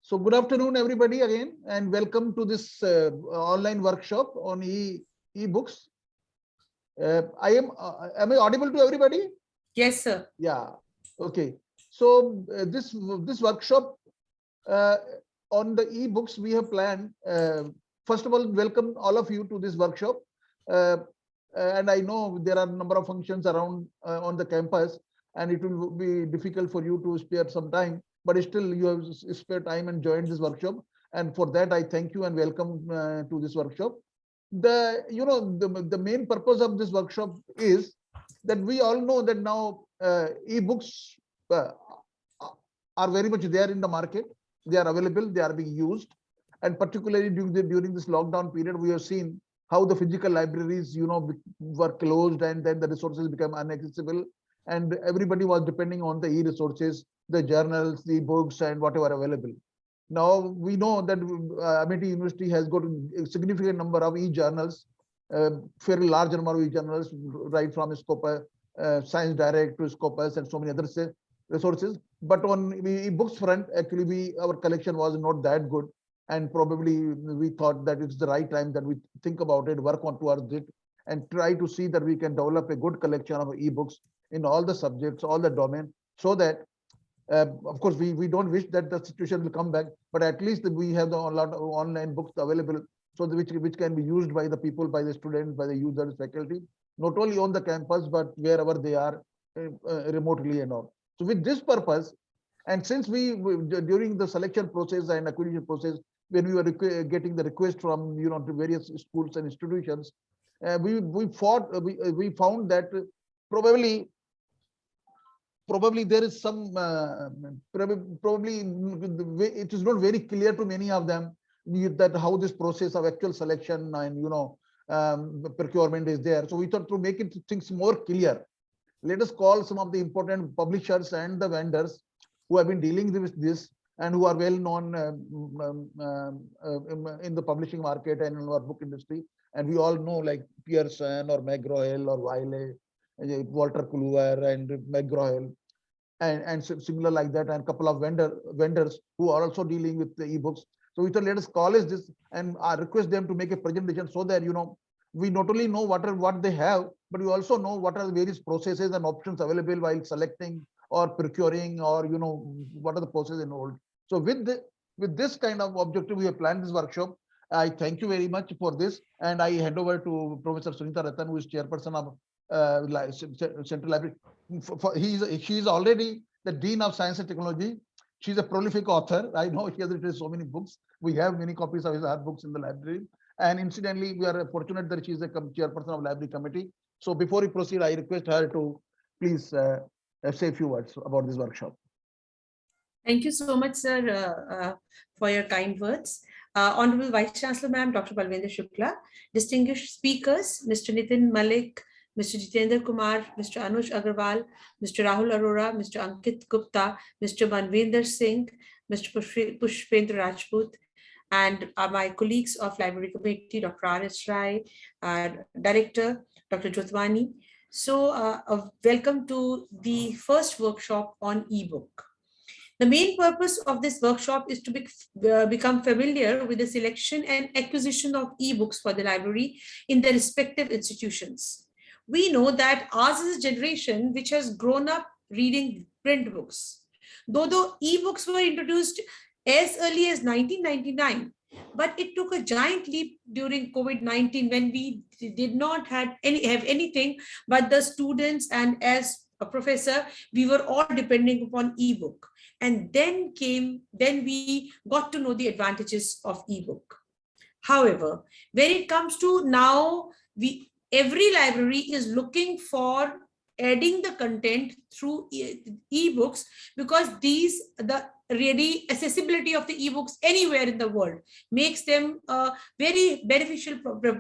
So good afternoon, everybody again, and welcome to this online workshop on e-books. Am I audible to everybody? Yes, sir. Yeah. Okay. So this workshop on the e-books we have planned. First of all, welcome all of you to this workshop. And I know there are a number of functions around on the campus, and it will be difficult for you to spare some time, but still you have spare time and joined this workshop. And for that, I thank you and welcome to this workshop. The main purpose of this workshop is that we all know that now e-books uh, are very much there in the market. They are available, they are being used, and particularly during this lockdown period, we have seen how the physical libraries, were closed, and then the resources become inaccessible, and everybody was depending on the e-resources, the journals, the books, and whatever available. Now we know that Amity University has got a significant number of e-journals, fairly large number of e-journals, right from Scopus, Science Direct to Scopus, and so many other resources. But on the books front, actually, our collection was not that good, and probably we thought that it's the right time that we think about it, work on towards it, and try to see that we can develop a good collection of e-books in all the subjects, all the domain, so that of course, we don't wish that the situation will come back, but at least we have a lot of online books available, so which can be used by the people, by the students, by the users, faculty, not only on the campus, but wherever they are remotely and all. So with this purpose, and since we during the selection process and acquisition process, when we were getting the request from to various schools and institutions, we found that probably there is some probably it is not very clear to many of them that how this process of actual selection and procurement is there. So we thought to make it things more clear, let us call some of the important publishers and the vendors who have been dealing with this and who are well known in the publishing market and in our book industry. And we all know, like Pearson or McGraw-Hill or Wiley, Walter Kluwer and McGraw-Hill, and similar like that, and a couple of vendors who are also dealing with the ebooks. So we thought, let us college this and request them to make a presentation, so that we not only know what they have, but we also know what are the various processes and options available while selecting or procuring, or what are the processes involved. So with this kind of objective, we have planned this workshop. I thank you very much for this, and I hand over to Professor Sunita Ratan, who is chairperson of Central Library. She is already the Dean of Science and Technology. She's a prolific author. I know she has written so many books. We have many copies of her books in the library. And incidentally, we are fortunate that she is a chairperson of library committee. So before we proceed, I request her to please say a few words about this workshop. Thank you so much, sir, for your kind words. Honorable Vice Chancellor, Ma'am, Dr. Balwinder Shukla, distinguished speakers, Mr. Nitin Malik, Mr. Jitendra Kumar, Mr. Anuj Agarwal, Mr. Rahul Arora, Mr. Ankit Gupta, Mr. Manvinder Singh, Mr. Pushpendra Rajput, and my colleagues of Library Committee, Dr. R.S. Rai, Director, Dr. Jotwani. So welcome to the first workshop on ebook. The main purpose of this workshop is to become familiar with the selection and acquisition of ebooks for the library in the respective institutions. We know that ours is a generation which has grown up reading print books. Though the ebooks were introduced as early as 1999, but it took a giant leap during COVID-19 when we did not have anything but the students, and as a professor, we were all depending upon ebook. And then we got to know the advantages of ebook. However, when it comes to now, every library is looking for adding the content through ebooks, because the really accessibility of the ebooks anywhere in the world makes them a very beneficial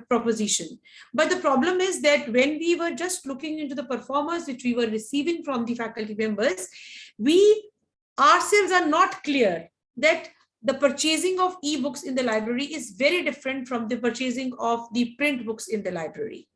proposition. But the problem is that when we were just looking into the performance which we were receiving from the faculty members, we ourselves are not clear that the purchasing of ebooks in the library is very different from the purchasing of the print books in the library.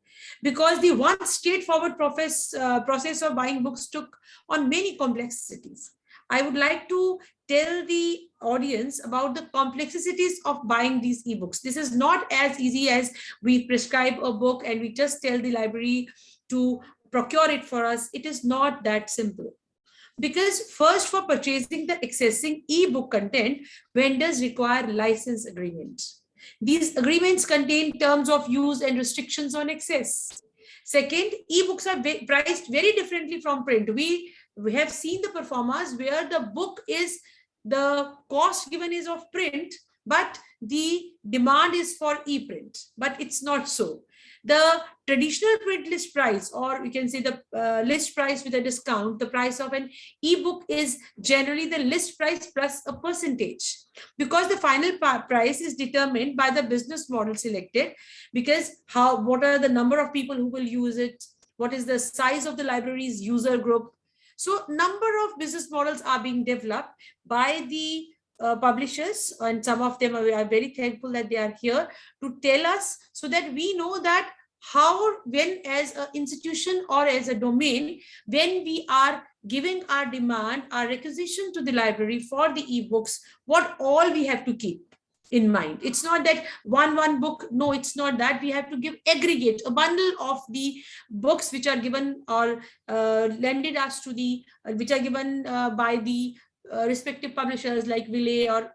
Because the one straightforward process of buying books took on many complexities. I would like to tell the audience about the complexities of buying these ebooks. This is not as easy as we prescribe a book and we just tell the library to procure it for us. It is not that simple. Because first, for purchasing the accessing ebook content, vendors require license agreements. These agreements contain terms of use and restrictions on access. Second, ebooks are priced very differently from print. We have seen the performers where the book is, the cost given is of print, but the demand is for e-print, but it's not so. The traditional print list price, or you can say the list price with a discount, the price of an ebook is generally the list price plus a percentage, because the final price is determined by the business model selected, because what are the number of people who will use it, what is the size of the library's user group. So number of business models are being developed by the publishers, and some of them are very thankful that they are here to tell us, so that we know that how, when as an institution or as a domain, when we are giving our demand, our requisition to the library for the ebooks, what all we have to keep in mind. It's not that one book. No, it's not that. We have to give aggregate, a bundle of the books which are given or lended us to the, which are given by the respective publishers like Wiley, or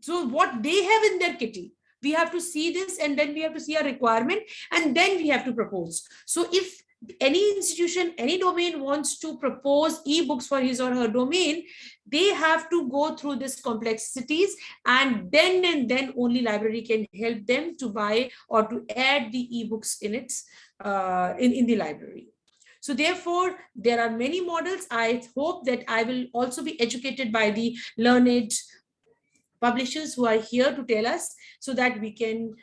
so what they have in their kitty. We have to see this, and then we have to see a requirement, and then we have to propose. So if any institution, any domain wants to propose ebooks for his or her domain, they have to go through these complexities, and then only library can help them to buy or to add the ebooks in its in the library. So therefore, there are many models. I hope that I will also be educated by the learned publishers who are here to tell us, so that we can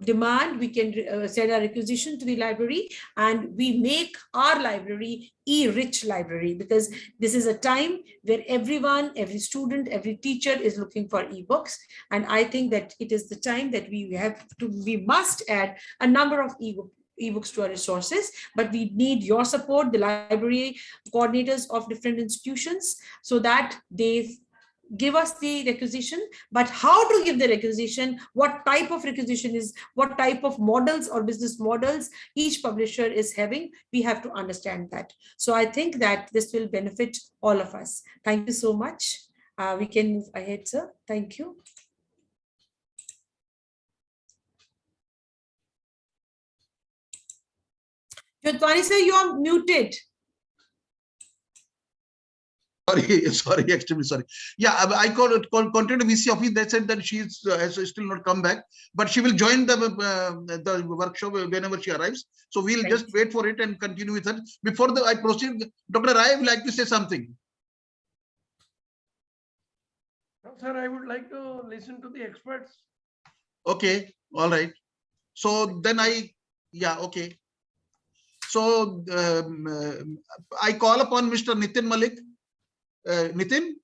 demand, we can send a requisition to the library, and we make our library e-rich library, because this is a time where everyone, every student, every teacher is looking for ebooks. And I think that it is the time that we must add a number of ebooks to our resources, but we need your support, the library coordinators of different institutions, so that they give us the requisition. But how to give the requisition, what type of requisition is, what type of models or business models each publisher is having, we have to understand that. So I think that this will benefit all of us. Thank you so much. We can move ahead, sir. Thank you. Jotwani sir, you are muted. Sorry, extremely sorry. Yeah, I contacted VC office. They said that she has still not come back, but she will join the workshop whenever she arrives. So we'll just wait for it and continue with her. Before I proceed, Dr. Rai would like to say something. No, sir, I would like to listen to the experts. Okay, all right. So then okay. So I call upon Mr. Nitin Malik. Nitin?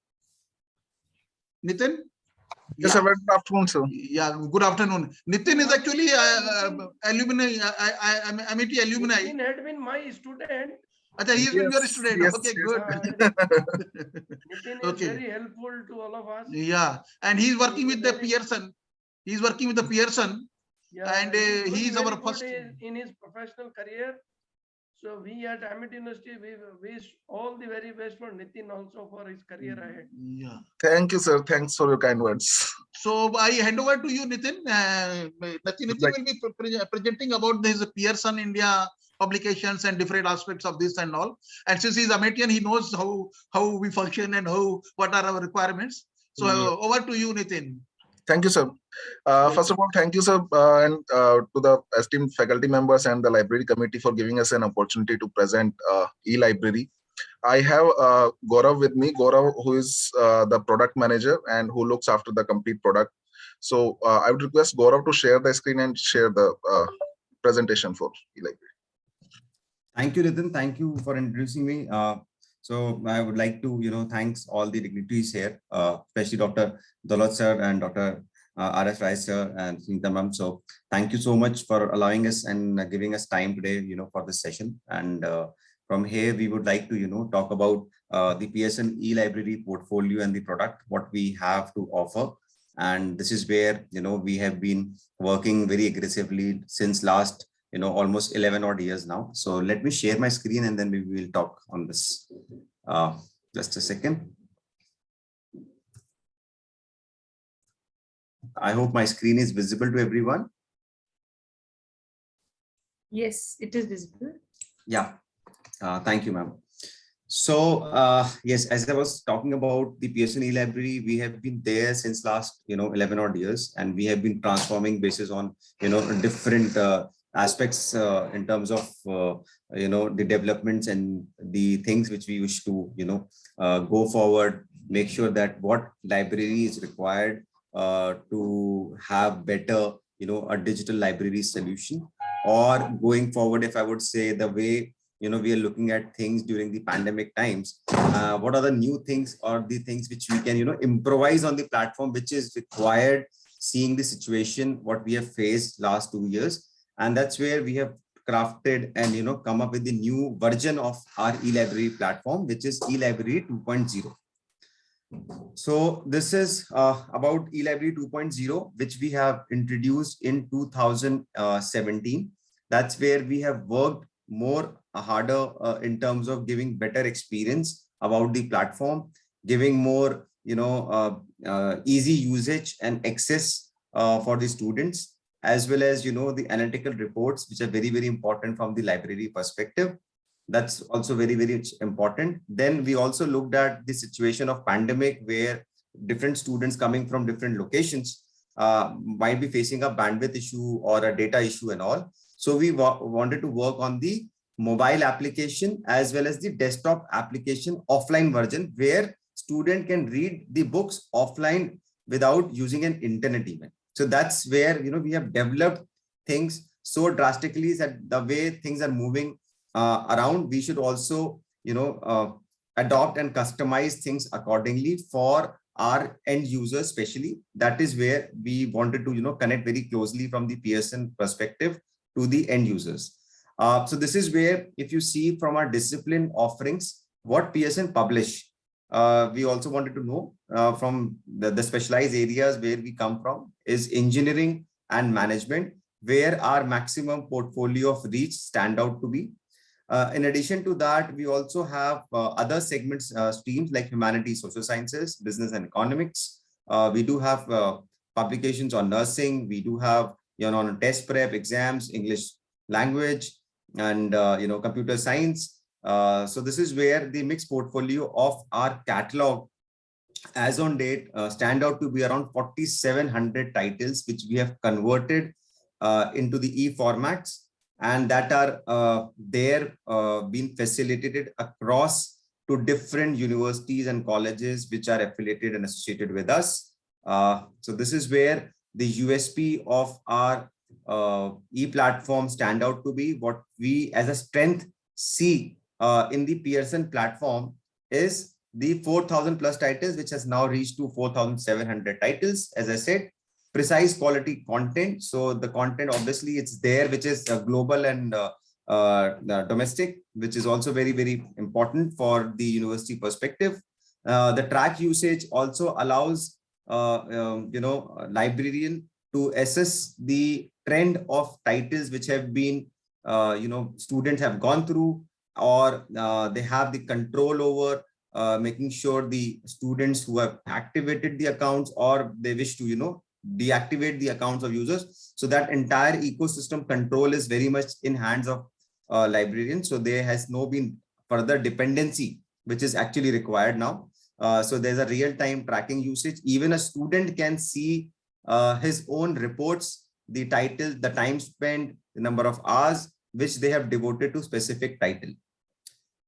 Yes, sir. Good afternoon, sir. Yeah, good afternoon. Nitin is actually alumni, MIT alumni. Nitin had been my student. He is your student. Yes, okay, yes. good. Nitin is very helpful to all of us. Yeah, and he's working with the Pearson. He's working with the Pearson. Yeah, and he is our first in his professional career. So we at Amity University, we wish all the very best for Nitin also for his career ahead. Yeah. Thank you, sir. Thanks for your kind words. So I hand over to you, Nitin. Nitin will be presenting about this Pearson India publications and different aspects of this and all. And since he's Amitian, he knows how we function and what are our requirements. So over to you, Nitin. Thank you, sir. First of all, thank you, sir, and to the esteemed faculty members and the library committee for giving us an opportunity to present e-library. I have Gaurav with me, Gaurav, who is the product manager and who looks after the complete product. So I would request Gaurav to share the screen and share the presentation for e-library. Thank you, Nitin. Thank you for introducing me. So I would like to, thanks all the dignitaries here, especially Dr. Daulot sir and Dr. R.S. Rai sir and Sunita ma'am. So thank you so much for allowing us and giving us time today, for this session. And From here, we would like to, talk about the Pearson e-library portfolio and the product, what we have to offer. And this is where, we have been working very aggressively since last, almost 11 odd years now. So let me share my screen and then we will talk on this. Just a second. I hope my screen is visible to everyone. Yes, it is visible. Yeah. Thank you, ma'am. So yes, as I was talking about the Pearson e-library, we have been there since last 11 odd years, and we have been transforming basis on different aspects in terms of the developments and the things which we wish to go forward, make sure that what library is required to have better a digital library solution, or going forward, if I would say, the way we are looking at things during the pandemic times, what are the new things or the things which we can improvise on the platform, which is required, seeing the situation what we have faced last 2 years. And that's where we have crafted and come up with the new version of our e-library platform, which is e-library 2.0. So this is about e-library 2.0, which we have introduced in 2017. That's where we have worked more harder in terms of giving better experience about the platform, giving more easy usage and access for the students, as well as the analytical reports, which are very, very important from the library perspective. That's also very, very important. Then we also looked at the situation of pandemic, where different students coming from different locations might be facing a bandwidth issue or a data issue and all. So we wanted to work on the mobile application as well as the desktop application offline version, where student can read the books offline without using an internet even. So that's where we have developed things so drastically that the way things are moving around, we should also adopt and customize things accordingly for our end users, especially. That is where we wanted to connect very closely from the Pearson perspective to the end users. So this is where, if you see from our discipline offerings, what Pearson publish, we also wanted to know from the specialized areas where we come from is engineering and management, where our maximum portfolio of reach stand out to be. In addition to that, we also have other segments, streams like humanities, social sciences, business and economics. We do have publications on nursing. We do have on test prep, exams, English language, and computer science. So this is where the mixed portfolio of our catalog as on date stand out to be around 4,700 titles, which we have converted into the e-formats, and that are being facilitated across to different universities and colleges which are affiliated and associated with us. So this is where the USP of our e-platform stand out to be. What we as a strength see in the Pearson platform is the 4,000 plus titles, which has now reached to 4,700 titles. As I said, precise quality content. So the content, obviously, it's there, which is global and domestic, which is also very, very important for the university perspective. The track usage also allows librarian to assess the trend of titles which have been students have gone through, or they have the control over making sure the students who have activated the accounts, or they wish to deactivate the accounts of users. So that entire ecosystem control is very much in hands of librarians. So there has no been further dependency which is actually required now. So there's a real-time tracking usage. Even a student can see his own reports, the title, the time spent, the number of hours which they have devoted to specific title.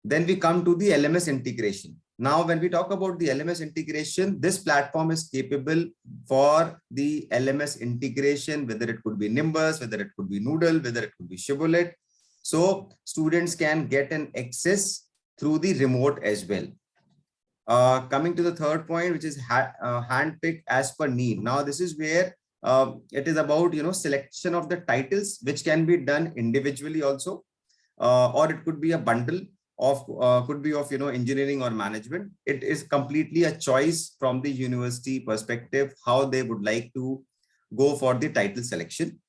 Then we come to the LMS integration. Now, when we talk about the LMS integration, this platform is capable for the LMS integration, whether it could be Nimbus, whether it could be Noodle, whether it could be Shibboleth. So students can get an access through the remote as well. Coming to the third point, which is handpicked as per need. Now, this is where it is about selection of the titles, which can be done individually also, or it could be a bundle. of could be of engineering or management. It is completely a choice from the university perspective how they would like to go for the title selection.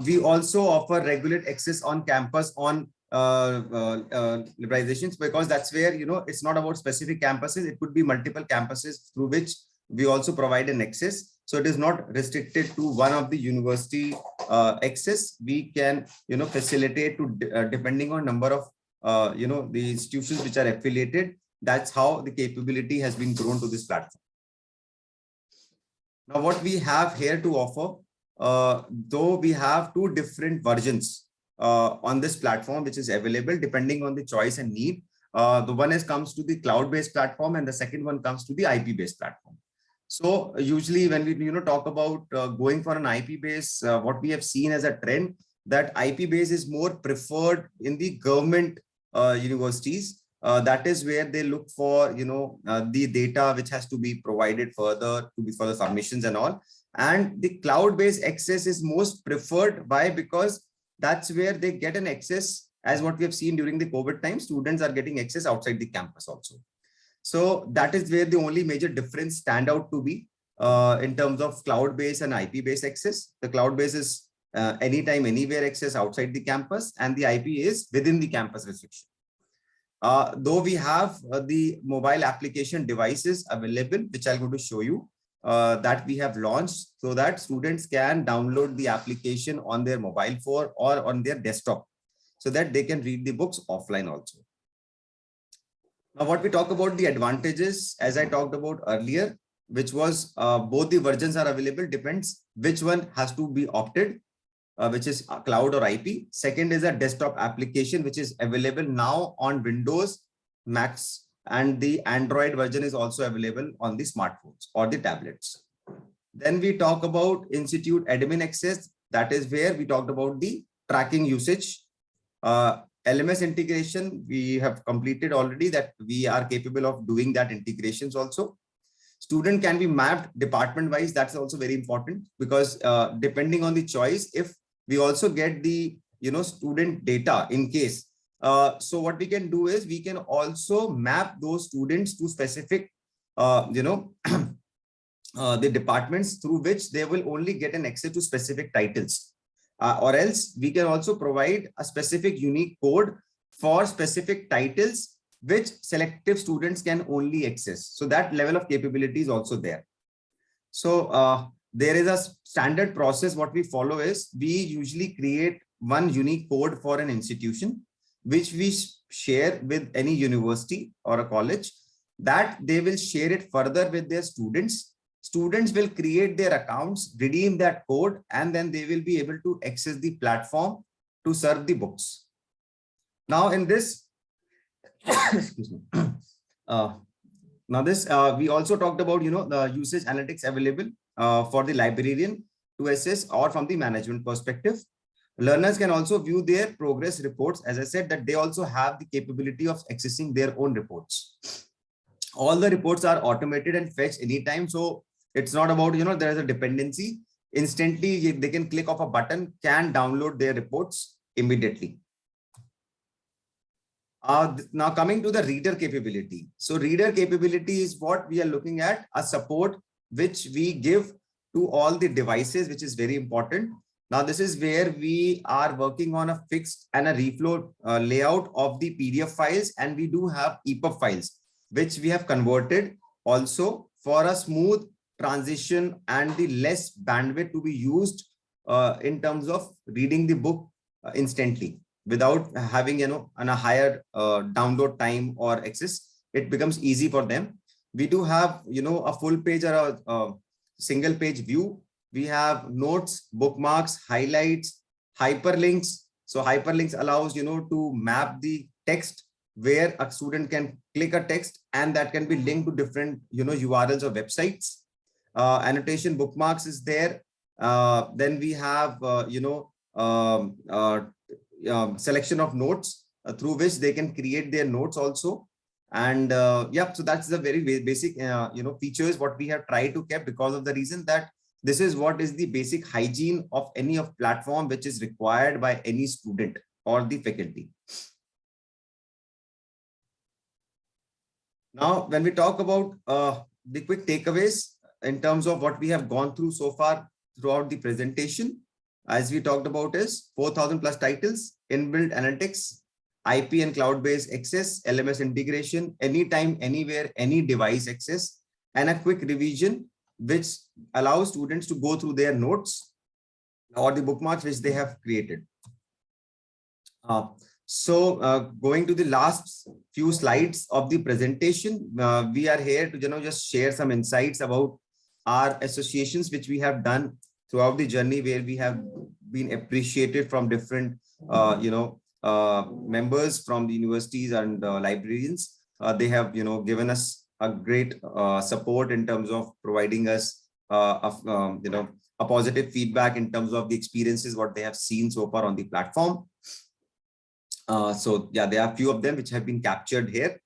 We also offer regular access on campus on liberalizations, because that's where it's not about specific campuses. It could be multiple campuses through which we also provide an access. So it is not restricted to one of the university access. We can facilitate to depending on number of the institutions which are affiliated. That's how the capability has been grown to this platform. Now what we have here to offer, though we have two different versions on this platform which is available depending on the choice and need. The one comes to the cloud-based platform, and the second one comes to the IP-based platform. So usually when we talk about going for an IP base, what we have seen as a trend, that IP base is more preferred in the government universities. That is where they look for the data which has to be provided further to be for the submissions and all. And the cloud-based access is most preferred. Why? Because that's where they get an access. As what we have seen during the COVID time, students are getting access outside the campus also. So that is where the only major difference stand out to be in terms of cloud-based and IP-based access. The cloud-based is anytime, anywhere access outside the campus, and the IP is within the campus restriction. Though we have the mobile application devices available, which I'm going to show you, that we have launched so that students can download the application on their mobile phone or on their desktop, so that they can read the books offline also. Now, what we talk about the advantages, as I talked about earlier, which was both the versions are available, depends which one has to be opted, which is cloud or IP. Second is a desktop application, which is available now on Windows, Macs, and the Android version is also available on the smartphones or the tablets. Then we talk about institute admin access. That is where we talked about the tracking usage. LMS integration, we have completed already, that we are capable of doing that integrations also. Student can be mapped department wise. That's also very important, because depending on the choice, if we also get the student data in case, so what we can do is we can also map those students to specific the departments through which they will only get an access to specific titles. Or else we can also provide a specific unique code for specific titles which selective students can only access. So that level of capability is also there. So there is a standard process. What we follow is we usually create one unique code for an institution, which we share with any university or a college, that they will share it further with their students. Students will create their accounts, redeem that code, and then they will be able to access the platform to serve the books. Now in this, excuse me. Now this, we also talked about, the usage analytics available for the librarian to assess, or from the management perspective. Learners can also view their progress reports. As I said, that they also have the capability of accessing their own reports. All the reports are automated and fetched anytime. So it's not about, there is a dependency. Instantly, they can click off a button, can download their reports immediately. Now coming to the reader capability. So reader capability is what we are looking at, a support which we give to all the devices, which is very important. Now this is where we are working on a fixed and a reflow layout of the PDF files, and we do have EPUB files, which we have converted also for a smooth transition and the less bandwidth to be used in terms of reading the book instantly without having a higher download time or access. It becomes easy for them. We do have a full page or a single page view. We have notes, bookmarks, highlights, hyperlinks. So hyperlinks allows to map the text where a student can click a text, and that can be linked to different URLs or websites. Annotation bookmarks is there. Then we have selection of notes through which they can create their notes also. And yeah, so that's the very basic features what we have tried to keep, because of the reason that this is what is the basic hygiene of any of platform which is required by any student or the faculty. Now, when we talk about the quick takeaways in terms of what we have gone through so far throughout the presentation, as we talked about is 4,000 plus titles, inbuilt analytics, IP and cloud-based access, LMS integration, anytime, anywhere, any device access, and a quick revision, which allows students to go through their notes or the bookmarks which they have created. Going to the last few slides of the presentation, we are here to just share some insights about our associations which we have done throughout the journey, where we have been appreciated from different members from the universities and librarians. They have given us a great support in terms of providing us a positive feedback in terms of the experiences what they have seen so far on the platform. So yeah, there are a few of them which have been captured here.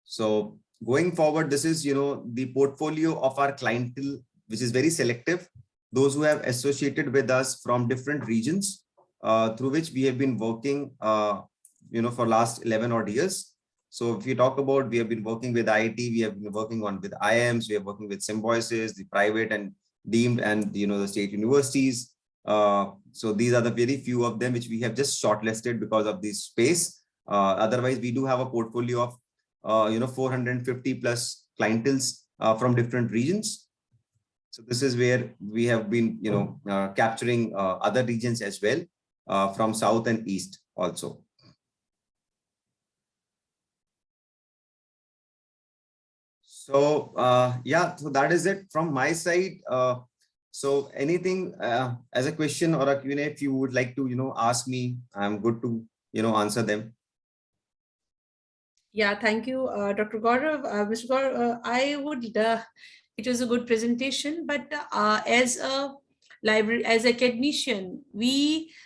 So going forward, this is the portfolio of our clientele, which is very selective. Those who have associated with us from different regions, through which we have been working for last 11 odd years. So if you talk about, we have been working with IIT, we have been working with IIMs, we are working with Symbiosis, the private and deemed, and the state universities. So these are the very few of them which we have just shortlisted because of this space. Otherwise, we do have a portfolio of 450 plus clienteles from different regions. So this is where we have been capturing other regions as well, from south and east also. So yeah, so that is it from my side. So anything as a question or a Q&A, if you would like to ask me, I'm good to answer them. Yeah, thank you, Dr. Gaurav. Mr. Gaurav, I would, it was a good presentation, but as a library, as academician,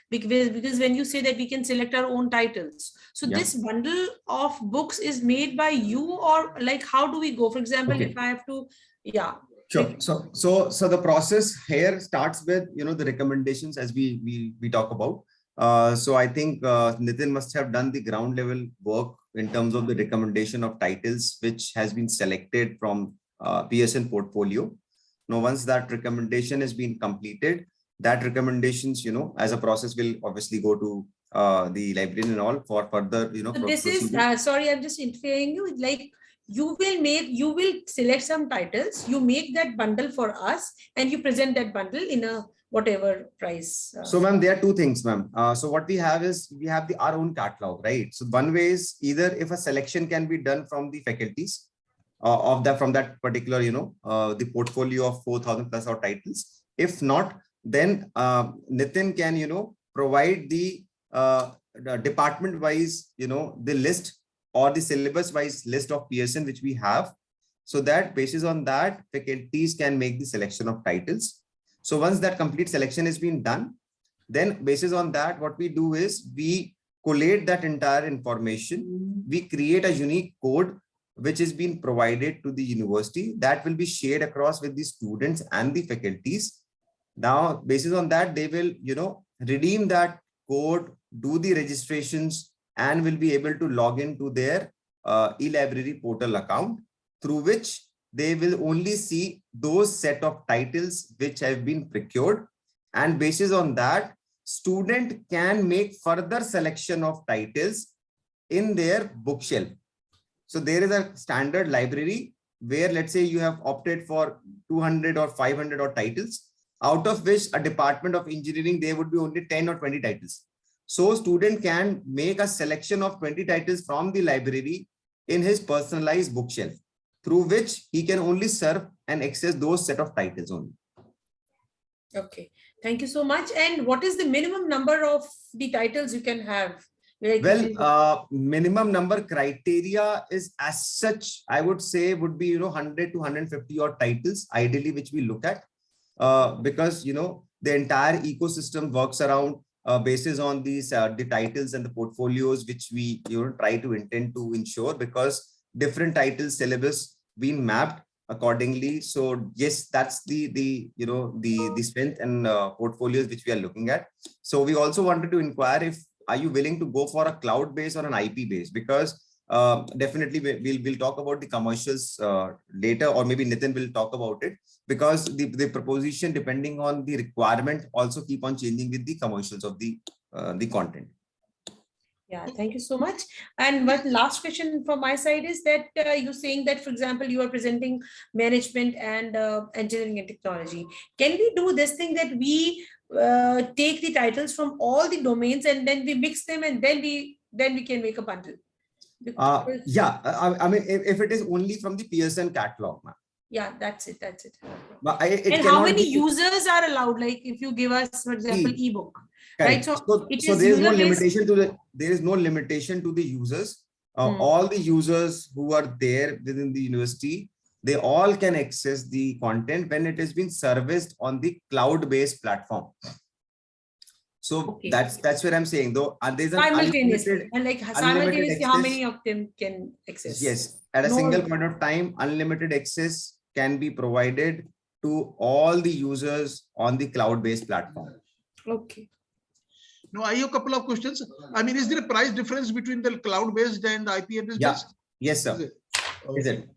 because when you say that we can select our own titles, so Yeah. this bundle of books is made by you, or like, how do we go? For example, Okay. if I have to, yeah. Sure. So the process here starts with the recommendations, as we talk about. So I think Nitin must have done the ground level work in terms of the recommendation of titles which has been selected from PSN portfolio. Now, once that recommendation has been completed, that recommendations as a process will obviously go to the librarian and all for further So this is sorry, I'm just interfering you. Like, you will select some titles, you make that bundle for us, and you present that bundle in a whatever price. So ma'am, there are two things, ma'am. So what we have is we have our own catalog, right? So one way is either if a selection can be done from the faculties from that particular, the portfolio of 4,000 plus our titles. If not, then Nitin can, provide the department wise, the list or the syllabus wise list of PSN which we have, so that basis on that faculties can make the selection of titles. So once that complete selection has been done, then basis on that, what we do is we collate that entire information. We create a unique code which is being provided to the university that will be shared across with the students and the faculties. Now, basis on that, they will, redeem that code, do the registrations, and will be able to log into their eLibrary portal account, through which they will only see those set of titles which have been procured. And basis on that, student can make further selection of titles in their bookshelf. So there is a standard library where, let's say, you have opted for 200 or 500 or titles, out of which a department of engineering, there would be only 10 or 20 titles. So student can make a selection of 20 titles from the library in his personalized bookshelf, through which he can only serve and access those set of titles only. Okay, thank you so much. And what is the minimum number of the titles you can have? Like, well, minimum number criteria is as such, I would say would be 100 to 150 odd titles ideally, which we look at, because the entire ecosystem works around basis on these the titles and the portfolios which we try to intend to ensure, because different titles syllabus being mapped accordingly. So yes, that's the strength and portfolios which we are looking at. So we also wanted to inquire if are you willing to go for a cloud base or an IP base, because Definitely we'll talk about the commercials later, or maybe Nitin will talk about it, because the proposition, depending on the requirement, also keep on changing with the commercials of the content. Yeah, thank you so much. And one last question from my side is that you're saying that, for example, you are presenting management and engineering and technology. Can we do this thing that we take the titles from all the domains and then we mix them and then we can make a bundle? Yeah, I mean, if it is only from the Pearson catalog, ma'am. Yeah, that's it. That's it. But And how many users are allowed? Like if you give us, for example, ebook. Right, so there is no limitation to the users. All the users who are there within the university, they all can access the content when it has been serviced on the cloud-based platform. So that's what I'm saying. Though there's an simultaneously, and like simultaneously, how many of them can access? Yes, at a single point of time, unlimited access can be provided to all the users on the cloud-based platform. Okay. Now, I have a couple of questions. I mean, is there a price difference between the cloud-based and IP address-based? Yeah. Yes, sir. Is it?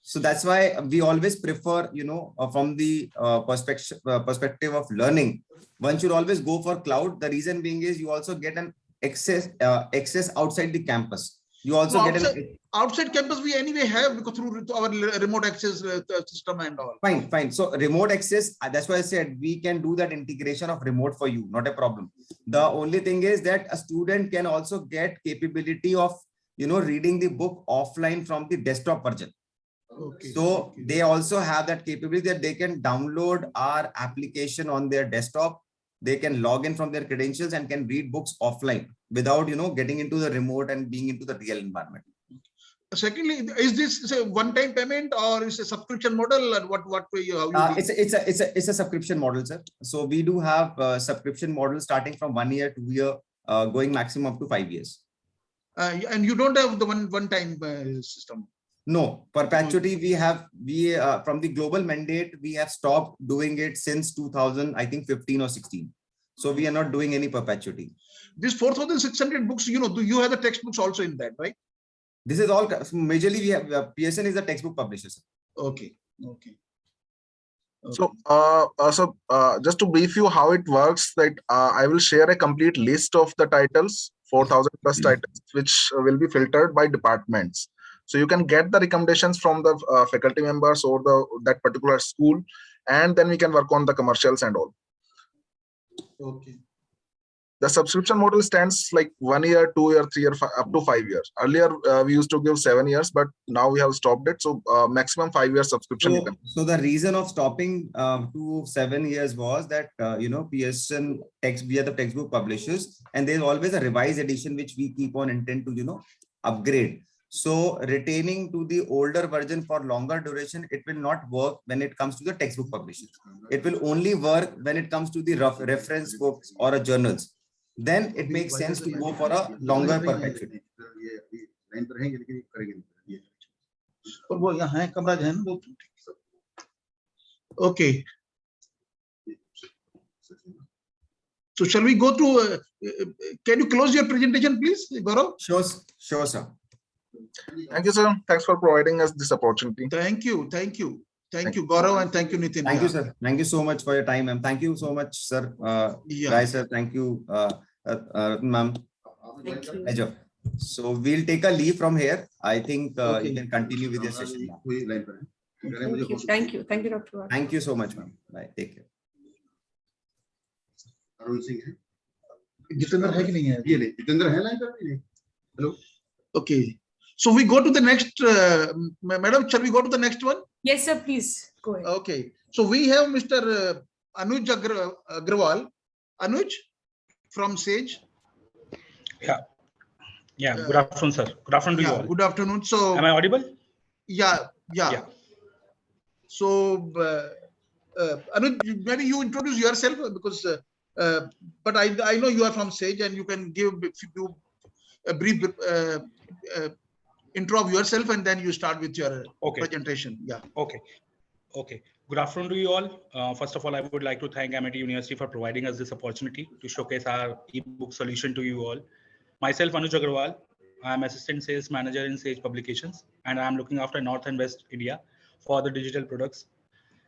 So that's why we always prefer, from the perspective of learning, one should always go for cloud. The reason being is you also get an access outside the campus. You also get outside campus. We anyway have, because through our remote access system and all. Fine. So remote access. That's why I said we can do that integration of remote for you. Not a problem. The only thing is that a student can also get capability of reading the book offline from the desktop version. So they also have that capability that they can download our application on their desktop. They can log in from their credentials and can read books offline without, getting into the remote and being into the real environment. Secondly, is this a one-time payment or is a subscription model, and what way how you it's a subscription model, sir. So we do have subscription models starting from 1 year, 2 year, going maximum up to 5 years. And you don't have the one-time system. No, perpetuity we from the global mandate, we have stopped doing it since 2015 or 16. So we are not doing any perpetuity. This 4,600 books, do you have the textbooks also in that, right? This is all majorly we have Pearson is the textbook publisher. Okay. So, just to brief you how it works, that I will share a complete list of the titles, 4,000 plus titles, which will be filtered by departments. So you can get the recommendations from the faculty members or that particular school, and then we can work on the commercials and all. Okay. The subscription model stands like 1 year, 2 year, 3 year, up to 5 years. Earlier, we used to give 7 years, but now we have stopped it. So maximum 5 years subscription. So the reason of stopping to 7 years was that, Pearson we are the textbook publishers, and there's always a revised edition, which we keep on intent to, upgrade. So retaining to the older version for longer duration, it will not work when it comes to the textbook publishers. It will only work when it comes to the reference books or journals. Then it makes sense to go for a longer perpetuity. Okay. So shall we go to, can you close your presentation, please, Gaurav? Sure, sir. Thank you, sir. Thanks for providing us this opportunity. Thank you, Gaurav, and thank you, Nitin. Thank you, sir. Thank you so much for your time, and thank you so much, sir. Guys, sir, thank you, ma'am. So we'll take a leave from here. I think you can continue with your session now. Thank you, Dr. Thank you so much, ma'am. Bye. Take care. Hello. Okay. So we go to the next, madam, shall we go to the next one? Yes, sir, please go ahead. Okay. So we have Mr. Anuj Agrawal. Anuj from SAGE. Yeah. Good afternoon, sir. Good afternoon to you all. Good afternoon. So am I audible? Yeah. So Anuj, maybe you introduce yourself, because but I know you are from SAGE, and you can give a brief intro of yourself, and then you start with your presentation. Yeah. Okay. Good afternoon to you all. First of all, I would like to thank MIT University for providing us this opportunity to showcase our ebook solution to you all. Myself, Anuj Agrawal. I'm Assistant Sales Manager in Sage Publications, and I'm looking after North and West India for the digital products.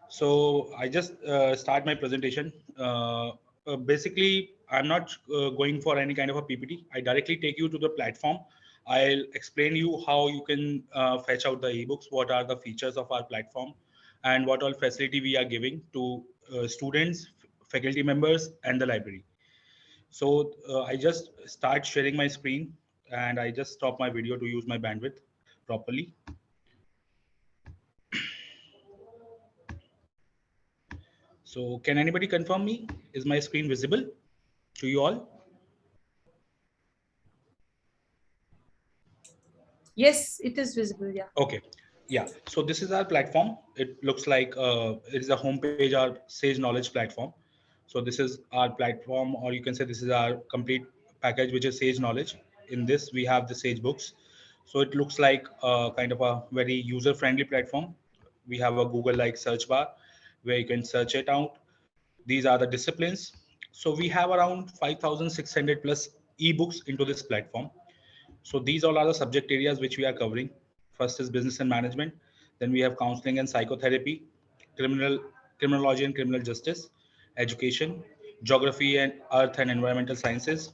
So I just start my presentation. Basically, I'm not going for any kind of a PPT. I directly take you to the platform. I'll explain you how you can fetch out the ebooks, what are the features of our platform, and what all facility we are giving to students, faculty members, and the library. So I just start sharing my screen, and I just stop my video to use my bandwidth properly. So can anybody confirm me? Is my screen visible to you all? Yes, it is visible. Yeah. Okay. Yeah. So this is our platform. It looks like it is a homepage, our Sage Knowledge platform. So this is our platform, or you can say this is our complete package, which is Sage Knowledge. In this, we have the Sage books. So it looks like kind of a very user-friendly platform. We have a Google-like search bar where you can search it out. These are the disciplines. So we have around 5,600 plus ebooks into this platform. So these all are the subject areas which we are covering. First is business and management. Then we have counseling and psychotherapy, criminology and criminal justice, education, geography and earth and environmental sciences.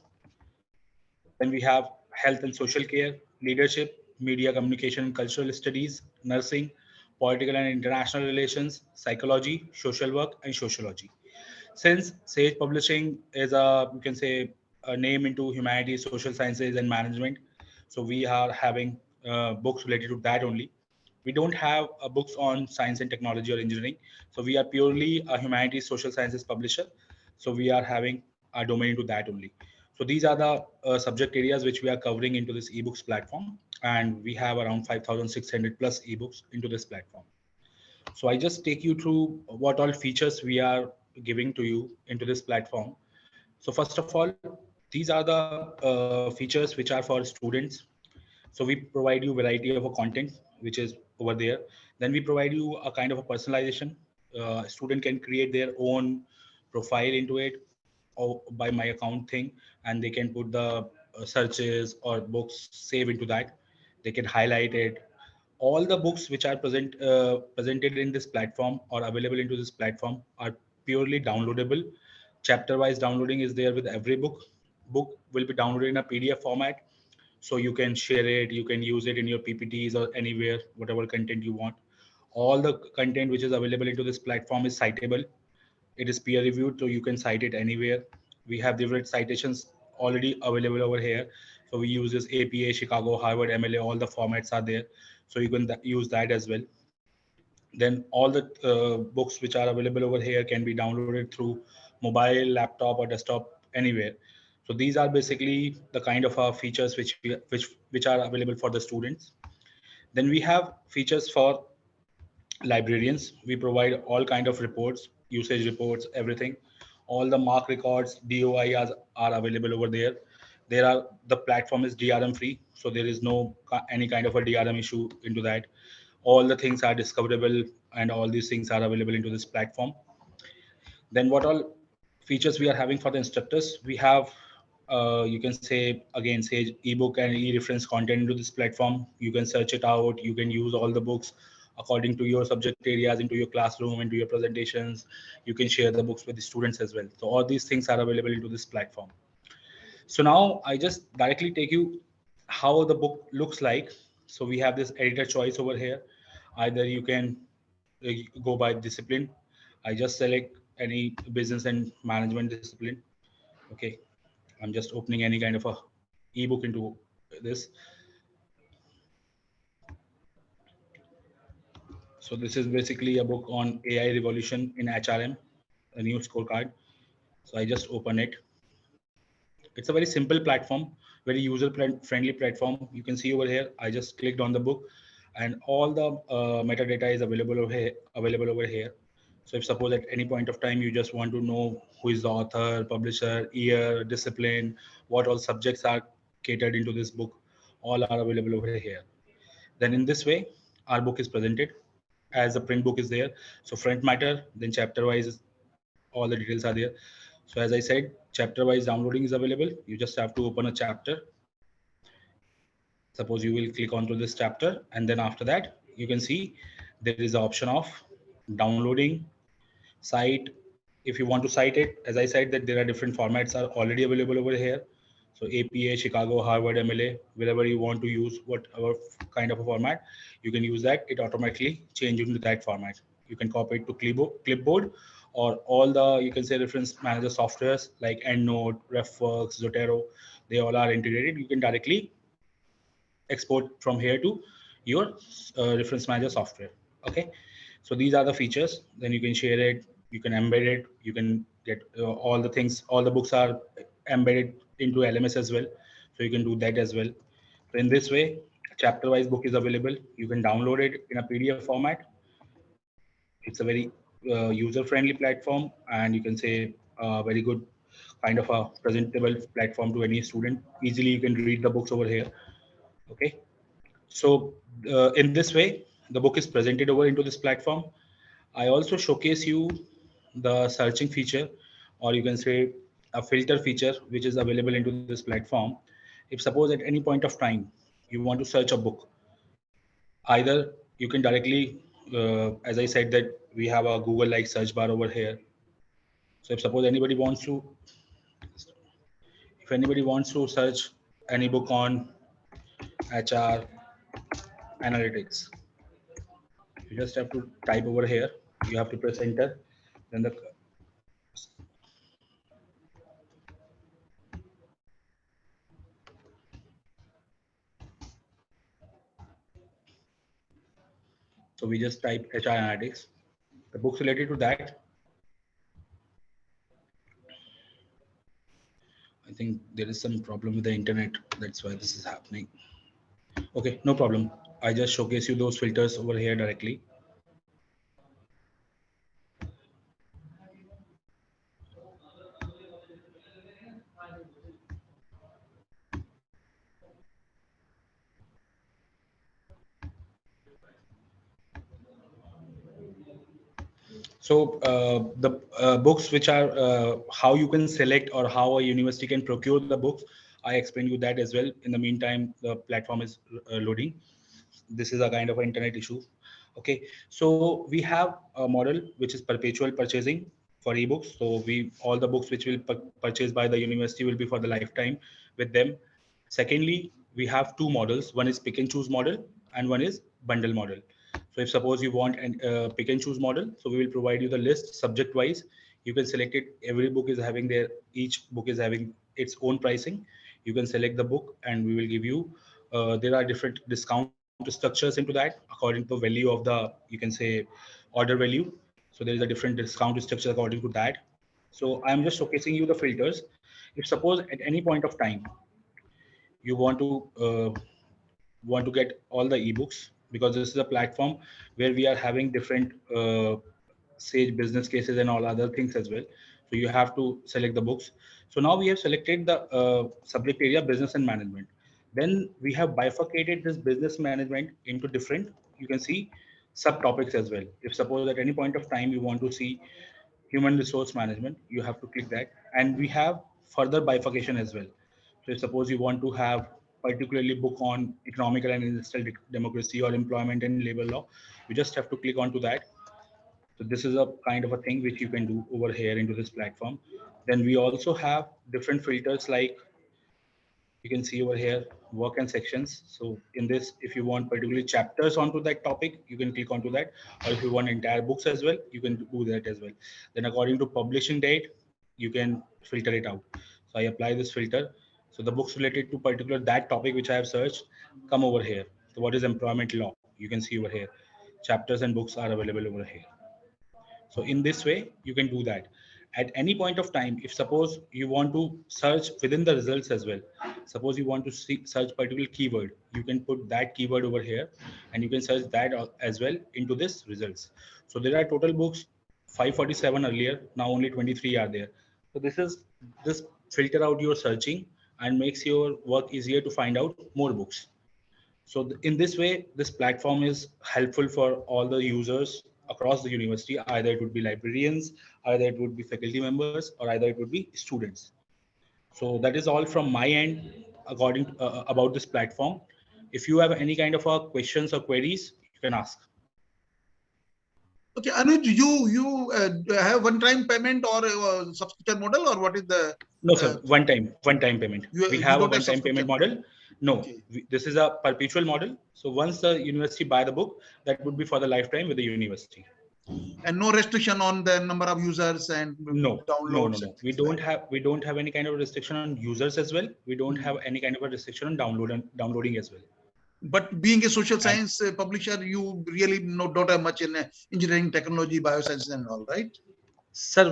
Then we have health and social care, leadership, media communication and cultural studies, nursing, political and international relations, psychology, social work, and sociology. Since Sage Publishing is a, you can say, a name into humanities, social sciences, and management, so we are having books related to that only. We don't have books on science and technology or engineering. So we are purely a humanities, social sciences publisher. So we are having a domain into that only. So these are the subject areas which we are covering into this ebooks platform. And we have around 5,600 plus ebooks into this platform. So I just take you through what all features we are giving to you into this platform. So first of all, these are the features which are for students. So we provide you variety of a content which is over there. Then we provide you a kind of a personalization. Student can create their own profile into it or by my account thing, and they can put the searches or books save into that. They can highlight it. All the books which are presented in this platform or available into this platform are purely downloadable. Chapter wise downloading is there with every book. Book will be downloaded in a PDF format, so you can share it, you can use it in your PPTs or anywhere, whatever content you want. All the content which is available into this platform is citable. It is peer reviewed, so you can cite it anywhere. We have different citations already available over here. So we use this APA, Chicago, Harvard, MLA, all the formats are there. So you can use that as well. Then all the books which are available over here can be downloaded through mobile, laptop, or desktop, anywhere. So these are basically the kind of features which are available for the students. Then we have features for librarians. We provide all kind of reports, usage reports, everything. All the mark records, DOI are available over there. The platform is DRM free, so there is no any kind of a DRM issue into that. All the things are discoverable, and all these things are available into this platform. Then what all features we are having for the instructors? We have, you can say again, Sage ebook and e-reference content into this platform. You can search it out. You can use all the books according to your subject areas into your classroom, into your presentations. You can share the books with the students as well. So all these things are available into this platform. So now I just directly take you how the book looks like. So we have this editor choice over here. Either you can go by discipline. I just select any business and management discipline. Okay, I'm just opening any kind of a ebook into this. So this is basically a book on AI revolution in HRM, a new scorecard. So I just open it. It's a very simple platform, very user-friendly platform. You can see over here, I just clicked on the book, and all the metadata is available over here. So if suppose at any point of time you just want to know who is the author, publisher, year, discipline, what all subjects are catered into this book, all are available over here. Then in this way, our book is presented as a print book is there. So front matter, then chapter wise, all the details are there. So as I said, chapter wise downloading is available. You just have to open a chapter. Suppose you will click onto this chapter, and then after that, you can see there is an option of downloading, cite. If you want to cite it, as I said, that there are different formats are already available over here. So APA, Chicago, Harvard, MLA, wherever you want to use whatever kind of a format, you can use that. It automatically changes into that format. You can copy it to clipboard, or all the, you can say, reference manager softwares like EndNote, RefWorks, Zotero. They all are integrated. You can directly export from here to your reference manager software. Okay, so these are the features. Then you can share it, you can embed it, you can get all the things, all the books are embedded into LMS as well, so you can do that as well. So in this way, chapter wise book is available. You can download it in a PDF format. It's a very user friendly platform, and you can say very good kind of a presentable platform to any student. Easily you can read the books over here. Okay, so in this way, the book is presented over into this platform. I also showcase you the searching feature, or you can say a filter feature, which is available into this platform. If suppose at any point of time you want to search a book, either you can directly, as I said, that we have a Google like search bar over here. So if suppose anybody wants to, if anybody wants to search any book on HR analytics, you just have to type over here. You have to press enter. Then the so we just type HR analytics. The books related to that. I think there is some problem with the internet. That's why this is happening. Okay, no problem. I just showcase you those filters over here directly. So the books which are how you can select or how a university can procure the books, I explained you that as well. In the meantime, the platform is loading. This is a kind of an internet issue. Okay, so we have a model which is perpetual purchasing for ebooks. So we, all the books which will purchased by the university will be for the lifetime with them. Secondly, we have two models. One is pick and choose model, and one is bundle model. So if suppose you want an pick and choose model, so we will provide you the list subject wise. You can select it. Every book is having their, each book is having its own pricing. You can select the book, and we will give you. There are different discount structures into that according to the value of the, you can say, order value. So there is a different discount structure according to that. So I am just showcasing you the filters. If suppose at any point of time you want to get all the ebooks, because this is a platform where we are having different Sage business cases and all other things as well. So you have to select the books. So now we have selected the subject area business and management. Then we have bifurcated this business management into different, you can see, subtopics as well. If suppose at any point of time you want to see human resource management, you have to click that. And we have further bifurcation as well. So suppose you want to have particularly book on economical and industrial democracy or employment and labor law, you just have to click onto that. So this is a kind of a thing which you can do over here into this platform. Then we also have different filters, like you can see over here, work and sections. So in this, if you want particularly chapters onto that topic, you can click onto that. Or if you want entire books as well, you can do that as well. Then according to publishing date, you can filter it out. So I apply this filter. So the books related to particular that topic which I have searched come over here. So what is employment law? You can see over here. Chapters and books are available over here. So in this way, you can do that. At any point of time, if suppose you want to search within the results as well, suppose you want to search particular keyword, you can put that keyword over here, and you can search that as well into this results. So there are total books 547 earlier, now only 23 are there. So this filter out your searching and makes your work easier to find out more books. So in this way, this platform is helpful for all the users across the university. Either it would be librarians, either it would be faculty members, or either it would be students. So that is all from my end according about this platform. If you have any kind of questions or queries, you can ask. Okay, Anuj, you have one-time payment or subscription model, or what is the? No, sir. One-time payment. We you have a don't have one-time payment subscription. model. No, Okay. this is a perpetual model. So once the university buy the book, that would be for the lifetime with the university. And no restriction on the number of users and No. downloads. We don't have any kind of restriction on users as well. We don't have any kind of a restriction on downloading as well. But being a social science publisher, you really don't have much in engineering, technology, biosciences, and all, right? Sir,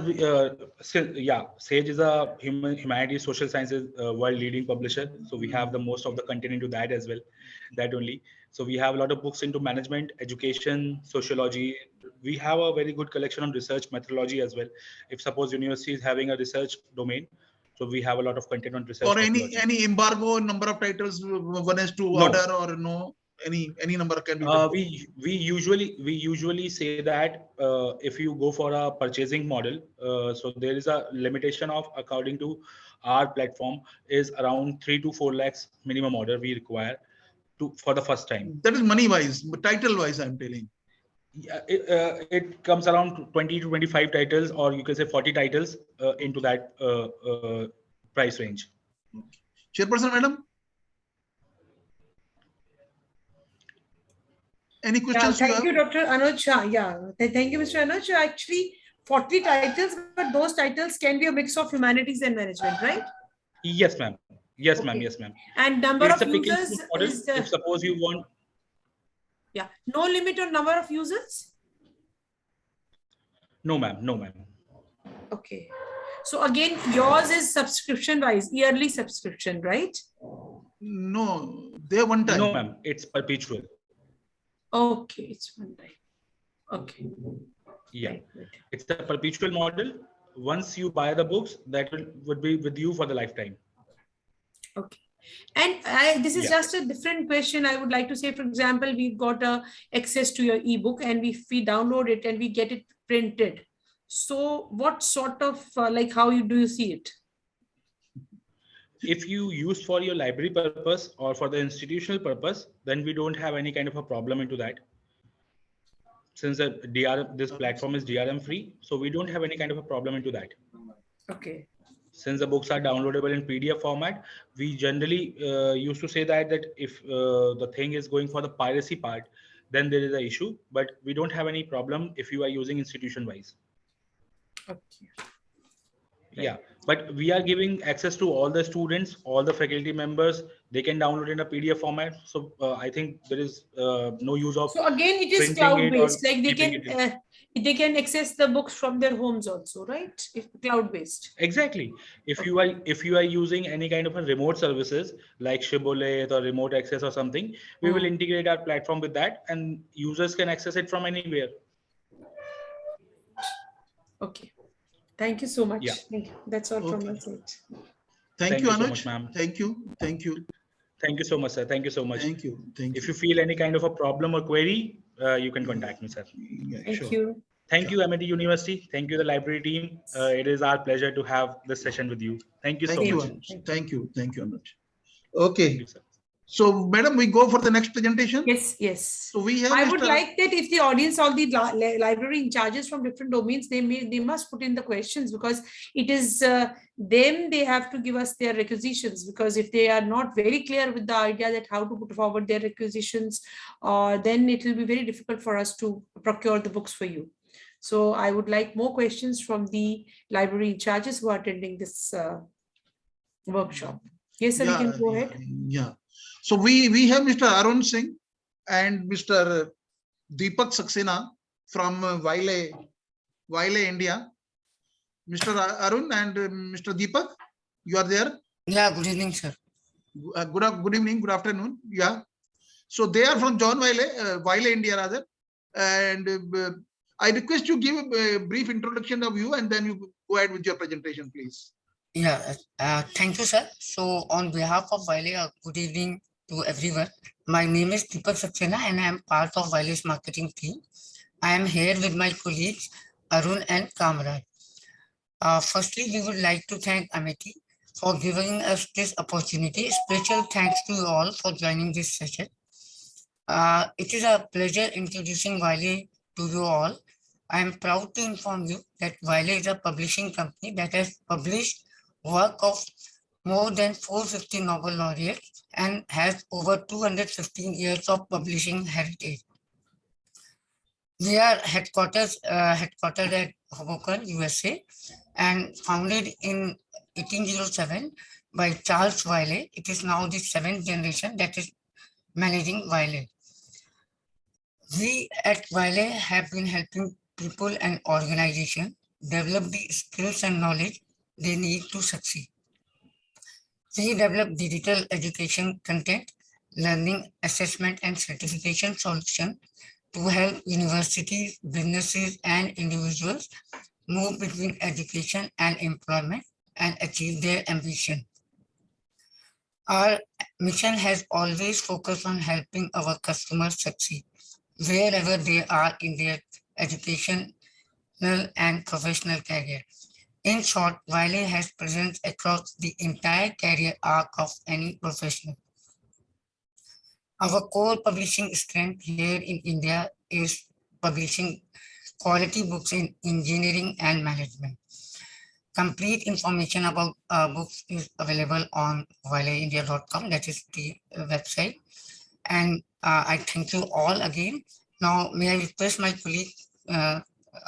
yeah, Sage is a humanities, social sciences world-leading publisher. So we have the most of the content into that as well. That only. So we have a lot of books into management, education, sociology. We have a very good collection on research methodology as well. If suppose university is having a research domain, so we have a lot of content on research. Or methodology. any embargo number of titles, one has to order, or no, any number can be. We usually say that if you go for a purchasing model, so there is a limitation of, according to our platform, is around 3 to 4 lakhs minimum order we require for the first time. That is money wise, but title wise, I'm telling. Yeah, it comes around 20 to 25 titles, or you can say 40 titles into that price range. Chairperson, madam. Any questions? Thank you, Dr. Anuj. Thank you, Mr. Anuj. Actually, 40 titles, but those titles can be a mix of humanities and management, right? Yes, ma'am. Yes, ma'am. Okay. Yes, ma'am. And number It's of a picking users model. is If suppose you want. Yeah, no limit on number of users. No, ma'am. No, ma'am. Okay. So again, yours is subscription wise, yearly subscription, right? No, they one time. No, ma'am. It's perpetual. Okay, it's one time. Okay. Yeah, Right. it's a perpetual model. Once you buy the books, that would be with you for the lifetime. Okay. And this is Yeah. just a different question. I would like to say, for example, we've got access to your ebook, and we download it and we get it printed. So what sort of like how do you see it? If you use for your library purpose or for the institutional purpose, then we don't have any kind of a problem into that. Since this platform is DRM free, so we don't have any kind of a problem into that. Okay. Since the books are downloadable in PDF format, we generally used to say that if the thing is going for the piracy part, then there is an issue, but we don't have any problem if you are using institution wise. Okay. Yeah, but we are giving access to all the students, all the faculty members. They can download in a PDF format. So I think there is no use of. So again, it is printing cloud it or based. Like keeping they can access the books from their homes also, right? It's cloud based. Exactly. If you are using any kind of a remote services like Shibboleth or remote access or something, we will integrate our platform with that, and users can access it from anywhere. Okay. Thank you so much. Yeah. Thank you. That's all from Okay. my side. Thank you, so Anuj. much, ma'am. Thank you. Thank you. Thank you so much, sir. Thank you so much. Thank you. Thank If you. you feel any kind of a problem or query, you can contact me, sir. Yeah, Thank sure. you. Thank you, MIT University. Thank you, the library team. It is our pleasure to have this session with you. Thank you Thank so you, much. Anuj. Thank you. Thank you, Anuj. Okay. Thank you, sir. So, madam, we go for the next presentation. Yes, yes. So we have. I would Mr. like that if the audience, all the library in charges from different domains, they must put in the questions, because it is them, they have to give us their requisitions, because if they are not very clear with the idea that how to put forward their requisitions, then it will be very difficult for us to procure the books for you. So I would like more questions from the library in charges who are attending this workshop. Yes, sir, you can go ahead. Yeah. So we have Mr. Arun Singh and Mr. Deepak Saxena from Wiley, India. Mr. Arun and Mr. Deepak, you are there? Yeah, good evening, sir. Good evening, good afternoon. Yeah. So they are from John Wiley, India rather. And I request you give a brief introduction of you, and then you go ahead with your presentation, please. Yeah, thank you, sir. So on behalf of Wiley, good evening to everyone. My name is Deepak Saxena and I am part of Wiley's marketing team. I am here with my colleagues Arun and Kamran. Firstly, we would like to thank MIT for giving us this opportunity. Special thanks to you all for joining this session. It is a pleasure introducing Wiley to you all. I am proud to inform you that Wiley is a publishing company that has published work of more than 450 Nobel laureates and has over 215 years of publishing heritage. We are headquartered at Hoboken, USA, and founded in 1807 by Charles Wiley. It is now the 7th generation that is managing Wiley. We at Wiley have been helping people and organizations develop the skills and knowledge they need to succeed. We develop digital education content, learning assessment and certification solutions to help universities, businesses, and individuals move between education and employment and achieve their ambition. Our mission has always focused on helping our customers succeed wherever they are in their educational and professional career. In short, Wiley has presence across the entire career arc of any professional. Our core publishing strength here in India is publishing quality books in engineering and management. Complete information about books is available on wileyindia.com. That is the website. And I thank you all again. Now, may I request my colleague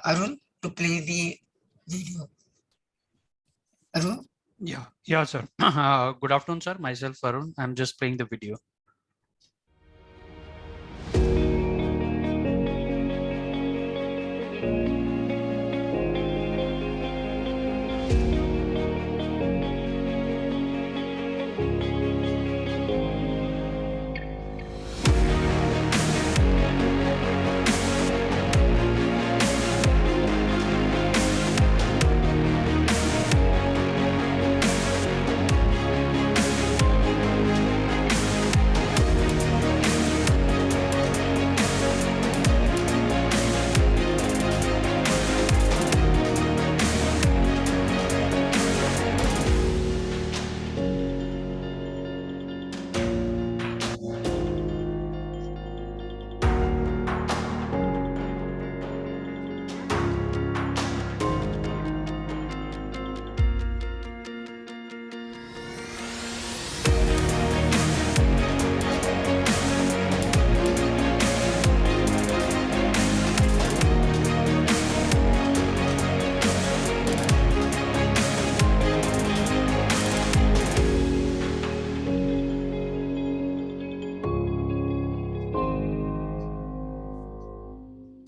Arun to play the video. Arun? Yeah, sir. Good afternoon, sir. Myself, Arun. I'm just playing the video.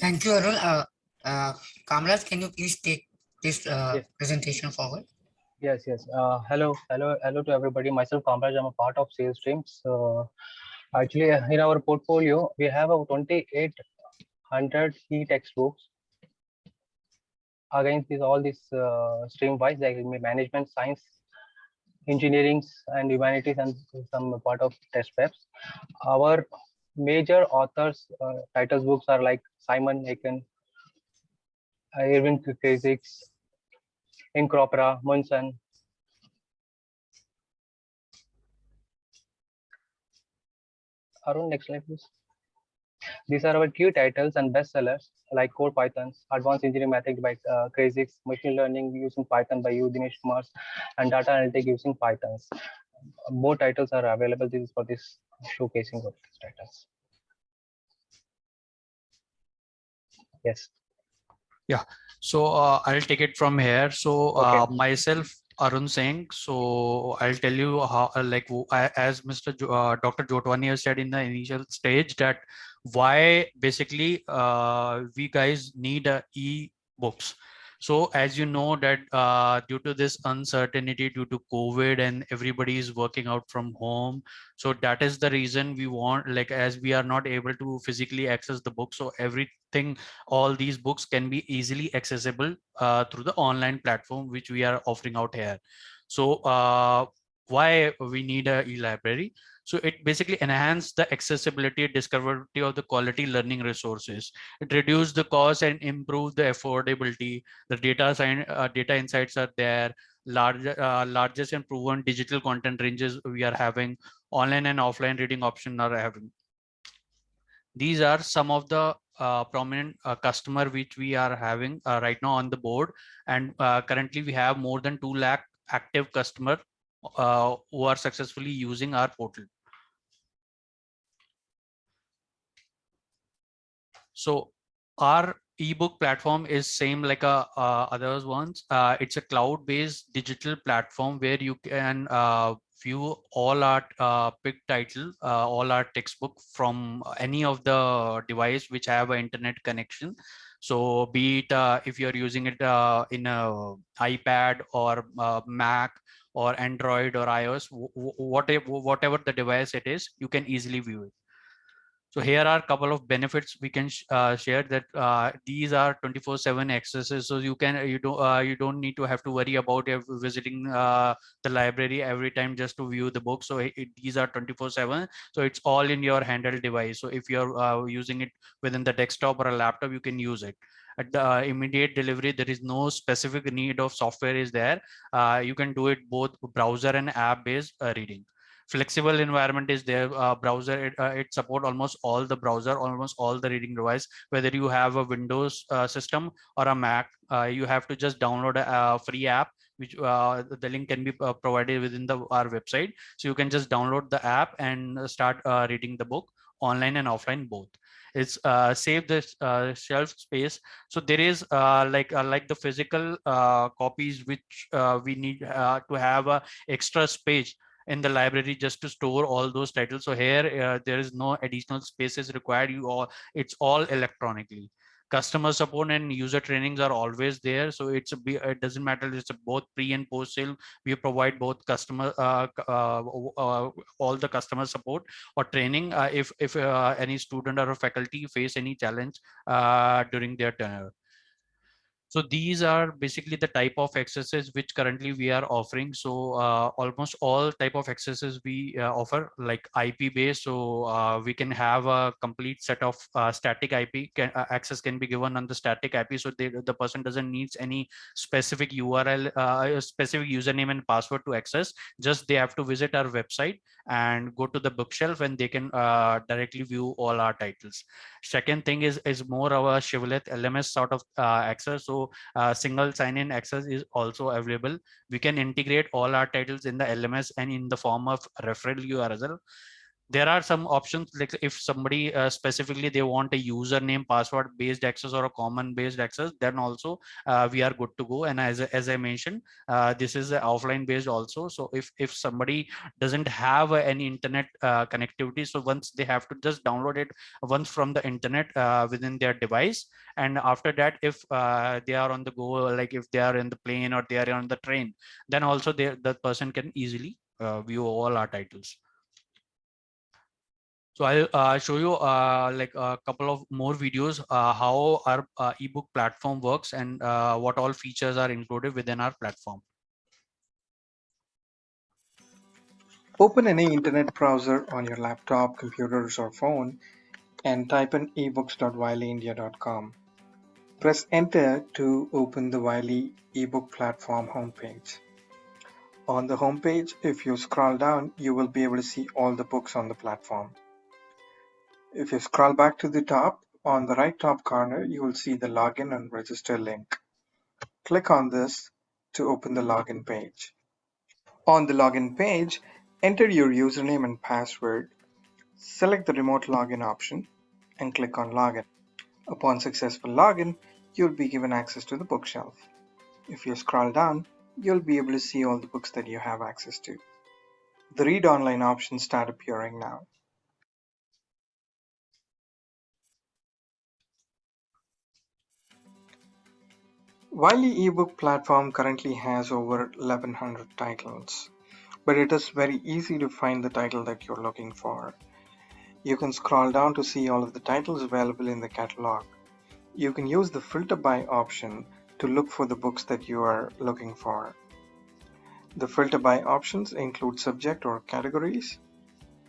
Thank you, Arun. Kamraj, can you please take this Yes. presentation forward? Yes. Hello to everybody. Myself, Kamraj, I'm a part of sales streams. Actually, in our portfolio, we have a 2,800 e-textbooks. Against all these stream wise, like management, science, engineering, and humanities, and some part of test preps. Our major authors' titles books are like Simon Aiken, Irving Physics, Inkropra, Munson. Arun, next slide, please. These are our key titles and bestsellers like Core Python, Advanced Engineering Mathematics by Crazix, Machine Learning using Python by Dinesh Kumar, and Data Analytics using Python. More titles are available. This is for this showcasing of these titles. Yes. Yeah. So I'll take it from here. So Okay. myself, Arun Singh. So I'll tell you how, as Mr. Dr. Jotwani has said in the initial stage, that why basically we guys need e-books. So as you know that due to this uncertainty due to COVID and everybody is working out from home, so that is the reason we want, like, as we are not able to physically access the book, so everything, all these books can be easily accessible through the online platform which we are offering out here. So why we need a e-library? So it basically enhances the accessibility, discoverability of the quality learning resources. It reduces the cost and improve the affordability. The data insights are there. largest and proven digital content ranges we are having, online and offline reading option are having. These are some of the prominent customer which we are having right now on the board, and currently we have more than 2 lakh active customer who are successfully using our portal. So our ebook platform is same like others ones. It's a cloud-based digital platform where you can view all our big title, all our textbook from any of the device which have an internet connection. So be it if you're using it in a iPad or Mac or Android or iOS, whatever the device it is, you can easily view it. So here are a couple of benefits we can share, that these are 24/7 accesses. So you don't need to have to worry about visiting the library every time just to view the book. So these are 24/7. So it's all in your handheld device. So if you're using it within the desktop or a laptop, you can use it. At the immediate delivery, there is no specific need of software is there. You can do it both browser and app based reading. Flexible environment is there. Browser, it support almost all the browser, almost all the reading device. Whether you have a Windows system or a Mac, you have to just download a free app, which the link can be provided within our website. So you can just download the app and start reading the book online and offline both. It's save this shelf space. So there is like the physical copies which we need to have a extra space in the library just to store all those titles. So here there is no additional spaces required. It's all electronically. Customer support and user trainings are always there. So it doesn't matter. It's both pre and post sale. We provide both customer all the customer support or training if any student or a faculty face any challenge during their tenure. So these are basically the type of accesses which currently we are offering. So almost all type of accesses we offer, like IP based. So we can have a complete set of static IP access can be given on the static IP. So the person doesn't need any specific URL, specific username and password to access. Just they have to visit our website and go to the bookshelf, and they can directly view all our titles. Second thing is more of a Shibboleth LMS sort of access. So single sign-in access is also available. We can integrate all our titles in the LMS and in the form of referral URL. There are some options, like if somebody specifically they want a username password based access or a common based access, then also we are good to go. And as I mentioned, this is offline based also. So if somebody doesn't have any internet connectivity, so once they have to just download it once from the internet within their device, and after that, if they are on the go, like if they are in the plane or they are on the train, then also the person can easily view all our titles. So I'll show you like a couple of more videos how our ebook platform works and what all features are included within our platform. Open any internet browser on your laptop, computers, or phone and type in ebooks.wileyindia.com. Press enter to open the Wiley ebook platform homepage. On the homepage, if you scroll down, you will be able to see all the books on the platform. If you scroll back to the top, on the right top corner, you will see the login and register link. Click on this to open the login page. On the login page, enter your username and password, select the remote login option, and click on login. Upon successful login, you'll be given access to the bookshelf. If you scroll down, you'll be able to see all the books that you have access to. The read online options start appearing now. Wiley ebook platform currently has over 1100 titles, but it is very easy to find the title that you're looking for. You can scroll down to see all of the titles available in the catalog. You can use the filter by option to look for the books that you are looking for. The filter by options include subject or categories,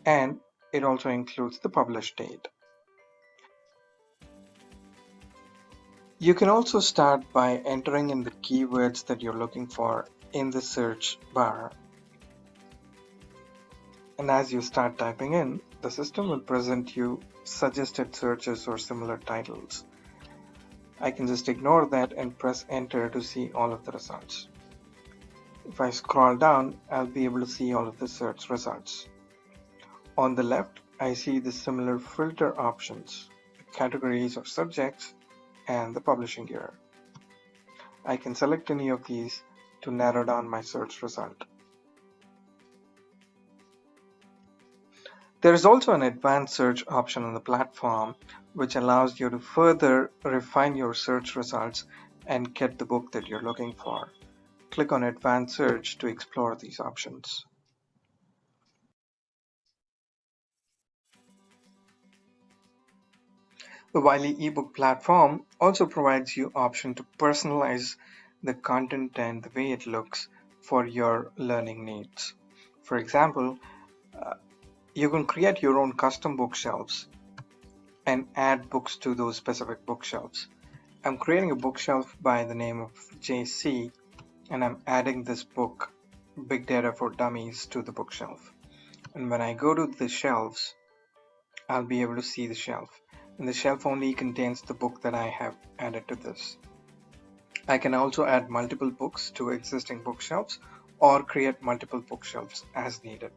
and it also includes the published date. You can also start by entering in the keywords that you're looking for in the search bar. And as you start typing in, the system will present you suggested searches or similar titles. I can just ignore that and press enter to see all of the results. If I scroll down, I'll be able to see all of the search results. On the left, I see the similar filter options, the categories or subjects, and the publishing year. I can select any of these to narrow down my search result. There is also an advanced search option on the platform, which allows you to further refine your search results and get the book that you're looking for. Click on Advanced Search to explore these options. The Wiley ebook platform also provides you option to personalize the content and the way it looks for your learning needs. For example, you can create your own custom bookshelves and add books to those specific bookshelves. I'm creating a bookshelf by the name of JC, and I'm adding this book, Big Data for Dummies, to the bookshelf. And when I go to the shelves, I'll be able to see the shelf. And the shelf only contains the book that I have added to this. I can also add multiple books to existing bookshelves or create multiple bookshelves as needed.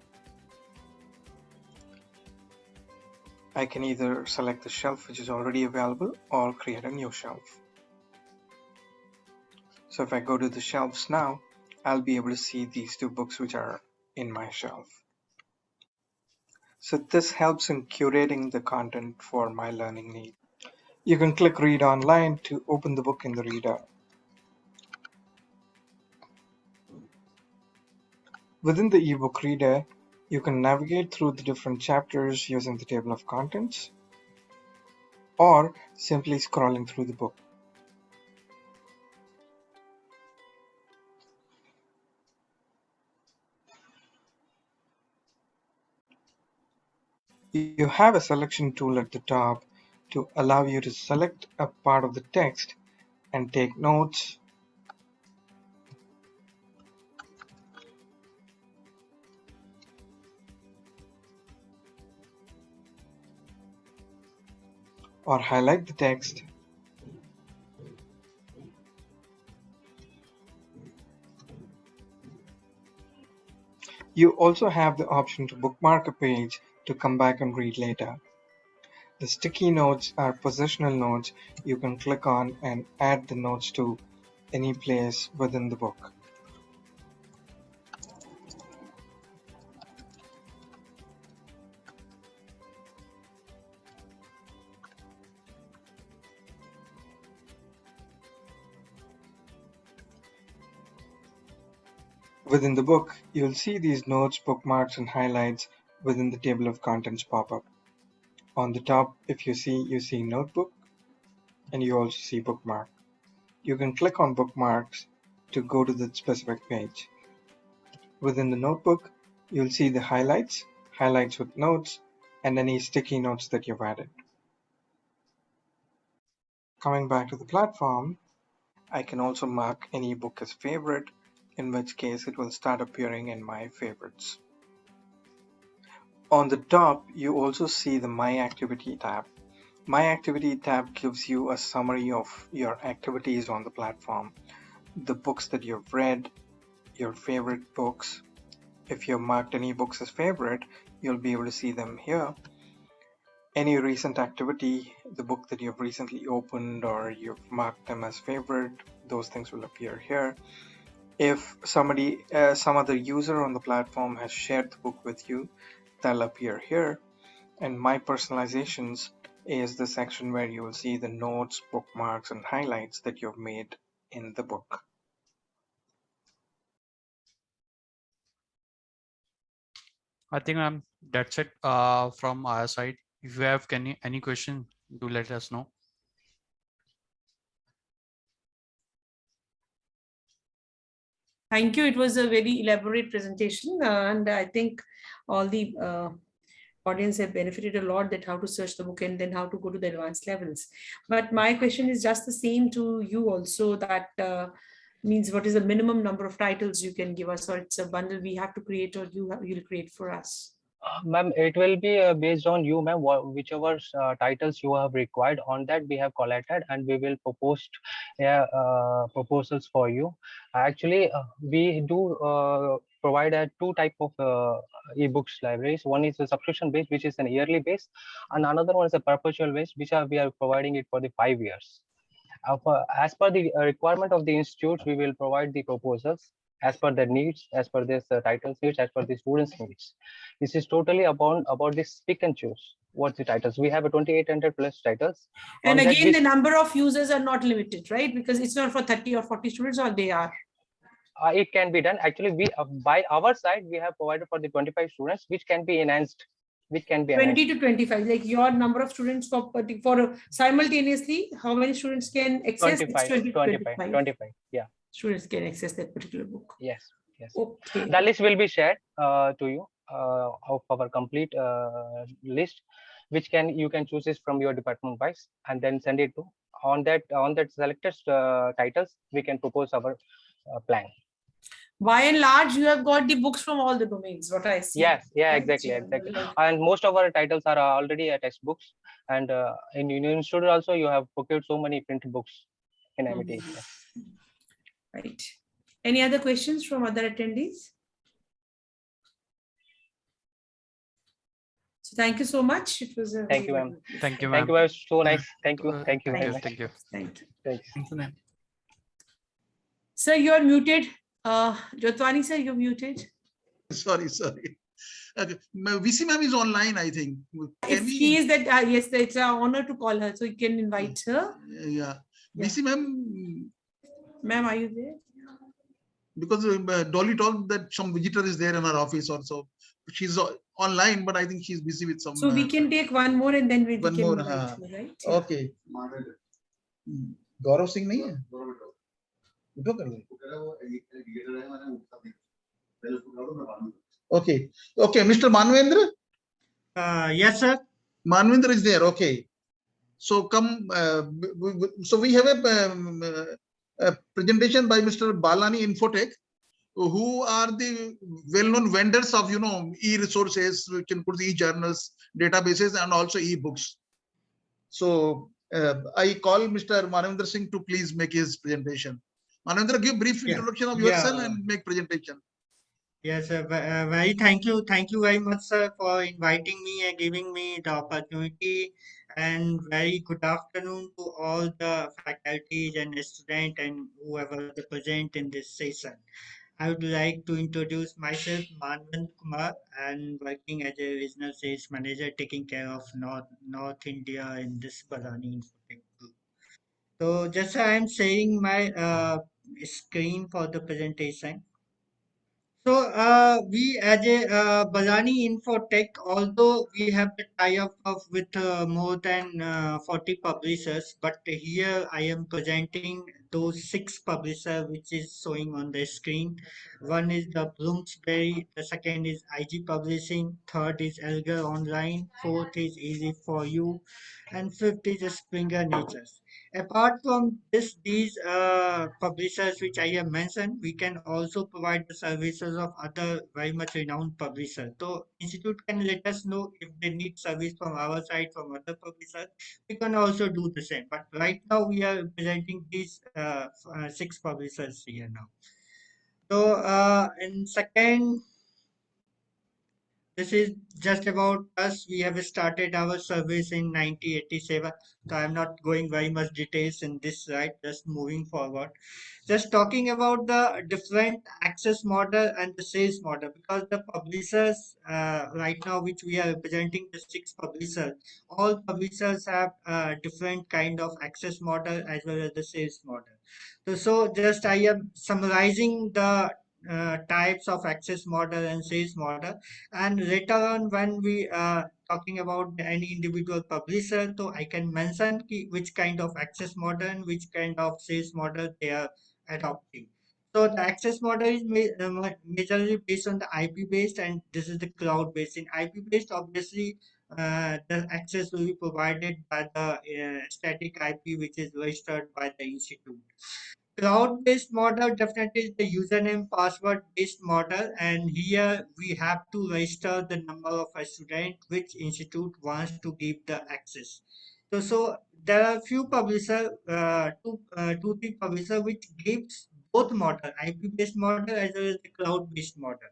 I can either select the shelf which is already available or create a new shelf. So if I go to the shelves now, I'll be able to see these two books which are in my shelf. So this helps in curating the content for my learning need. You can click Read Online to open the book in the reader. Within the ebook reader, you can navigate through the different chapters using the table of contents or simply scrolling through the book. You have a selection tool at the top to allow you to select a part of the text and take notes, or highlight the text. You also have the option to bookmark a page to come back and read later. The sticky notes are positional notes you can click on and add the notes to any place within the book. Within the book, you'll see these notes, bookmarks, and highlights within the table of contents pop up. On the top, if you see notebook, and you also see bookmark. You can click on bookmarks to go to the specific page. Within the notebook, you'll see the highlights with notes, and any sticky notes that you've added. Coming back to the platform, I can also mark any book as favorite, in which case it will start appearing in my favorites. On the top, you also see the My Activity tab. My Activity tab gives you a summary of your activities on the platform, the books that you've read, your favorite books. If you've marked any books as favorite, you'll be able to see them here. Any recent activity, the book that you've recently opened or you've marked them as favorite, those things will appear here. If some other user on the platform has shared the book with you, that'll appear here. And My Personalizations is the section where you will see the notes, bookmarks, and highlights that you've made in the book. I think that's it from our side. If you have any question, do let us know. Thank you. It was a very elaborate presentation, and I think all the audience have benefited a lot that how to search the book and then how to go to the advanced levels. But my question is just the same to you also, that Means what is the minimum number of titles you can give us, or it's a bundle we have to create, or you'll create for us? Ma'am, it will be based on you, ma'am. Whichever titles you have required, on that we have collected, and we will propose proposals for you. Actually, we do provide two type of ebooks libraries. One is a subscription based, which is an yearly base, and another one is a perpetual base, which we are providing it for the 5 years. As per the requirement of the institutes, we will provide the proposals as per their needs, as per this titles needs, as per the students' needs. This is totally about this pick and choose. What's the titles? We have a 2,800 plus titles. And again, the number of users are not limited, right? Because it's not for 30 or 40 students, or they are. It can be done. Actually, we by our side, we have provided for the 25 students, which can be enhanced. Which can be 20 to 25, like your number of students for simultaneously, how many students can access? 25, yeah. Students can access that particular book. Yes. Okay. The list will be shared to you of our complete list, which you can choose this from your department wise, and then send it to on that selected titles. We can propose our plan. By and large, you have got the books from all the domains, what I see. Yes, yeah, exactly. And most of our titles are already textbooks, and in Union Institute also you have procured so many printed books in MIT. Right. Any other questions from other attendees? So thank you so much. It was a thank you, ma'am. Thank you, ma'am. Thank you, so nice. Thank you. Thank you. Thank you. Thanks. Thank you, ma'am. Sir, you are muted. Jotwani sir, you're muted. Sorry. Okay. VC ma'am is online, I think. He is that, yes, it's an honor to call her, so you can invite her. Yeah. VC ma'am. Ma'am, are you there? Because Dolly told that some visitor is there in her office also. She's online, but I think she's busy with some. So we can take one more and then we one can more. invite her, right? Okay. Gaurav Singh nahi hai? Okay. Mr. Manvendra? Yes, sir. Manvendra is there. Okay. So come. So we have a presentation by Mr. Balani Infotech, who are the well-known vendors of e-resources, which includes e-journals, databases, and also e-books. So I call Mr. Manvendra Singh to please make his presentation. Manvendra, give brief introduction of yourself and make presentation. Yes, sir. Very thank you very much, sir, for inviting me and giving me the opportunity. And very good afternoon to all the faculties and students and whoever is present in this session. I would like to introduce myself, Manvendra Kumar, and working as a regional sales manager, taking care of North India in this Balani Infotech group. So just I am sharing my screen for the presentation. So we as a Balani Infotech, although we have the tie-up with more than 40 publishers, but here I am presenting those 6 publishers which is showing on the screen. One is the Bloomsbury, the second is IG Publishing, third is Elgar Online, fourth is Easy for You, and fifth is Springer Natures. Apart from these publishers which I have mentioned, we can also provide the services of other very much renowned publishers. So institute can let us know if they need service from our side, from other publishers. We can also do the same. But right now we are presenting these 6 publishers here now. So in second, this is just about us. We have started our service in 1987. So I'm not going very much details in this slide, just moving forward. Just talking about the different access model and the sales model, because the publishers right now, which we are representing the 6 publishers, all publishers have different kind of access model as well as the sales model. So just I am summarizing the types of access model and sales model, and later on when we talking about any individual publisher, so I can mention which kind of access model and which kind of sales model they are adopting. So the access model is majorly based on the IP based, and this is the cloud based. In IP based, obviously the access will be provided by the static IP which is registered by the institute. cloud-based model definitely is the username password-based model, and here we have to register the number of a student which institute wants to give the access. So there are few publisher, two three publisher which gives both model, IP-based model as well as the cloud-based model.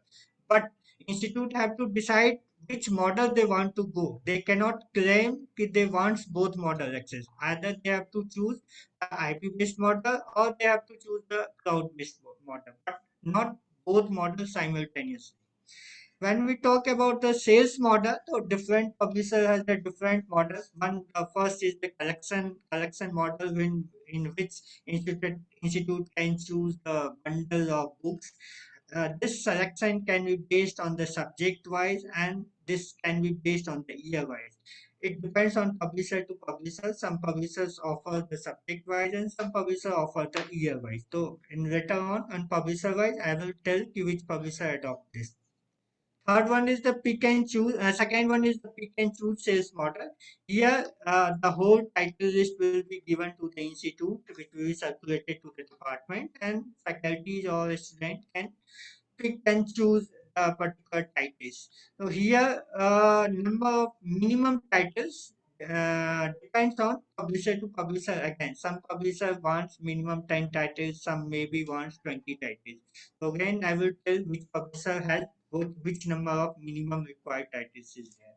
But institute have to decide which model they want to go. They cannot claim that they want both model access. Either they have to choose the IP-based model or they have to choose the cloud-based model, but not both models simultaneously. When we talk about the sales model, so different publisher has the different models. One first is the collection model in which institute can choose the bundle of books. This selection can be based on the subject wise, and this can be based on the year wise. It depends on publisher to publisher. Some publishers offer the subject wise and some publisher offer the year wise. So in later on publisher wise, I will tell you which publisher adopt this. Third one is the pick and choose. Second one is the pick and choose sales model. Here, the whole title list will be given to the institute, which will be circulated to the department, and faculties or students can pick and choose particular titles. So here, number of minimum titles depends on publisher to publisher again. Some publisher wants minimum 10 titles, some maybe wants 20 titles. So again, I will tell which publisher has which number of minimum required titles is there.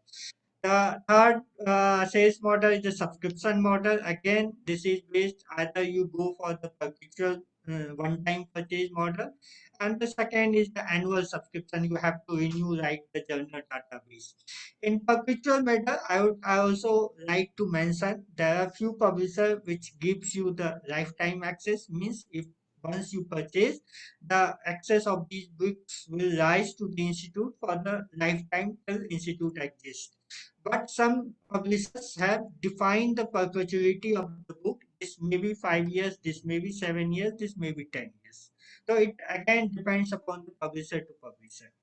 The third sales model is the subscription model. Again, this is based either you go for the perpetual one-time purchase model, and the second is the annual subscription. You have to renew like the journal database. In perpetual model, I also like to mention there are few publishers which gives you the lifetime access. Means if once you purchase, the access of these books will rise to the institute for the lifetime till institute exists. But some publishers have defined the perpetuity of the book. This may be 5 years, this may be 7 years, this may be 10 years. So it again depends upon the publisher to publisher.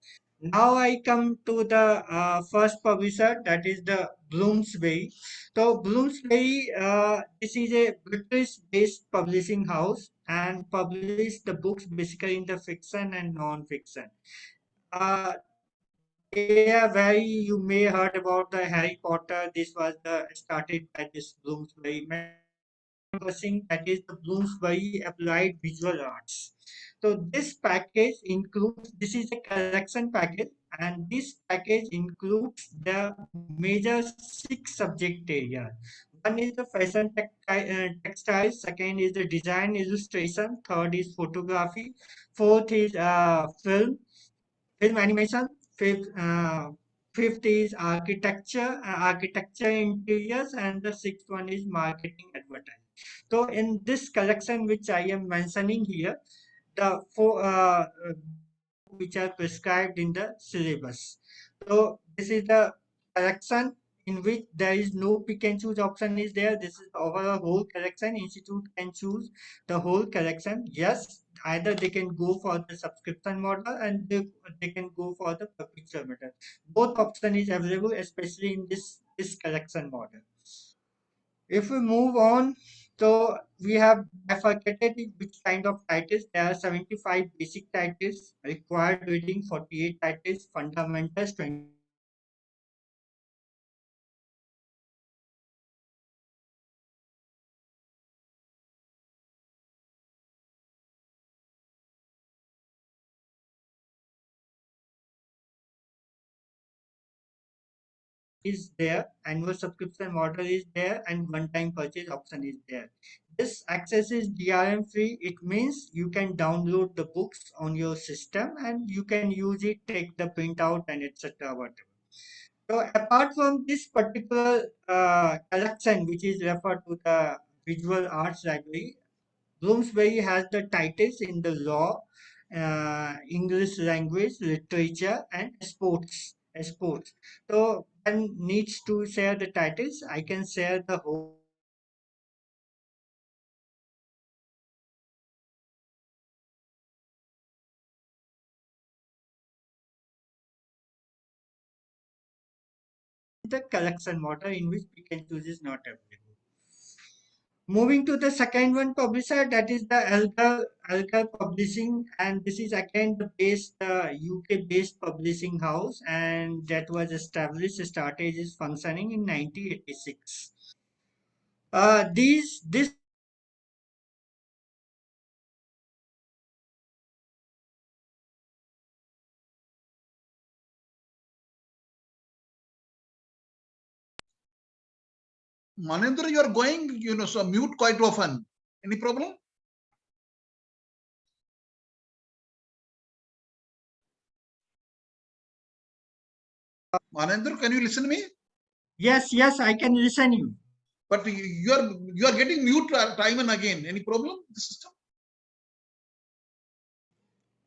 Now I come to the first publisher, that is the Bloomsbury. So Bloomsbury, this is a British-based publishing house and publish the books basically in the fiction and non-fiction. Uh, they are very, you may heard about the Harry Potter. This was the started by this Bloomsbury. Publishing, that is the Bloomsbury Applied Visual Arts. So this package includes, this is a collection package, and this package includes the major 6 subject areas. One is the fashion textiles, second is the design illustration, third is photography, fourth is film animation, fifth is architecture interiors, and the sixth one is marketing advertising. So in this collection which I am mentioning here, the four which are prescribed in the syllabus. So this is the collection in which there is no pick and choose option is there. This is over a whole collection. Institute can choose the whole collection. Yes, either they can go for the subscription model and they can go for the perpetual model. Both option is available, especially in this collection model. If we move on, so we have bifurcated in which kind of titles. There are 75 basic titles, required reading 48 titles, fundamentals 20. Is there, annual subscription model is there, and one-time purchase option is there. This access is DRM free. It means you can download the books on your system and you can use it, take the printout and etc. whatever. So apart from this particular collection, which is referred to the Visual Arts Library, Bloomsbury has the titles in the law, English language, literature, and sports. Sports. So one needs to share the titles. I can share the whole. The collection model in which we can choose is not available. Moving to the second one publisher, that is the Algar Publishing, and this is again the UK-based publishing house, and that was started its functioning in 1986. This Manendra, you are going, so mute quite often. Any problem? Manendra, can you listen to me? Yes, I can listen you. But you are getting mute time and again. Any problem with the system?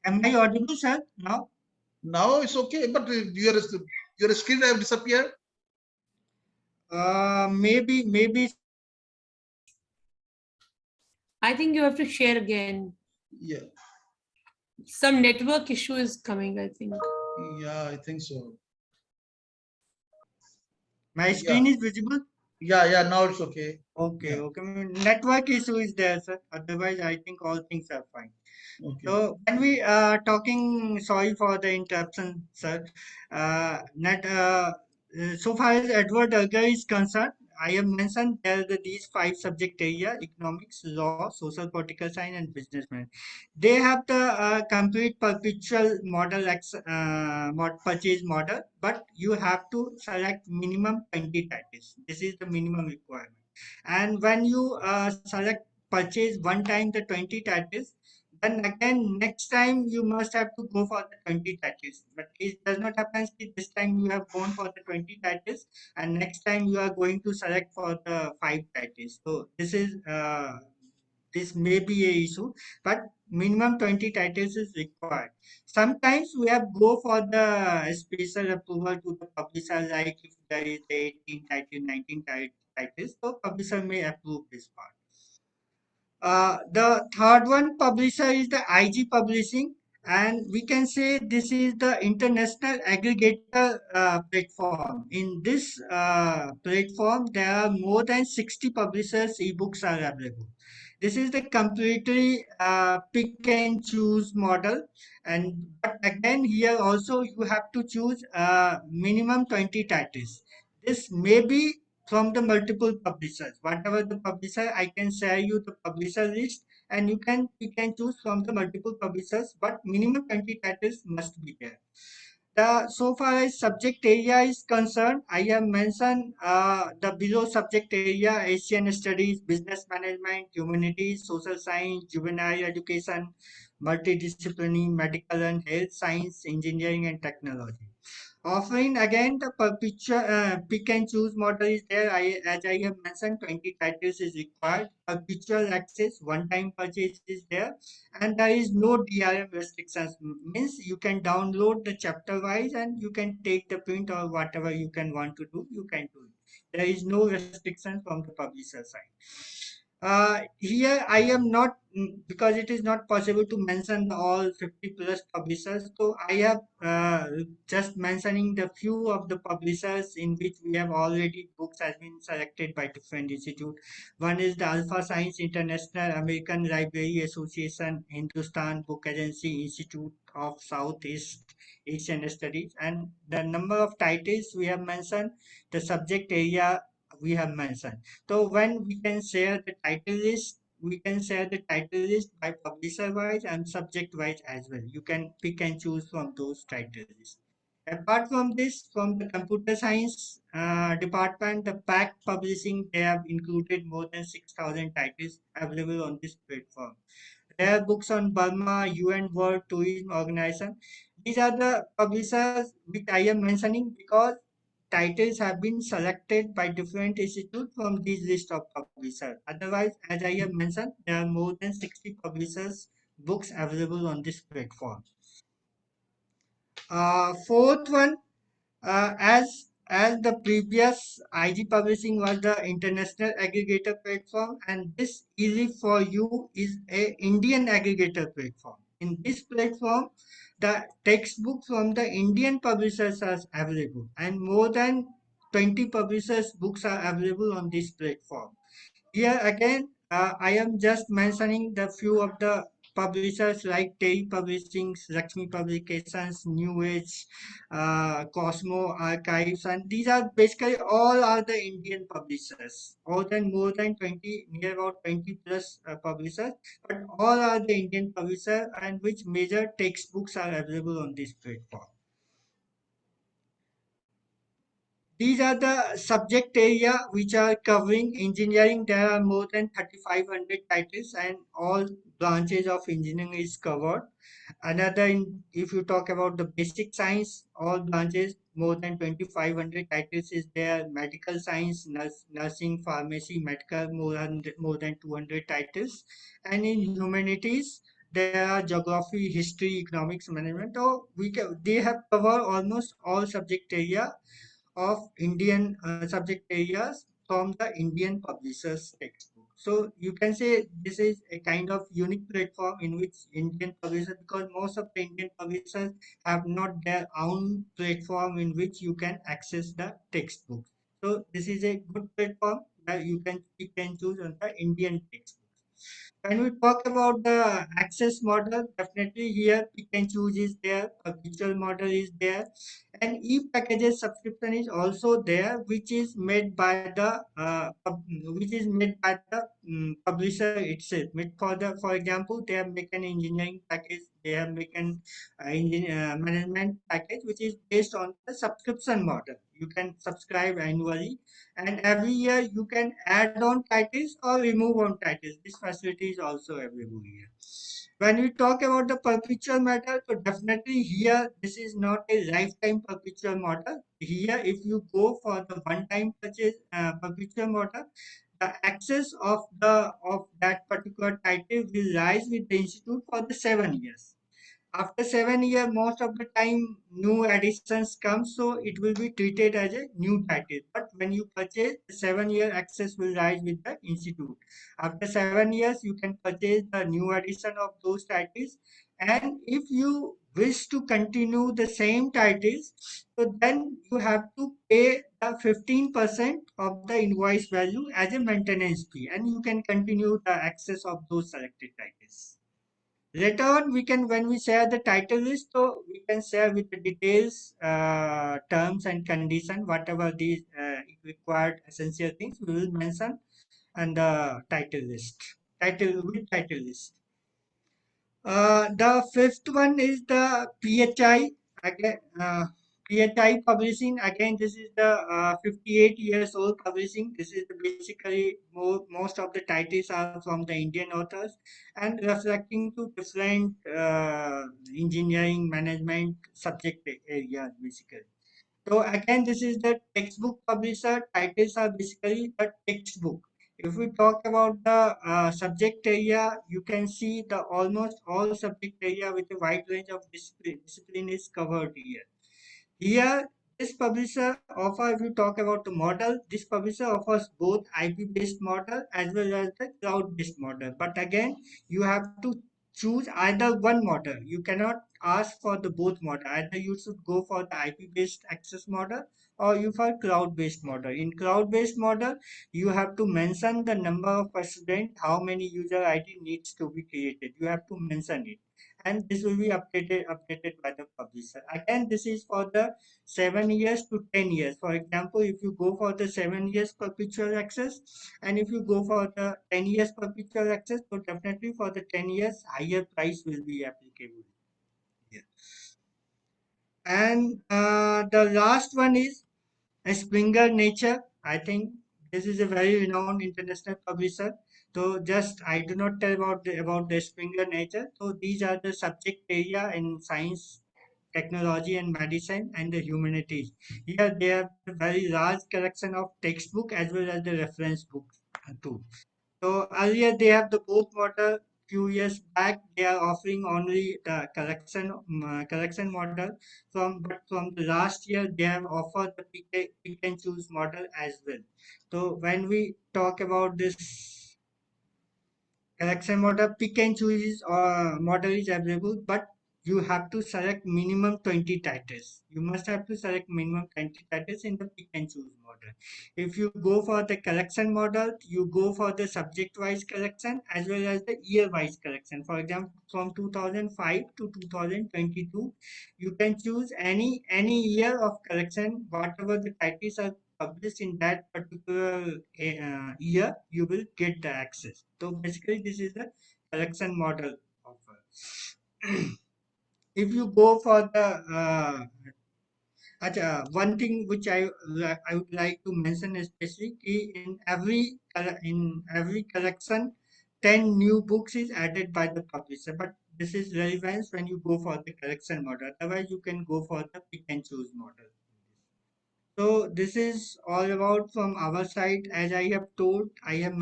Am I audible, sir? Now? Now it's okay, but your screen have disappeared. Maybe. I think you have to share again. Yeah. Some network issue is coming, I think. Yeah, I think so. My screen is visible? Yeah, now it's okay. Okay. Network issue is there, sir. Otherwise, I think all things are fine. Okay. So when we are talking, sorry for the interruption, sir. So far as Edward Elgar is concerned, I have mentioned there are these 5 subject area: economics, law, social, political science, and business management. They have the complete perpetual model purchase model, but you have to select minimum 20 titles. This is the minimum requirement. And when you select purchase one time the 20 titles, then again next time you must have to go for the 20 titles, but it does not happen. This time you have gone for the 20 titles and next time you are going to select for the 5 titles. So this may be a issue, but minimum 20 titles is required. Sometimes we have go for the special approval to the publisher, like if there is 18 title, 19 titles, so publisher may approve this part. The third one publisher is the IG Publishing, and we can say this is the international aggregator platform. In this platform, there are more than 60 publishers' ebooks are available. This is the completely pick and choose model, and but again here also you have to choose minimum 20 titles. This may be from the multiple publishers. Whatever the publisher, I can share you the publisher list, and you can choose from the multiple publishers, but minimum 20 titles must be there. So far as subject area is concerned, I have mentioned the below subject area: Asian studies, business management, humanities, social science, juvenile education, multidisciplinary, medical and health science, engineering and technology. Offering again the perpetual pick and choose model is there. As I have mentioned, 20 titles is required. Perpetual access, one-time purchase is there, and there is no DRM restrictions. Means you can download the chapter wise and you can take the print or whatever you can want to do. You can do it. There is no restriction from the publisher side. Here I am not because it is not possible to mention all 50 plus publishers. So I have just mentioning the few of the publishers in which we have already books has been selected by different institute. One is the Alpha Science International, American Library Association, Hindustan Book Agency, Institute of Southeast Asian Studies, and the number of titles we have mentioned, the subject area we have mentioned. So when we can share the title list, we can share the title list by publisher wise and subject wise as well. You can pick and choose from those title lists. Apart from this, from the computer science department, the PAC publishing, they have included more than 6,000 titles available on this platform. There are books on Burma, UN World Tourism Organization. These are the publishers which I am mentioning because titles have been selected by different institutes from this list of publishers. Otherwise, as I have mentioned, there are more than 60 publishers books available on this platform. Fourth one, as the previous IG Publishing was the international aggregator platform, and this Easy for You is a Indian aggregator platform. In this platform, the textbooks from the Indian publishers are available, and more than 20 publishers books are available on this platform. Here again, I am just mentioning the few of the publishers like Terry Publishing, Lakshmi Publications, New Age, Cosmo Archives, and these are basically all are the Indian publishers. More than 20, near about 20 plus publishers, but all are the Indian publishers and which major textbooks are available on this platform. These are the subject area which are covering engineering. There are more than 3,500 titles and all branches of engineering is covered. If you talk about the basic science, all branches, more than 2,500 titles is there. Medical science, nursing, pharmacy, medical, more than 200 titles. And in humanities, there are geography, history, economics, management. They have covered almost all subject area of Indian subject areas from the Indian publishers textbook. So you can say this is a kind of unique platform in which Indian publishers, because most of the Indian publishers have not their own platform in which you can access the textbook. So this is a good platform that you can pick and choose on the Indian textbook. When we talk about the access model, definitely here pick and choose is there, a visual model is there, and e-packages subscription is also there, which is made by the publisher itself. For example, they have make an engineering package, they have make an management package, which is based on the subscription model. You can subscribe annually, and every year you can add on titles or remove on titles. This facility is also available here. When we talk about the perpetual model, so definitely here this is not a lifetime perpetual model. Here, if you go for the one-time purchase perpetual model, the access of that particular title will rise with the institute for the 7 years. After 7 years, most of the time new additions come, so it will be treated as a new title. But when you purchase, the 7 year access will rise with the institute. After 7 years, you can purchase the new addition of those titles. And if you wish to continue the same titles, so then you have to pay the 15% of the invoice value as a maintenance fee, and you can continue the access of those selected titles. Later on, when we share the title list, so we can share with the details, terms and condition, whatever these required essential things we will mention and the title list. Title list. The fifth one is the PHI. Again, PHI Publishing. Again, this is the 58 years old publishing. This is basically most of the titles are from the Indian authors and reflecting to different engineering management subject areas basically. So again, this is the textbook publisher. Titles are basically the textbook. If we talk about the subject area, you can see the almost all subject area with a wide range of discipline is covered here. Here, this publisher offer, if you talk about the model, this publisher offers both IP-based model as well as the cloud-based model. But again, you have to choose either one model. You cannot ask for the both model. Either you should go for the IP-based access model or you for cloud-based model. In cloud-based model, you have to mention the number of student, how many user ID needs to be created. You have to mention it, and this will be updated by the publisher. Again, this is for the 7 years to 10 years. For example, if you go for the 7 years perpetual access, and if you go for the 10 years perpetual access, so definitely for the 10 years, higher price will be applicable here. And the last one is Springer Nature. I think this is a very renowned international publisher. So just I do not tell about the Springer Nature. So these are the subject area in science, technology and medicine and the humanities. Here they have a very large collection of textbook as well as the reference books too. So earlier they have the both model. Few years back they are offering only the collection model. From the last year they have offered the pick and choose model as well. So when we talk about this collection model, pick and choose model is available, but you have to select minimum 20 titles. You must have to select minimum 20 titles in the pick and choose model. If you go for the collection model, you go for the subject-wise collection as well as the year-wise collection. For example, from 2005 to 2022, you can choose any year of collection, whatever the titles are published in that particular year, you will get the access. So basically, this is the collection model offer. If you go for the one thing which I would like to mention especially in every collection 10 new books is added by the publisher, but this is relevant when you go for the collection model. Otherwise you can go for the pick and choose model. So this is all about from our side. As I have told, I am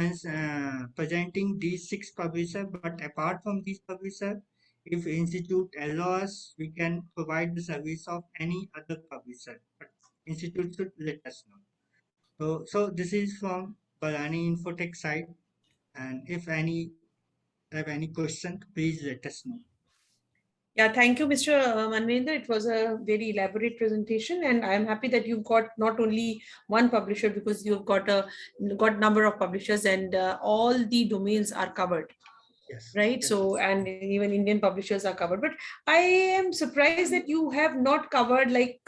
presenting these 6 publishers, but apart from these publishers, if institute allows us, we can provide the service of any other publisher. But institute should let us know. So this is from Balani Infotech side, and if any have any question, please let us know. Yeah, thank you, Mr. Manvendra. It was a very elaborate presentation, and I'm happy that you've got not only one publisher, because you've got number of publishers, and all the domains are covered. Yes. Right. Yes. So, and even Indian publishers are covered. But I am surprised that you have not covered like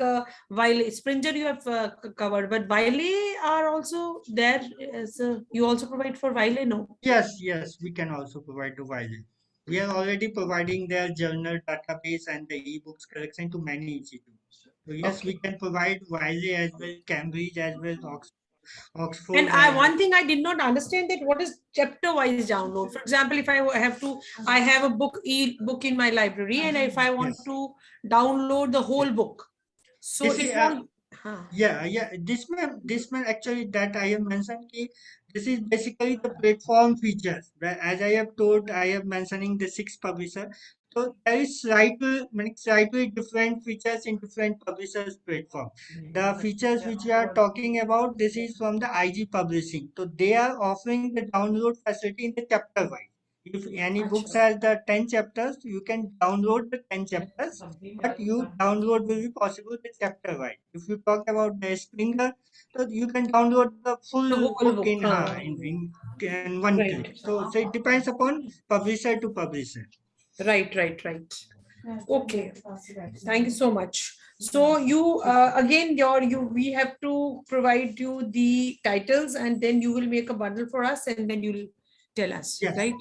Wiley. Springer you have covered, but Wiley are also there. You also provide for Wiley, no? Yes, we can also provide to Wiley. We are already providing their journal database and the ebooks collection to many institutes. So yes, we can provide Wiley as well, Cambridge as well, Oxford. And one thing I did not understand, that what is chapter wise download. For example, if I have a book in my library, and if I want to download the whole book, so this it is, won't. This man actually that I have mentioned, this is basically the platform features. As I have told, I am mentioning the 6 publishers. So there is slightly different features in different publishers platform. The features which we are talking about, this is from the IG Publishing. So they are offering the download facility in the chapter wise. If any books has the 10 chapters, you can download the 10 chapters, but you download will be possible the chapter wise. If you talk about the Springer, so you can download the full book in one click. So it depends upon publisher to publisher. Right. Okay. Thank you so much. So you again we have to provide you the titles, and then you will make a bundle for us, and then you'll tell us, right?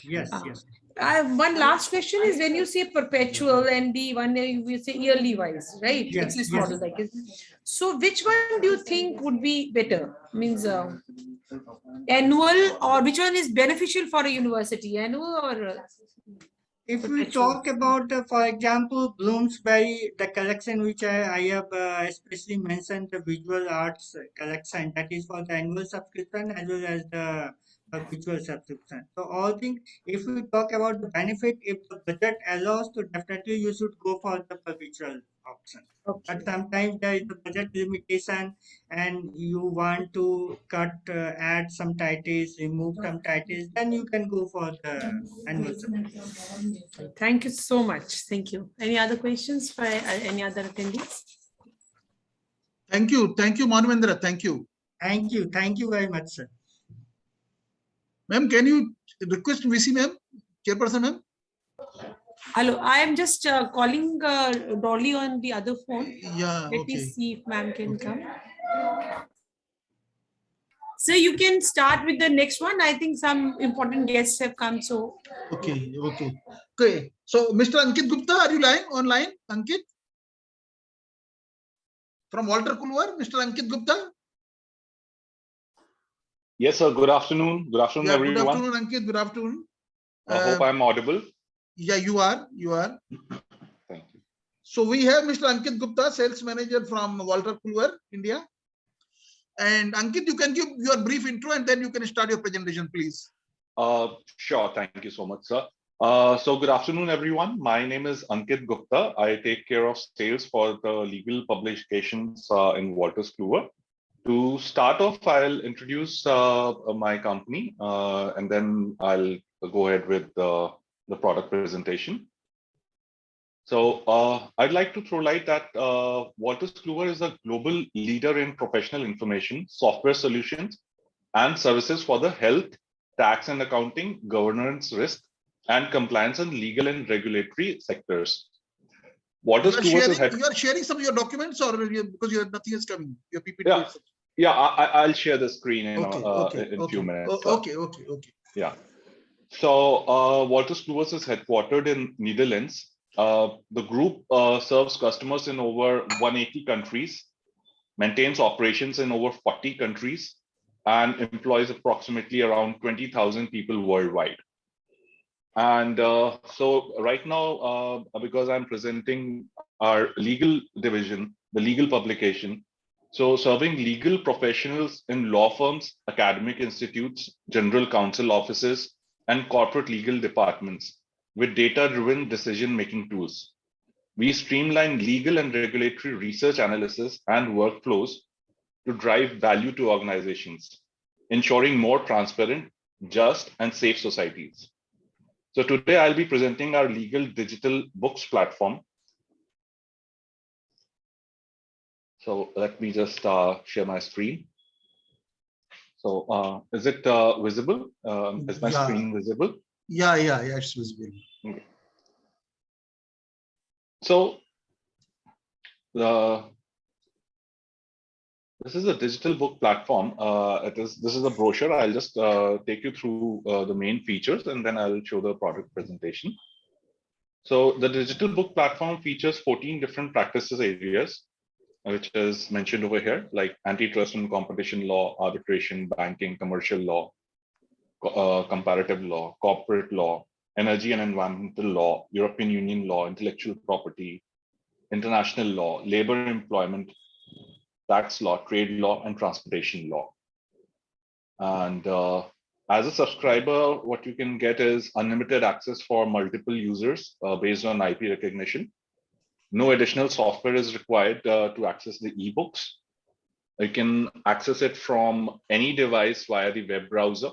Yes. One last question is, when you say perpetual and the one you say yearly wise, right? Yes. Model, like it. So which one do you think would be better? Means annual, or which one is beneficial for a university? Annual or if we talk about, for example, Bloomsbury, the collection which I have especially mentioned, the visual arts collection, that is for the annual subscription as well as the visual subscription. So all things, if we talk about the benefit, if the budget allows, to definitely you should go for the perpetual option. Okay. But sometimes there is a budget limitation and you want to add some titles, remove some titles, then you can go for the annual subscription. Thank you so much. Thank you. Any other questions for any other attendees? Thank you, Manvendra. Thank you. Thank you very much, sir. Ma'am, can you request VC ma'am, chairperson ma'am? Hello, I am just calling Dolly on the other phone. Yeah. Let me see if ma'am can come. So you can start with the next one. I think some important guests have come. So okay. So Mr. Ankit Gupta, are you online? Ankit from Walter Kulwar. Mr. Ankit Gupta. Yes, sir. Good afternoon. Good afternoon, everyone. Good afternoon, Ankit. Good afternoon. I hope I'm audible. Yeah, you are. Thank you. So we have Mr. Ankit Gupta, sales manager from Walter Kulwar, India. And Ankit, you can give your brief intro and then you can start your presentation, please. Sure. Thank you so much, sir. So good afternoon, everyone. My name is Ankit Gupta. I take care of sales for the legal publications in Walters Kluwer. To start off, I'll introduce my company and then I'll go ahead with the product presentation. So I'd like to throw light that Wolters Kluwer is a global leader in professional information, software solutions, and services for the health, tax and accounting, governance, risk, and compliance in legal and regulatory sectors. Wolters Kluwer is you are sharing some of your documents, or because nothing is coming. Your PPT. Yeah, yeah. I'll share the screen in Okay, few minutes. Okay. Yeah. So Wolters Kluwer is headquartered in Netherlands. The group serves customers in over 180 countries, maintains operations in over 40 countries, and employs approximately around 20,000 people worldwide. And so right now, because I'm presenting our legal division, the legal publication, so serving legal professionals in law firms, academic institutes, general counsel offices, and corporate legal departments with data-driven decision-making tools. We streamline legal and regulatory research analysis and workflows to drive value to organizations, ensuring more transparent, just, and safe societies. So today I'll be presenting our legal digital books platform. So let me just share my screen. So is it visible? Is my screen visible? Yeah, it's visible. Okay. So this is a digital book platform. This is a brochure. I'll just take you through the main features, and then I'll show the product presentation. So the digital book platform features 14 different practices areas, which is mentioned over here, like antitrust and competition law, arbitration, banking, commercial law, comparative law, corporate law, energy and environmental law, European Union law, intellectual property, international law, labor employment, tax law, trade law, and transportation law. And as a subscriber, what you can get is unlimited access for multiple users based on IP recognition. No additional software is required to access the ebooks. You can access it from any device via the web browser,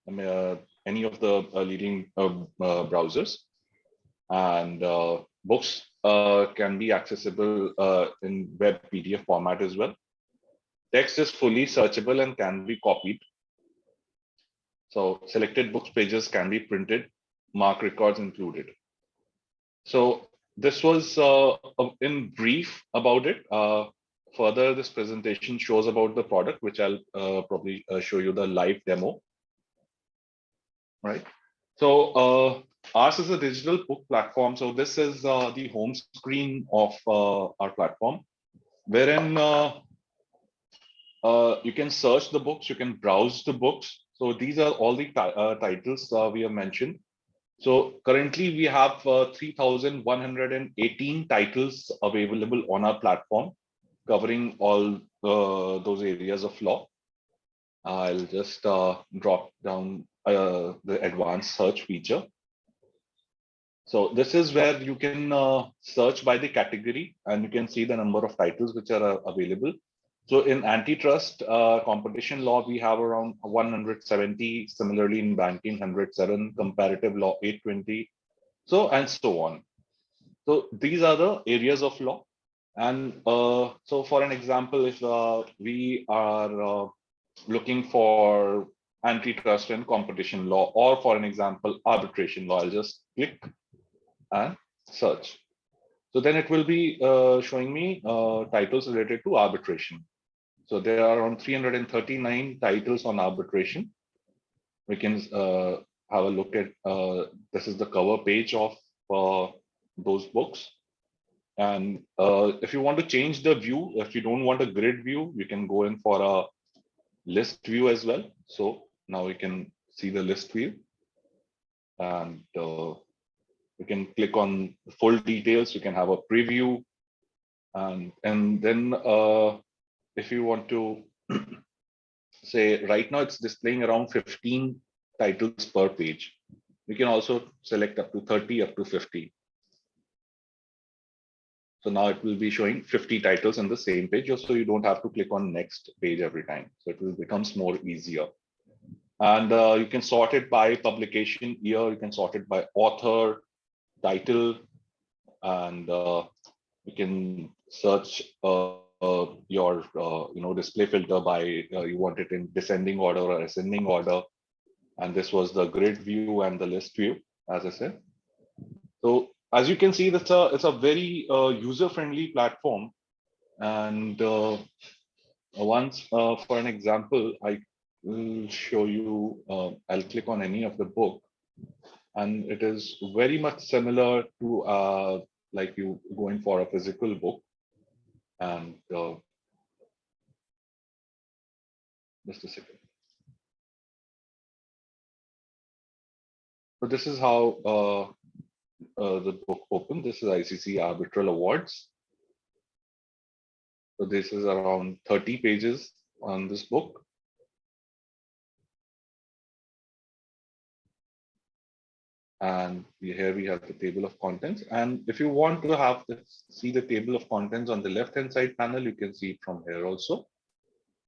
any of the leading browsers. And books can be accessible in web PDF format as well. Text is fully searchable and can be copied. So selected books pages can be printed, mark records included. So this was in brief about it. Further, this presentation shows about the product, which I'll probably show you the live demo. Right. So ours is a digital book platform. So this is the home screen of our platform, wherein you can search the books, you can browse the books. So these are all the titles we have mentioned. So currently we have 3,118 titles available on our platform, covering all those areas of law. I'll just drop down the advanced search feature. So this is where you can search by the category, and you can see the number of titles which are available. So in antitrust competition law, we have around 170. Similarly, in banking, 107. Comparative law, 820. So and so on. So these are the areas of law. And so for an example, if we are looking for antitrust and competition law, or for an example, arbitration law, I'll just click and search. So then it will be showing me titles related to arbitration. So there are around 339 titles on arbitration. We can have a look at, this is the cover page of those books. And if you want to change the view, if you don't want a grid view, you can go in for a list view as well. So now we can see the list view, and you can click on full details. You can have a preview, and then if you want to say, right now it's displaying around 15 titles per page. You can also select up to 30, up to 50. So now it will be showing 50 titles on the same page, just so you don't have to click on next page every time. So it will becomes more easier. And you can sort it by publication year. You can sort it by author, title, and you can search your display filter by you want it in descending order or ascending order. And this was the grid view and the list view, as I said. So as you can see, it's a very user-friendly platform. And once for an example, I will show you, I'll click on any of the book, and it is very much similar to like you going for a physical book. And just a second. So this is how the book opened. This is ICC Arbitral Awards. So this is around 30 pages on this book. And here we have the table of contents. And if you want to have see the table of contents on the left-hand side panel, you can see it from here also.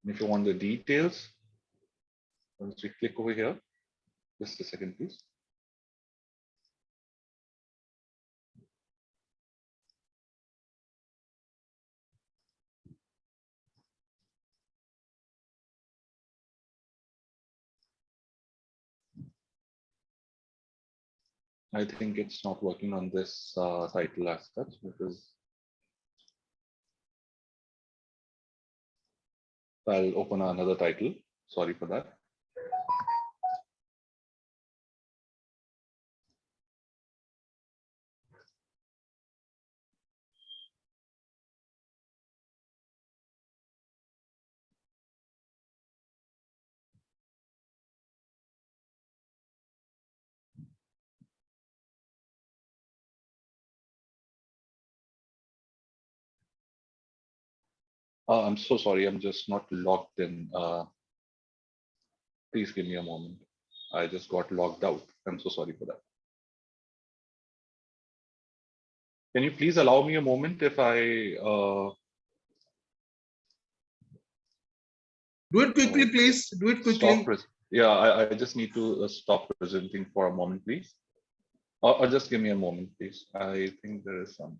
And if you want the details, once we click over here, just a second, please. I think it's not working on this title as such, because I'll open another title. Sorry for that. I'm so sorry, I'm just not logged in. Please give me a moment. I just got logged out. I'm so sorry for that. Can you please allow me a moment if I do it quickly, please. Do it quickly. Yeah, I just need to stop presenting for a moment, please. Or just give me a moment, please. I think there is some.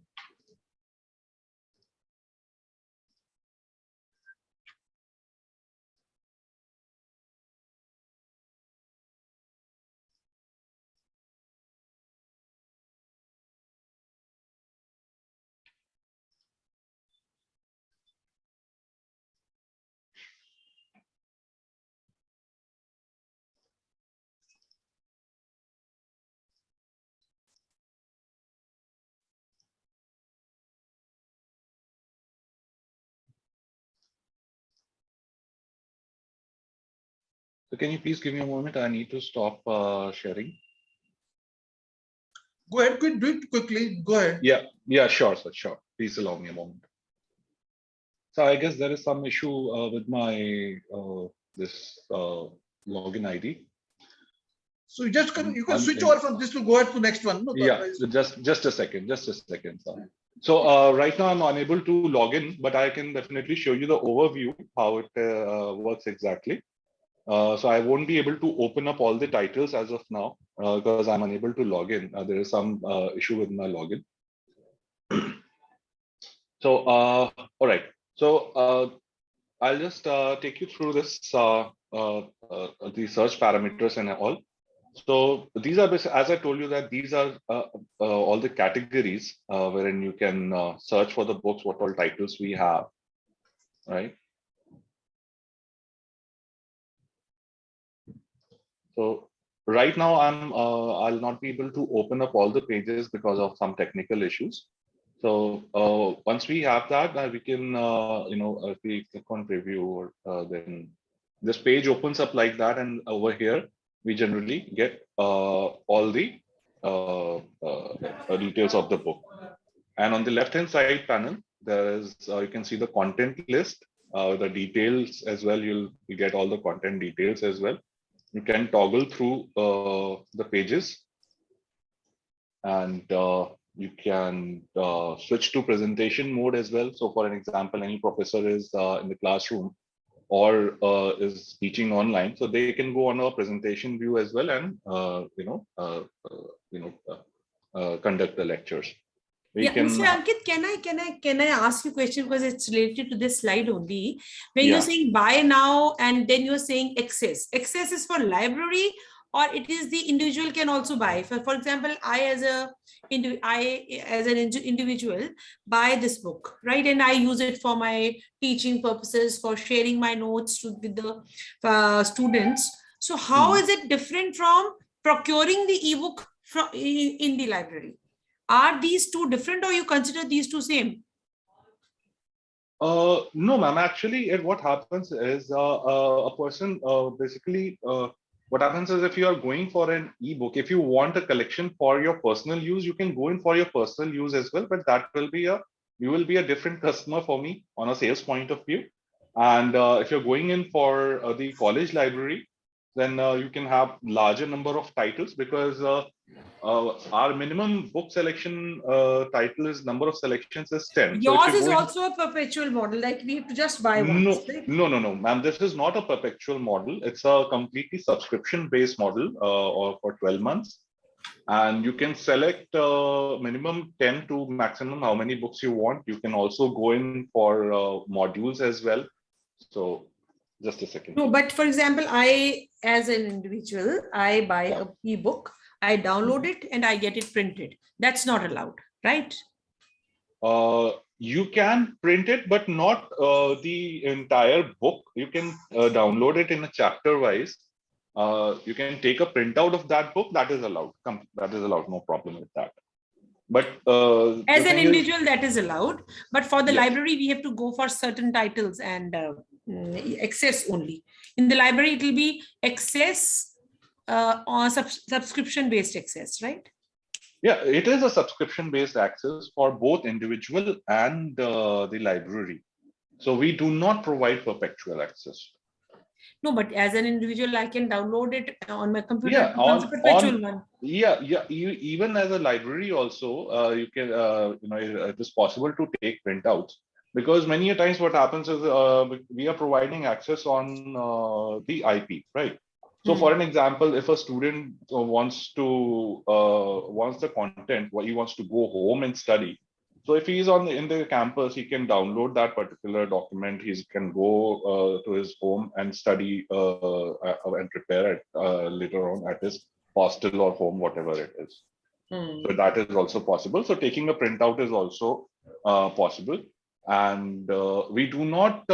So can you please give me a moment? I need to stop sharing. Go ahead, do it quickly. Go ahead. Yeah, sure, sir, sure. Please allow me a moment. So I guess there is some issue with my this login ID. So you can switch over from this to go ahead to next one. No? Yeah, just a second, sir. So right now I'm unable to log in, but I can definitely show you the overview how it works exactly. So I won't be able to open up all the titles as of now because I'm unable to log in. There is some issue with my login. So all right. So I'll just take you through this the search parameters and all. So these are, as I told you, that these are all the categories wherein you can search for the books, what all titles we have, right? So right now I'll not be able to open up all the pages because of some technical issues. So once we have that, we can, if we click on preview, then this page opens up like that, and over here we generally get all the details of the book. And on the left-hand side panel, there is you can see the content list, the details as well. You'll get all the content details as well. You can toggle through the pages, and you can switch to presentation mode as well. So for an example, any professor is in the classroom or is teaching online, so they can go on a presentation view as well and conduct the lectures. We Yeah, can, Mr. Ankit, can I ask you a question because it's related to this slide only? When Yeah. you're saying buy now and then you're saying excess. Excess is for library or it is the individual can also buy. For example, I as an individual buy this book, right? And I use it for my teaching purposes, for sharing my notes with the students. So how is it different from procuring the ebook from in the library? Are these two different or you consider these two same? No, ma'am. Actually, what happens is a person basically what happens is if you are going for an ebook, if you want a collection for your personal use, you can go in for your personal use as well. But that will be you will be a different customer for me on a sales point of view. And if you're going in for the college library, then you can have larger number of titles because our minimum book selection title is number of selections is 10. So if Yours you is go in, also a perpetual model, like we have to just buy once, right? no, ma'am. This is not a perpetual model. It's a completely subscription-based model or for 12 months. And you can select minimum 10 to maximum how many books you want. You can also go in for modules as well. So just a second. No, but for example, I, as an individual, I buy a ebook, I download it and I get it printed. That's not allowed, right? You can print it, but not the entire book. You can download it in a chapter wise. You can take a printout of that book. That is allowed. That is allowed. No problem with that. But as an individual, that is allowed. But for the Yes. library, we have to go for certain titles and access only. In the library, it will be access or subscription-based access, right? Yeah, it is a subscription-based access for both individual and the library. So we do not provide perpetual access. No, but as an individual, I can download it on my computer. Yeah, It becomes a perpetual one. even as a library also, you can, it is possible to take printouts because many a times what happens is we are providing access on the IP, right? So for an example, if a student wants the content, he wants to go home and study. So if he is in the campus, he can download that particular document. He can go to his home and study and prepare it later on at his hostel or home, whatever it is. So that is also possible. So taking a printout is also possible. And we do not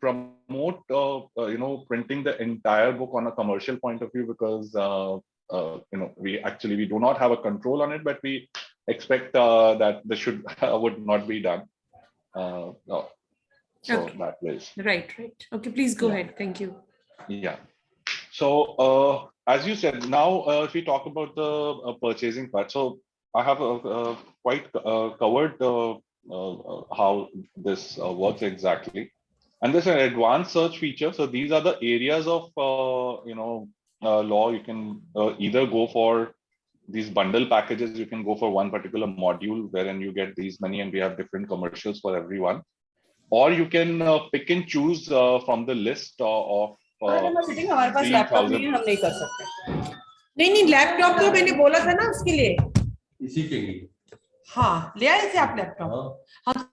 promote, printing the entire book on a commercial point of view because, we do not have a control on it, but we expect that this would not be done. So Okay. that is Right. Okay, please go ahead. Thank you. Yeah. So as you said, now if we talk about the purchasing part, so I have quite covered how this works exactly. And there's an advanced search feature. So these are the areas of law. You can either go for these bundle packages. You can go for one particular module wherein you get these many, and we have different commercials for everyone. Or you can pick and choose from the list of हमारे पास laptop नहीं है, हम नहीं कर सकते। नहीं laptop तो मैंने बोला था ना उसके लिए इसी के लिए। हाँ, ले आए थे आप लैपटॉप? हाँ।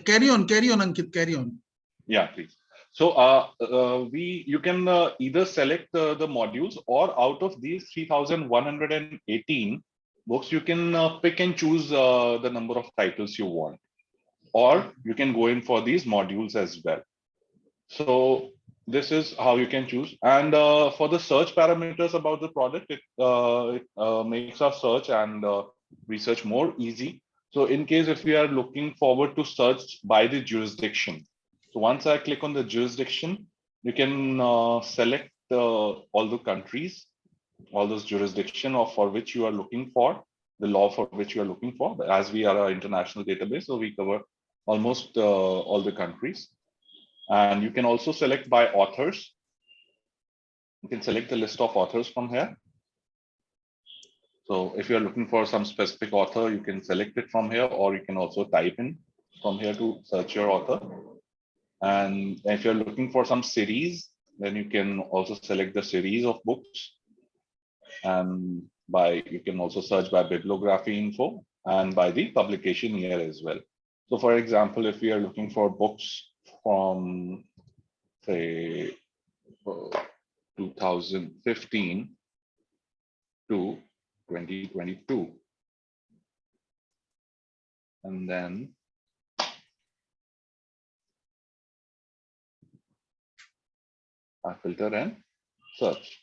Carry on, Ankit, carry on. Yeah, please. So you can either select the modules, or out of these 3,118 books, you can pick and choose the number of titles you want, or you can go in for these modules as well. So this is how you can choose. And for the search parameters about the product, it makes our search and research more easy. So in case if we are looking forward to search by the jurisdiction, so once I click on the jurisdiction, you can select all the countries, all those jurisdiction for which you are looking for, the law for which you are looking for. As we are an international database, so we cover almost all the countries. And you can also select by authors. You can select the list of authors from here. So if you're looking for some specific author, you can select it from here, or you can also type in from here to search your author. And if you're looking for some series, then you can also select the series of books. and you can also search by bibliography info and by the publication year as well. So for example, if we are looking for books from say 2015 to 2022, and then I filter and search.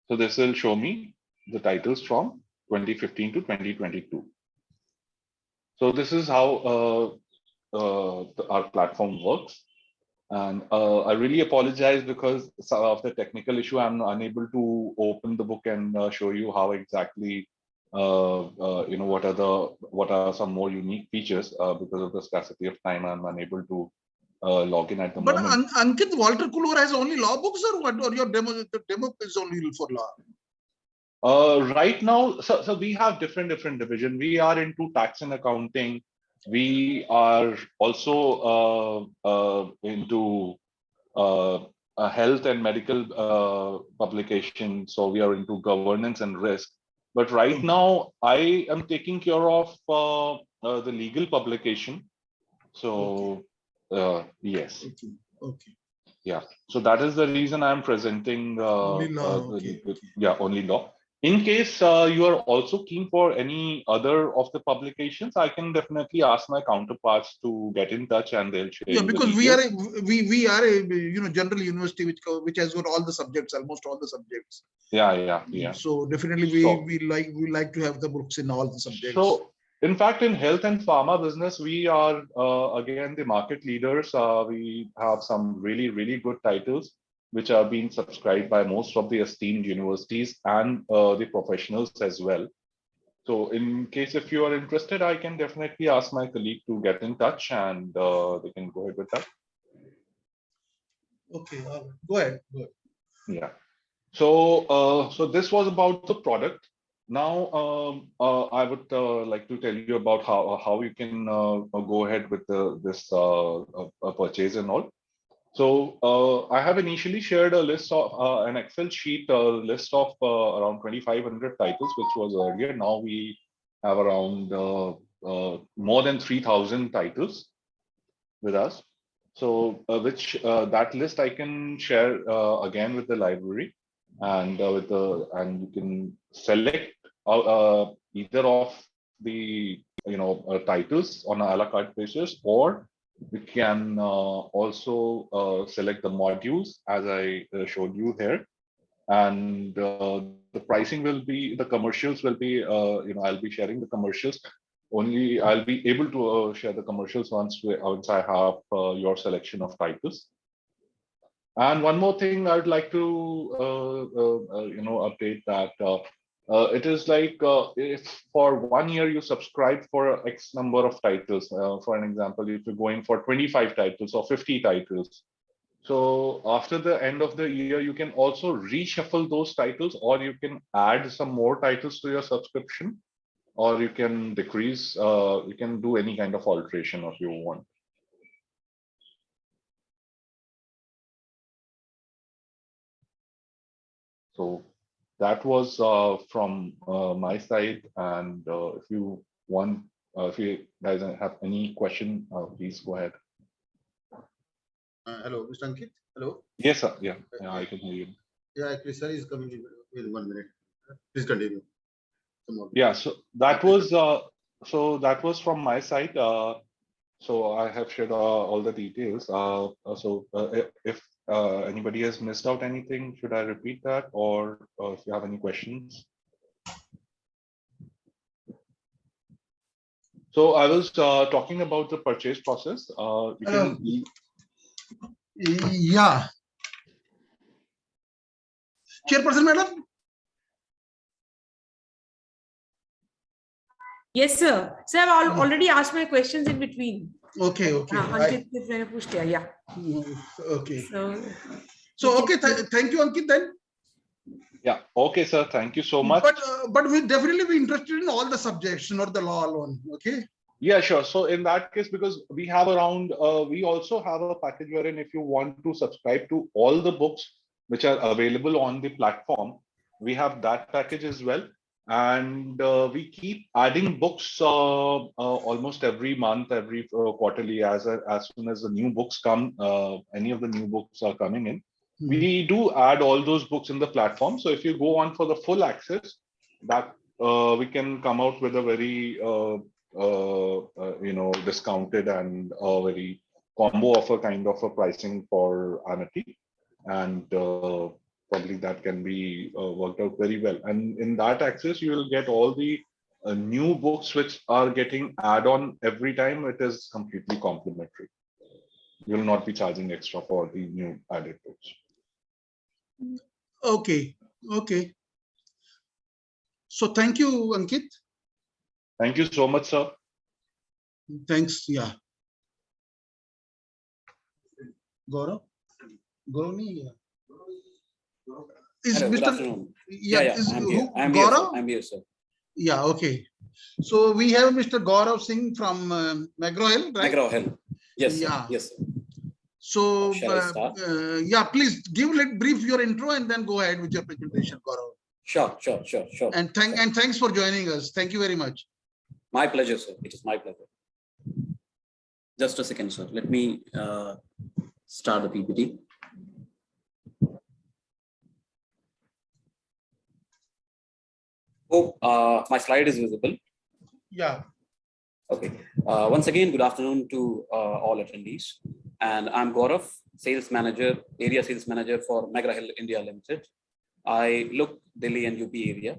So this will show me the titles from 2015 to 2022. So this is how our platform works. And I really apologize because of the technical issue. I'm unable to open the book and show you how exactly, what are some more unique features because of the scarcity of time. I'm unable to log in at the moment. But Ankit, Walter Kluwer has only law books, or what? Or your demo? The demo is only for law. Right now, so we have different division. We are into tax and accounting. We are also into a health and medical publication. So we are into governance and risk. But right now, I am taking care of the legal publication. So yes. Okay. Yeah. So that is the reason I'm presenting. Only law. Yeah, only law. In case you are also keen for any other of the publications, I can definitely ask my counterparts to get in touch, and they'll share. Yeah, because we are a general university which has got all the subjects, almost all the subjects. Yeah. So definitely we like to have the books in all the subjects. So in fact, in health and pharma business, we are again the market leaders. We have some really good titles which are being subscribed by most of the esteemed universities and the professionals as well. So in case if you are interested, I can definitely ask my colleague to get in touch, and they can go ahead with that. Okay, go ahead. Yeah. So so this was about the product. Now I would like to tell you about how you can go ahead with this purchase and all. So I have initially shared a list of an Excel sheet, list of around 2,500 titles, which was earlier. Now we have around more than 3,000 titles with us. So that list I can share again with the library, and and you can select either of the titles on a la carte basis, or we can also select the modules as I showed you here, and the pricing will be, the commercials will be, I'll be sharing the commercials. Only I'll be able to share the commercials once I have your selection of titles. And one more thing I'd like to update that it is like if for 1 year you subscribe for X number of titles. For an example, if you're going for 25 titles or 50 titles, so after the end of the year, you can also reshuffle those titles, or you can add some more titles to your subscription, or you can decrease. You can do any kind of alteration if you want. So that was from my side, and if you want, if you guys have any question, please go ahead. Hello, Mr. Ankit. Hello. Yes, sir. Yeah, I can hear you. Yeah, actually, sir is coming with 1 minute. Please continue. Yeah, so that was from my side. So I have shared all the details. If anybody has missed out anything, should I repeat that, or if you have any questions? So I was talking about the purchase process. Yeah. Chairperson, madam. Yes, sir. Sir, I've already asked my questions in between. Okay. Ankit, yeah. Okay. So okay, thank you, Ankit, then. Yeah. Okay, sir. Thank you so much. But we'll definitely be interested in all the subjects, not the law alone. Okay. Yeah, sure. So in that case, because we have around, we also have a package wherein if you want to subscribe to all the books which are available on the platform, we have that package as well. And we keep adding books almost every month, every quarterly, as soon as the new books come, any of the new books are coming in. We do add all those books in the platform. So if you go on for the full access, that we can come out with a very discounted and very combo offer kind of a pricing for Amity, and probably that can be worked out very well. And in that access, you will get all the new books which are getting add-on every time. It is completely complimentary. You will not be charging extra for the new added books. Okay. Okay. So thank you, Ankit. Thank you so much, sir. Thanks. Yeah. Gaurav? Gaurav? Is Hello, good Mr. afternoon. Yeah, is I'm here. who? I'm here, sir. Gaurav? I'm here, sir. Yeah, okay. So we have Mr. Gaurav Singh from McGraw Hill, right? McGraw Hill. Yes, sir. Yeah. Yes, sir. So, Shall I start? yeah, please give brief your intro and then go ahead with your presentation, Gaurav. Sure. And thanks for joining us. Thank you very much. My pleasure, sir. It is my pleasure. Just a second, sir. Let me start the PPT. Hope my slide is visible. Yeah. Okay. Once again, good afternoon to all attendees. And I'm Gaurav, Sales Manager, Area Sales Manager for McGraw Hill India Limited. I look Delhi and UP area.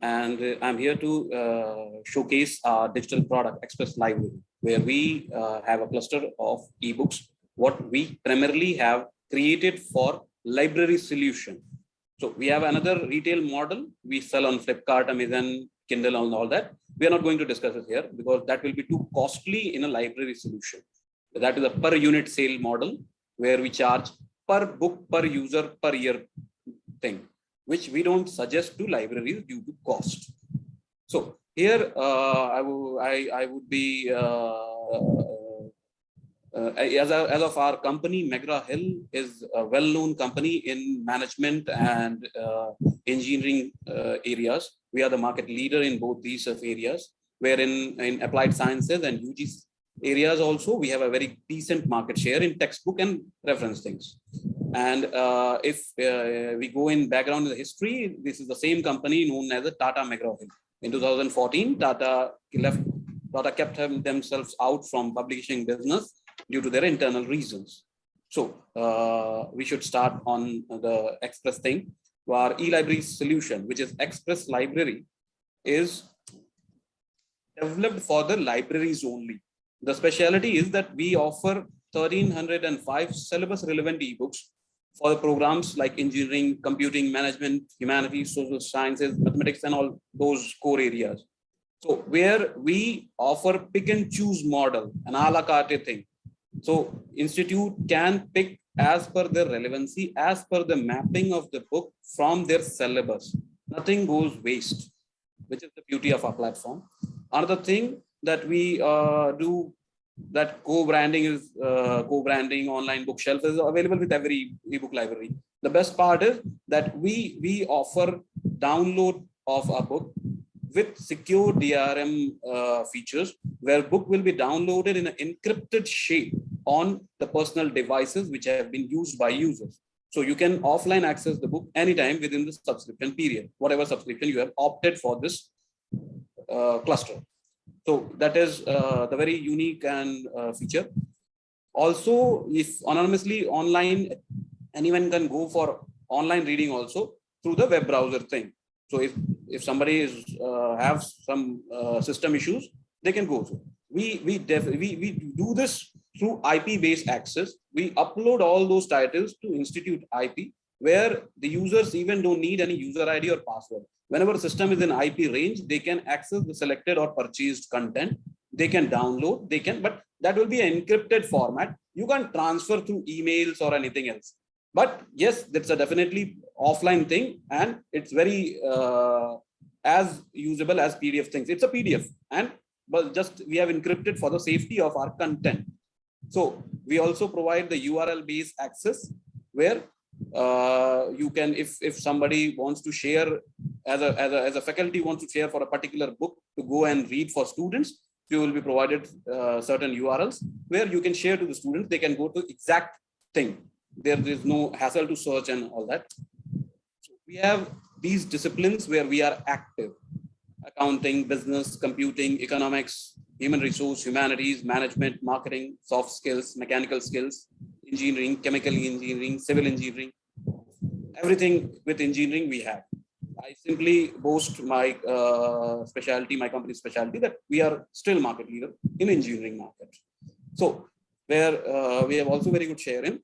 And I'm here to showcase our digital product, Express Library, where we have a cluster of ebooks, what we primarily have created for library solution. So we have another retail model. We sell on Flipkart, Amazon, Kindle, and all that. We are not going to discuss it here because that will be too costly in a library solution. That is a per unit sale model where we charge per book, per user, per year thing, which we don't suggest to libraries due to cost. So here I would be as of our company, McGraw Hill is a well-known company in management and engineering areas. We are the market leader in both these areas, wherein in applied sciences and UG areas also, we have a very decent market share in textbook and reference things. And if we go in background in the history, this is the same company known as the Tata McGraw Hill. In 2014, Tata kept themselves out from publishing business due to their internal reasons. So we should start on the Express thing. Our e-library solution, which is Express Library, is developed for the libraries only. The specialty is that we offer 1,305 syllabus relevant ebooks for the programs like engineering, computing, management, humanities, social sciences, mathematics, and all those core areas. So where we offer pick and choose model, an a la carte thing. So institute can pick as per their relevancy, as per the mapping of the book from their syllabus. Nothing goes waste, which is the beauty of our platform. Another thing that we do, that co-branding is co-branding online bookshelf is available with every ebook library. The best part is that we offer download of a book with secure DRM features, where book will be downloaded in an encrypted shape on the personal devices which have been used by users. So you can offline access the book anytime within the subscription period, whatever subscription you have opted for this cluster. So that is the very unique and feature. Also, if anonymously online, anyone can go for online reading also through the web browser thing. So if somebody is have some system issues, they can go. So we do this through IP-based access. We upload all those titles to Institute IP, where the users even don't need any user ID or password. Whenever the system is in IP range, they can access the selected or purchased content. They can download, but that will be an encrypted format. You can't transfer through emails or anything else. But yes, that's a definitely offline thing, and it's very as usable as PDF things. It's a PDF, and but just we have encrypted for the safety of our content. So we also provide the URL based access where you can, if somebody wants to share as a faculty wants to share for a particular book to go and read for students, you will be provided certain URLs where you can share to the students. They can go to exact thing. There is no hassle to search and all that. So we have these disciplines where we are active: accounting, business, computing, economics, human resource, humanities, management, marketing, soft skills, mechanical skills, engineering, chemical engineering, civil engineering, everything with engineering we have. I simply boast my specialty, my company's specialty, that we are still market leader in engineering market. So where we have also very good share in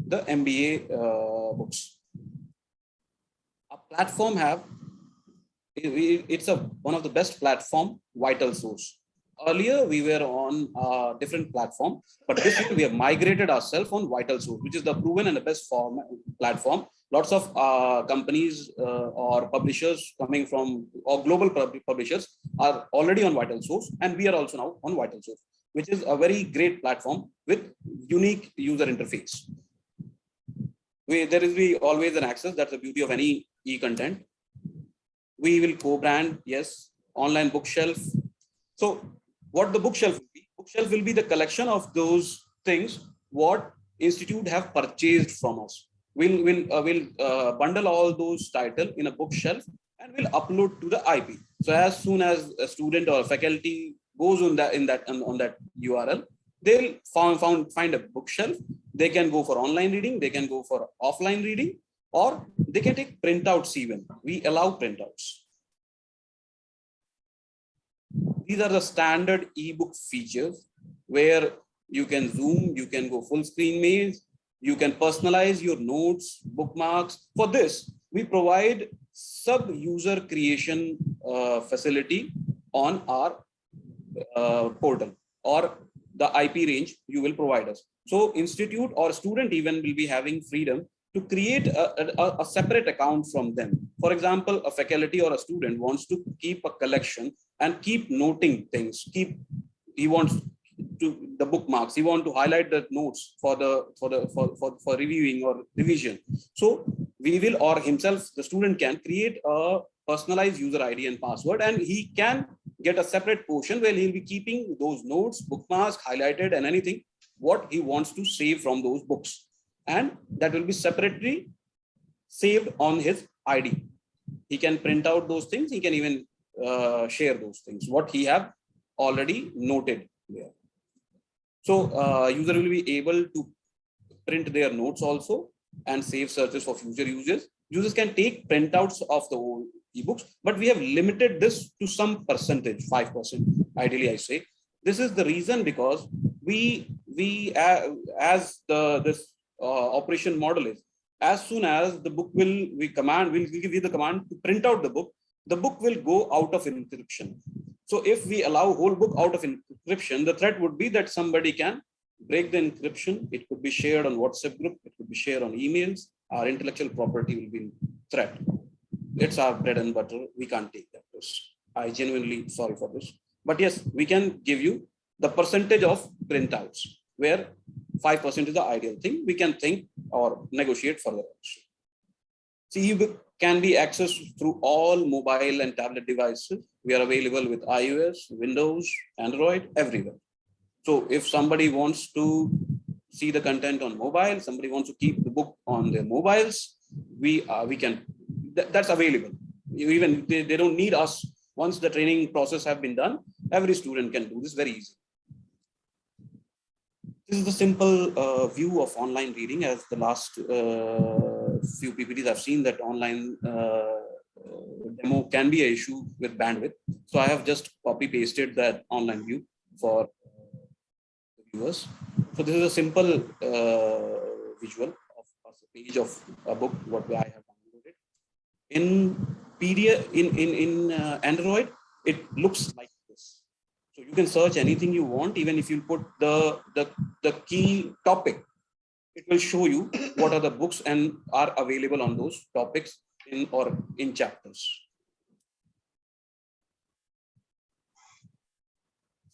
the MBA books. Our platform have, it's one of the best platform, Vital Source. Earlier we were on a different platform, but this year we have migrated ourselves on Vital Source, which is the proven and the best platform. Lots of companies or publishers coming from, or global publishers are already on Vital Source, and we are also now on Vital Source, which is a very great platform with unique user interface. There is always an access. That's the beauty of any e-content. We will co-brand, yes, online bookshelf. So what the bookshelf will be? Bookshelf will be the collection of those things what institute have purchased from us. We'll bundle all those titles in a bookshelf and we'll upload to the IP. So as soon as a student or a faculty goes on that URL, they'll find a bookshelf. They can go for online reading, they can go for offline reading, or they can take printouts even. We allow printouts. These are the standard ebook features where you can zoom, you can go full screen maze, you can personalize your notes, bookmarks. For this, we provide sub-user creation facility on our portal, or the IP range you will provide us. So institute or student even will be having freedom to create a separate account from them. For example, a faculty or a student wants to keep a collection and keep noting things. He wants to the bookmarks. He wants to highlight the notes for reviewing or revision. So we will, or himself, the student can create a personalized user ID and password, and he can get a separate portion where he'll be keeping those notes, bookmarks, highlighted, and anything what he wants to save from those books. And that will be separately saved on his ID. He can print out those things. He can even share those things, what he have already noted there. So user will be able to print their notes also and save searches for future users. Users can take printouts of the old ebooks, but we have limited this to some percentage, 5%, ideally I say. This is the reason because we as this operation model is, as soon as the book we'll give you the command to print out the book will go out of encryption. So if we allow whole book out of encryption, the threat would be that somebody can break the encryption. It could be shared on WhatsApp group. It could be shared on emails. Our intellectual property will be in threat. It's our bread and butter. We can't take that risk. I genuinely sorry for this. But yes, we can give you the percentage of printouts where 5% is the ideal thing. We can think or negotiate further. See, ebook can be accessed through all mobile and tablet devices. We are available with iOS, Windows, Android, everywhere. So if somebody wants to see the content on mobile, somebody wants to keep the book on their mobiles, we can, that's available. Even they don't need us. Once the training process have been done, every student can do this very easy. This is the simple view of online reading. As the last few PPTs I've seen that online demo can be an issue with bandwidth. So I have just copy pasted that online view for the viewers. So this is a simple visual of a page of a book, what I have downloaded. In PDF, in Android, it looks like this. So you can search anything you want, even if you put the key topic, It will show you what are the books and are available on those topics in chapters.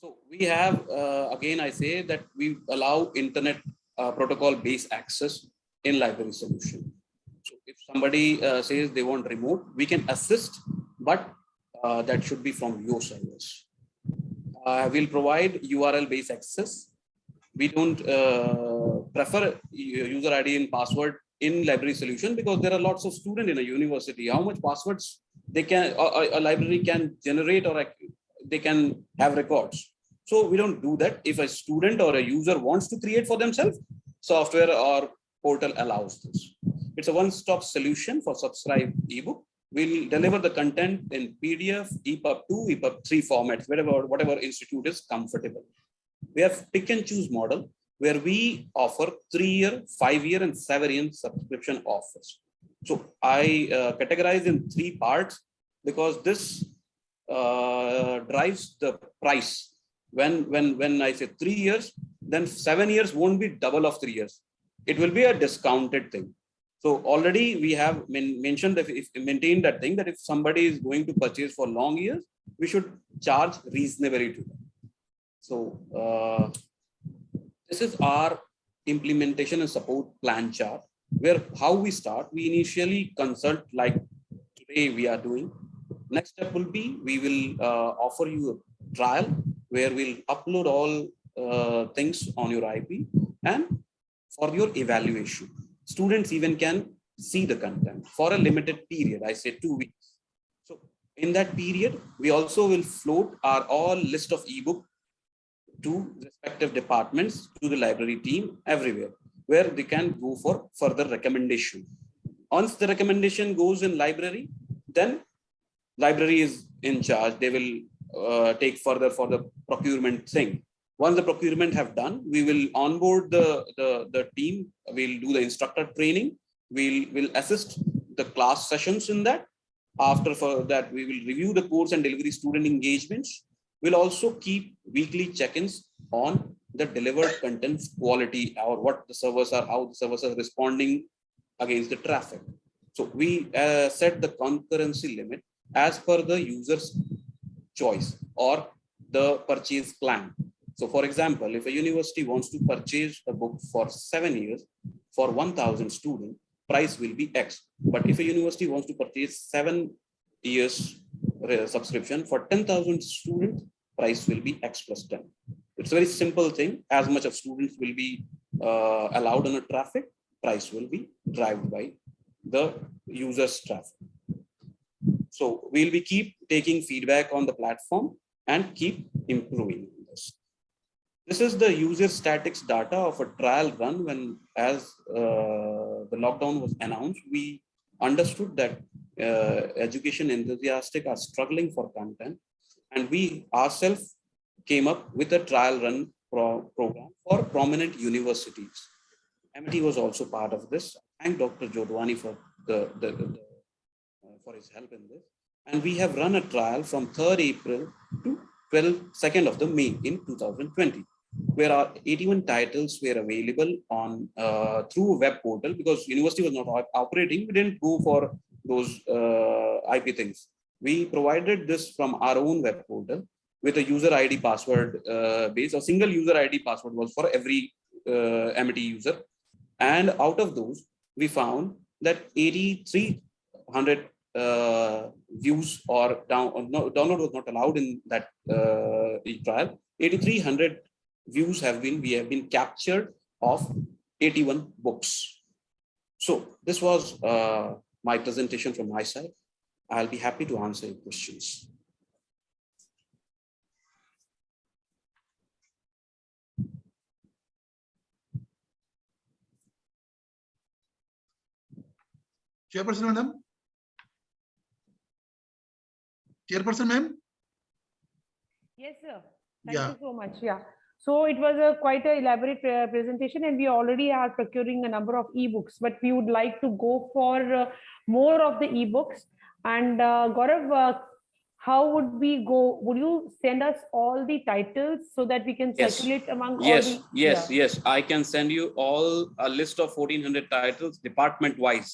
So we have, again, I say that we allow internet protocol based access in library solution. So if somebody says they want remote, we can assist, but that should be from your servers. We'll provide URL based access. We don't prefer user ID and password in library solution because there are lots of students in a university. How much passwords they can, a library can generate, or they can have records. So we don't do that. If a student or a user wants to create for themselves, software or portal allows this. It's a one-stop solution for subscribed ebook. We'll deliver the content in PDF, EPUB 2, EPUB 3 formats, whatever institute is comfortable. We have pick and choose model where we offer 3-year, 5-year, and 7-year subscription offers. So I categorize in 3 parts because this drives the price. When I say 3 years, then 7 years won't be double of 3 years. It will be a discounted thing. So already we have mentioned that if maintain that thing, that if somebody is going to purchase for long years, we should charge reasonably to them. So this is our implementation and support plan chart, where how we start. We initially consult like today we are doing. Next step will be we will offer you a trial where we'll upload all things on your IP, and for your evaluation, students even can see the content for a limited period. I say 2 weeks. So in that period, we also will float our all list of ebook to respective departments, to the library team everywhere, where they can go for further recommendation. Once the recommendation goes in library, then library is in charge. They will take further for the procurement thing. Once the procurement have done, we will onboard the team. We'll do the instructor training. We'll assist the class sessions in that. After for that, we will review the course and delivery student engagements. We'll also keep weekly check-ins on the delivered content quality, or what the servers are, how the servers are responding against the traffic. So we set the concurrency limit as per the user's choice or the purchase plan. So for example, if a university wants to purchase a book for 7 years for 1,000 students, price will be X. But if a university wants to purchase 7 years subscription for 10,000 students, price will be X plus 10. It's a very simple thing. As much of students will be allowed on a traffic, price will be driven by the user's traffic. So we'll be keep taking feedback on the platform and keep improving this. This is the user statics data of a trial run when, as the lockdown was announced, we understood that education enthusiasts are struggling for content, and we ourselves came up with a trial run program for prominent universities. MIT was also part of this. Thank Dr. Jotwani for for his help in this. And we have run a trial from 3rd April to 2nd of the May in 2020, where our 81 titles were available on through a web portal. Because university was not operating, we didn't go for those IP things. We provided this from our own web portal with a user ID password base. A single user ID password was for every MIT user. And out of those, we found that 8,300 views or download was not allowed in that trial. 8,300 views we have been captured of 81 books. So this was my presentation from my side. I'll be happy to answer your questions. Chairperson, madam. Chairperson, ma'am. Yes, sir. Thank you so much. Yeah. So it was quite an elaborate presentation, and we already are procuring a number of ebooks, but we would like to go for more of the ebooks. And Gaurav, how would we go? Would you send us all the titles so that we can Yes. circulate among all Yes, the? yes, Yeah. yes. I can send you all a list of 1400 titles department wise.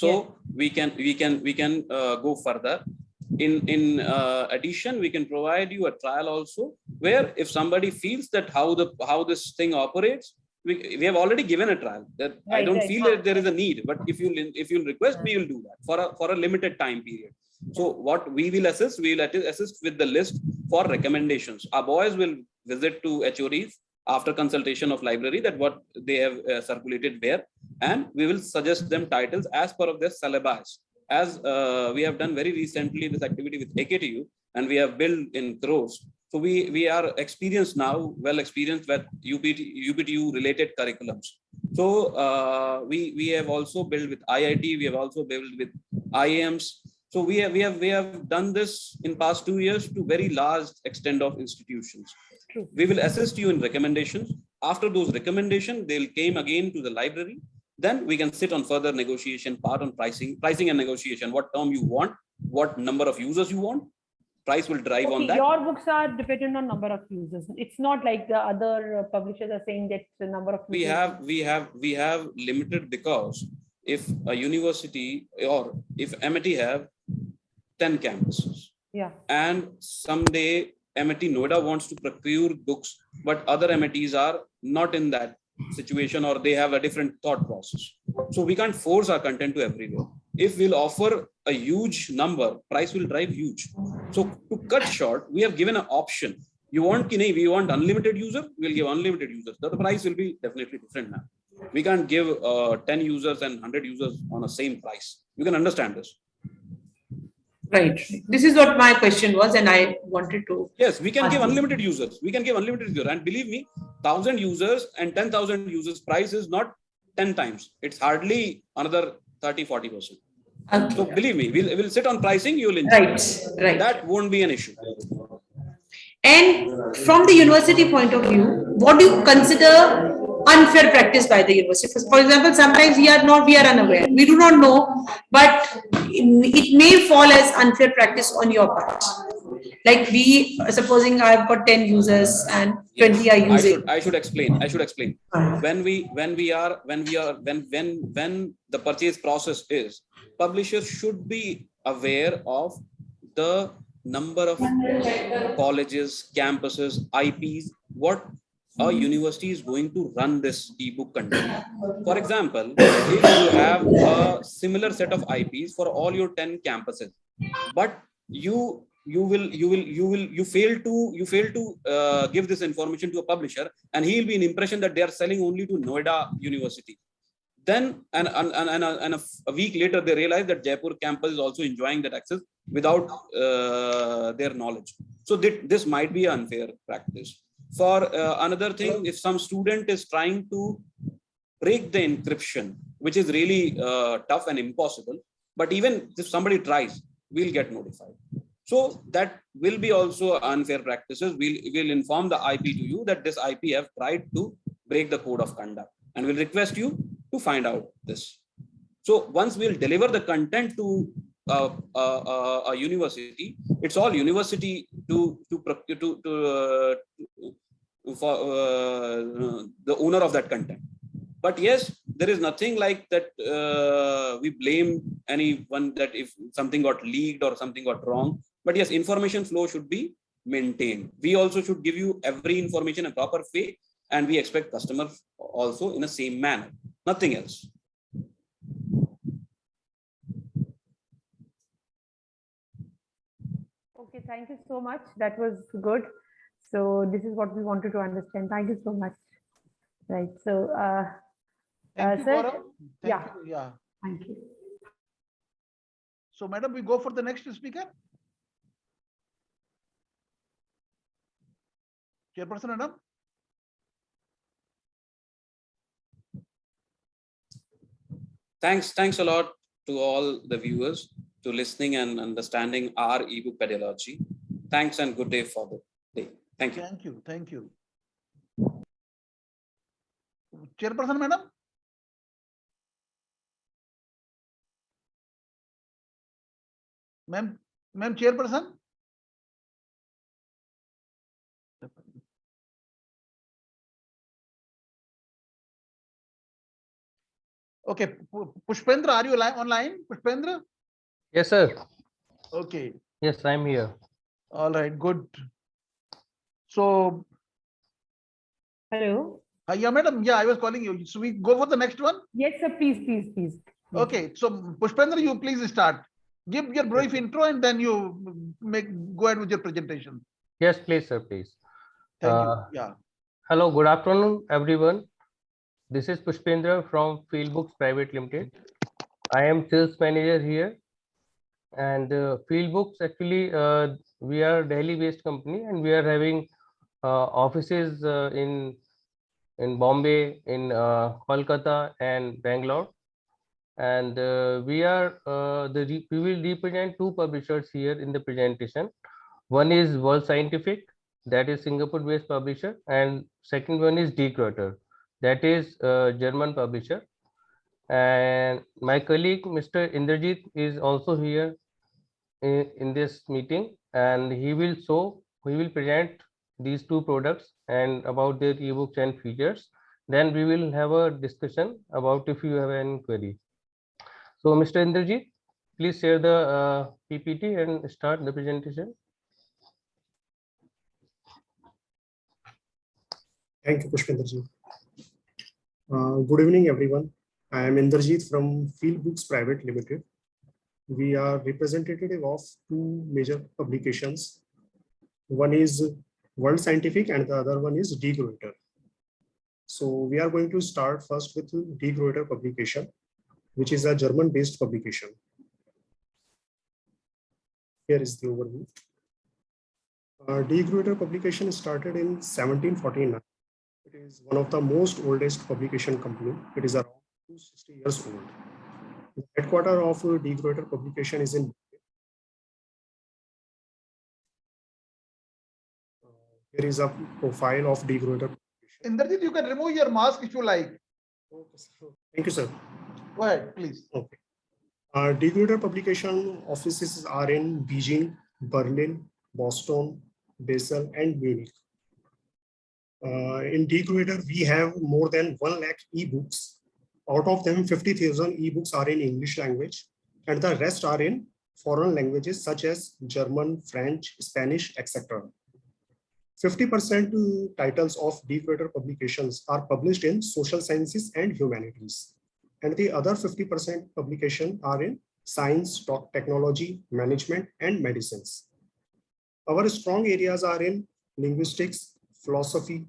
So we can go further. In addition, we can provide you a trial also, where if somebody feels that how this thing operates, we have already given a trial. That I Right, don't right. feel that there is a need, but if you'll request, we will do that for a limited time period. So what we will assist with the list for recommendations. Our boys will visit to HODs after consultation of library, that what they have circulated there, and we will suggest them titles as per of their syllabus. As we have done very recently this activity with AKTU, and we have built in crores. So we are experienced now, well experienced with UPTU related curriculums. So we have also built with IIT, we have also built with IIMs. So we have done this in past 2 years to very large extent of institutions. True. We will assist you in recommendations. After those recommendations, they'll came again to the library. Then we can sit on further negotiation part on pricing and negotiation. What term you want, what number of users you want, price will drive on that. Your books are dependent on number of users. It's not like the other publishers are saying that the number of users. We have limited, because if a university or if MIT have 10 campuses, yeah, and someday MIT Noida wants to procure books, but other MITs are not in that situation, or they have a different thought process. So we can't force our content to everywhere. If we'll offer a huge number, price will drive huge. So to cut short, we have given an option. We want unlimited user, we'll give unlimited users. The price will be definitely different now. We can't give 10 users and 100 users on the same price. You can understand this. Right. This is what my question was, and I wanted to. Yes, we can give unlimited users. We can give unlimited users. And believe me, 1,000 users and 10,000 users price is not 10 times. It's hardly another 30-40%. Okay. So believe me, we'll sit on pricing, you'll enjoy. Right. That won't be an issue. And from the university point of view, what do you consider unfair practice by the university? For example, sometimes we are unaware. We do not know, but it may fall as unfair practice on your part. Like supposing I've got 10 users and 20 are using. I should explain. When the purchase process is, publishers should be aware of the number of colleges, campuses, IPs, what a university is going to run this ebook content. For example, if you have a similar set of IPs for all your 10 campuses, but you fail to give this information to a publisher, and he will be in impression that they are selling only to Noida University. Then and a week later, they realize that Jaipur campus is also enjoying that access without their knowledge. So this might be an unfair practice. For another thing, if some student is trying to break the encryption, which is really tough and impossible, but even if somebody tries, we'll get notified. So that will be also unfair practices. We'll inform the IP to you that this IP have tried to break the code of conduct, and we'll request you to find out this. So once we'll deliver the content to a university, it's all university for the owner of that content. But yes, there is nothing like that we blame anyone that if something got leaked or something got wrong. But yes, information flow should be maintained. We also should give you every information in a proper way, and we expect customers also in the same manner. Nothing else. Okay, thank you so much. That was good. So this is what we wanted to understand. Thank you so much. Right. So, Thank you, sir. Gaurav. Thank you. Yeah. Thank you. So, madam, we go for the next speaker. Chairperson, madam. Thanks a lot to all the viewers to listening and understanding our ebook pedagogy. Thanks and good day for the day. Thank you. Thank you. Thank you. Chairperson, madam. Ma'am, chairperson. Okay, Pushpendra, are you online? Pushpendra? Yes, sir. Okay. Yes, I'm here. All right, good. So, Hello. yeah, madam. Yeah, I was calling you. So we go for the next one. Yes, sir. Please. Okay, so Pushpendra, you please start. Give your brief intro and then you go ahead with your presentation. Yes, please, sir, please. Thank you. Yeah. Hello, good afternoon, everyone. This is Pushpendra from Fieldbooks Private Limited. I am sales manager here. And Fieldbooks, actually, we are a Delhi-based company, and we are having offices in Bombay, in Kolkata, and Bangalore. And we will represent two publishers here in the presentation. One is World Scientific, that is Singapore-based publisher, and second one is Degruyter, that is German publisher. And my colleague, Mr. Indrajit, is also here in this meeting, and he will present these two products and about their ebooks and features. Then we will have a discussion about if you have any query. So, Mr. Indrajit, please share the PPT and start the presentation. Thank you, Pushpendra. Good evening, everyone. I am Indrajit from Fieldbooks Private Limited. We are representative of two major publications. One is World Scientific and the other one is Degruyter. So we are going to start first with Degruyter publication, which is a German-based publication. Here is the overview. Degruyter publication started in 1749. It is one of the most oldest publication company. It is around 260 years old. The headquarters of Degruyter publication is in. Here is a profile of Degruyter. Indrajit, you can remove your mask if you like. Thank you, sir. Go ahead, please. Okay. Degruyter publication offices are in Beijing, Berlin, Boston, Basel, and Munich. In Degruyter, we have more than 1 lakh ebooks. Out of them, 50,000 ebooks are in English language, and the rest are in foreign languages such as German, French, Spanish, etc. 50% titles of Degruyter publications are published in social sciences and humanities, and the other 50% publication are in science, technology, management, and medicines. Our strong areas are in linguistics, philosophy,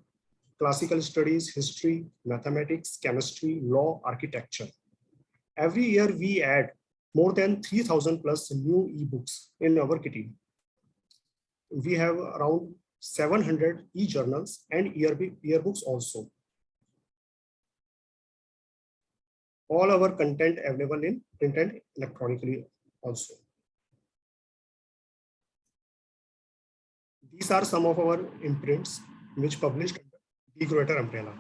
classical studies, history, mathematics, chemistry, law, architecture. Every year we add more than 3,000 plus new ebooks in our kitty. We have around 700 e-journals and yearbooks also. All our content available in print and electronically also. These are some of our imprints which published under Degruyter umbrella.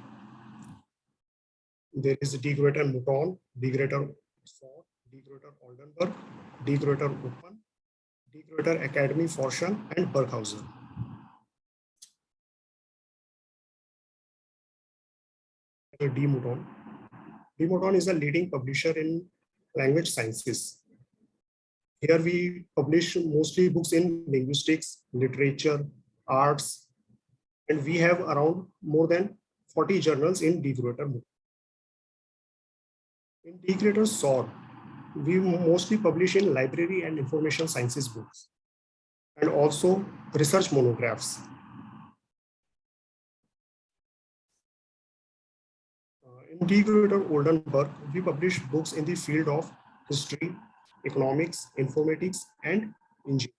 There is Degruyter Mouton, Degruyter Sword, Degruyter Oldenburg, Degruyter Open, Degruyter Academy Forschung, and Berghausen. D. Mouton. D. Mouton is a leading publisher in language sciences. Here we publish mostly books in linguistics, literature, arts, and we have around more than 40 journals in Degruyter. In Degruyter Sword, we mostly publish in library and information sciences books, and also research monographs. In Degruyter Oldenburg, we publish books in the field of history, economics, informatics, and engineering.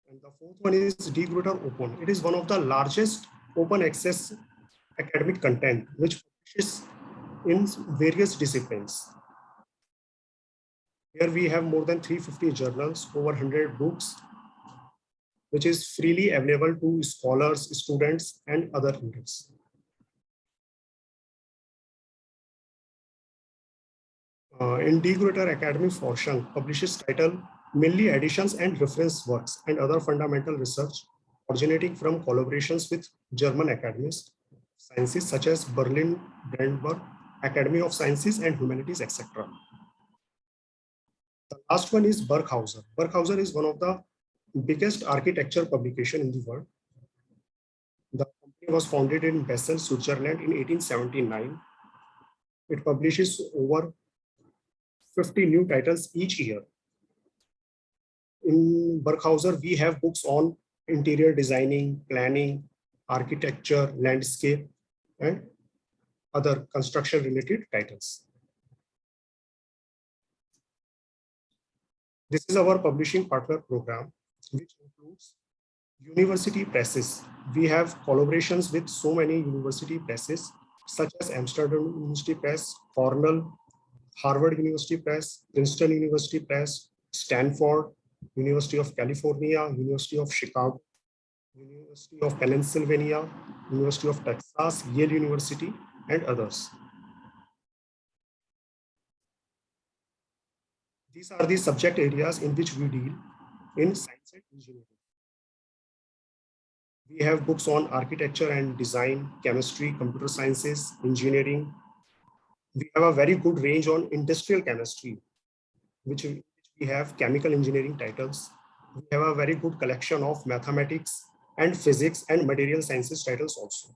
And the fourth one is Degruyter Open. It is one of the largest open access academic content which publishes in various disciplines. Here we have more than 350 journals, over 100 books, which is freely available to scholars, students, and other readers. In Degruyter Academy Forschung publishes title mainly editions and reference works and other fundamental research originating from collaborations with German academies, sciences such as Berlin, Brandenburg, Academy of Sciences and Humanities, etc. The last one is Berghauser. Berghauser is one of the biggest architecture publication in the world. The company was founded in Basel, Switzerland in 1879. It publishes over 50 new titles each year. In Berghauser, we have books on interior designing, planning, architecture, landscape, and other construction related titles. This is our publishing partner program, which includes university presses. We have collaborations with so many university presses, such as Amsterdam University Press, Cornell, Harvard University Press, Princeton University Press, Stanford, University of California, University of Chicago, University of Pennsylvania, University of Texas, Yale University, and others. These are the subject areas in which we deal in science and engineering. We have books on architecture and design, chemistry, computer sciences, engineering. We have a very good range on industrial chemistry, which we have chemical engineering titles. We have a very good collection of mathematics and physics and material sciences titles also.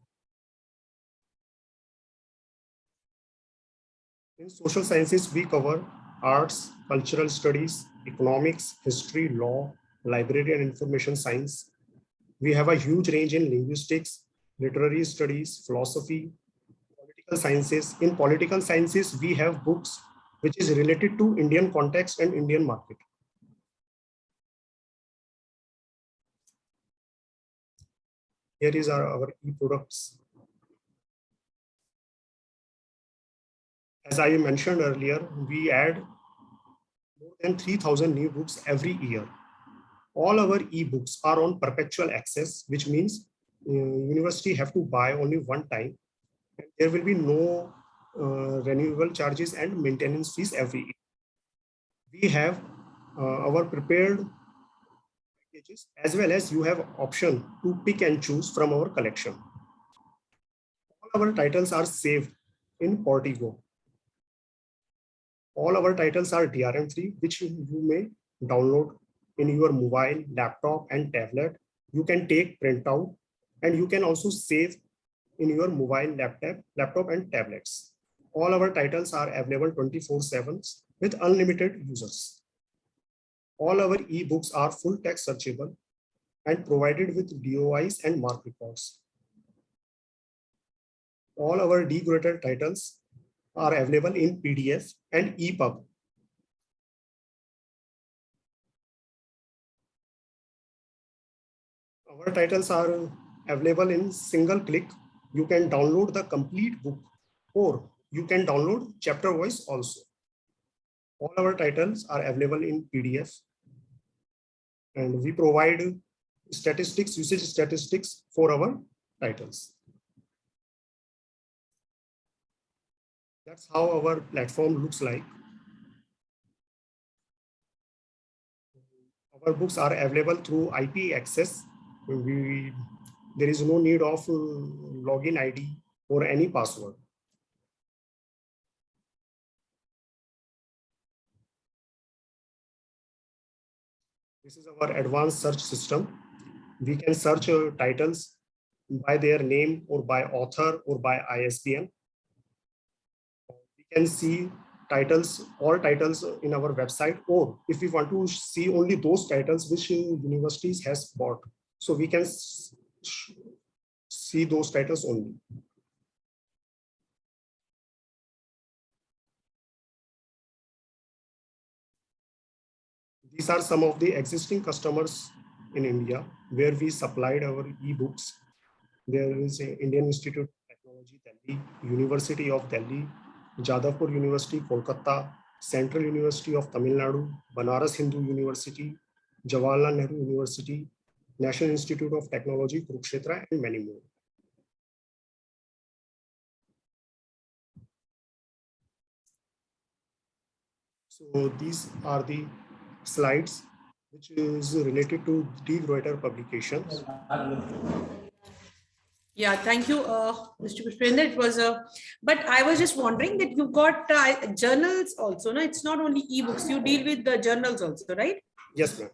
In social sciences, we cover arts, cultural studies, economics, history, law, library and information science. We have a huge range in linguistics, literary studies, philosophy, political sciences. In political sciences, we have books which is related to Indian context and Indian market. Here is our e-products. As I mentioned earlier, we add more than 3,000 new books every year. All our e-books are on perpetual access, which means university have to buy only one time. And there will be no renewable charges and maintenance fees every year. We have our prepared packages, as well as you have option to pick and choose from our collection. All our titles are saved in Portigo. All our titles are DRM free, which you may download in your mobile, laptop, and tablet. You can take printout, and you can also save in your mobile, laptop, and tablets. All our titles are available 24/7 with unlimited users. All our ebooks are full text searchable and provided with DOIs and mark records. All our degraded titles are available in PDF and EPUB. Our titles are available in single click. You can download the complete book, or you can download chapter wise also. All our titles are available in PDF, and we provide statistics, usage statistics for our titles. That's how our platform looks like. Our books are available through IP access. There is no need of login ID or any password. This is our advanced search system. We can search titles by their name or by author or by ISBN. We can see titles, all titles in our website, or if we want to see only those titles which universities has bought, so we can see those titles only. These are some of the existing customers in India where we supplied our ebooks. There is Indian Institute of Technology, Delhi, University of Delhi, Jadavpur University, Kolkata, Central University of Tamil Nadu, Banaras Hindu University, Jawaharlal Nehru University, National Institute of Technology, Kurukshetra, and many more. So these are the slides which is related to De Gruyter publications. Yeah, thank you, Mr. Pushpender. It was but I was just wondering that you've got journals also, no? It's not only ebooks, you deal with the journals also, right? Yes, ma'am.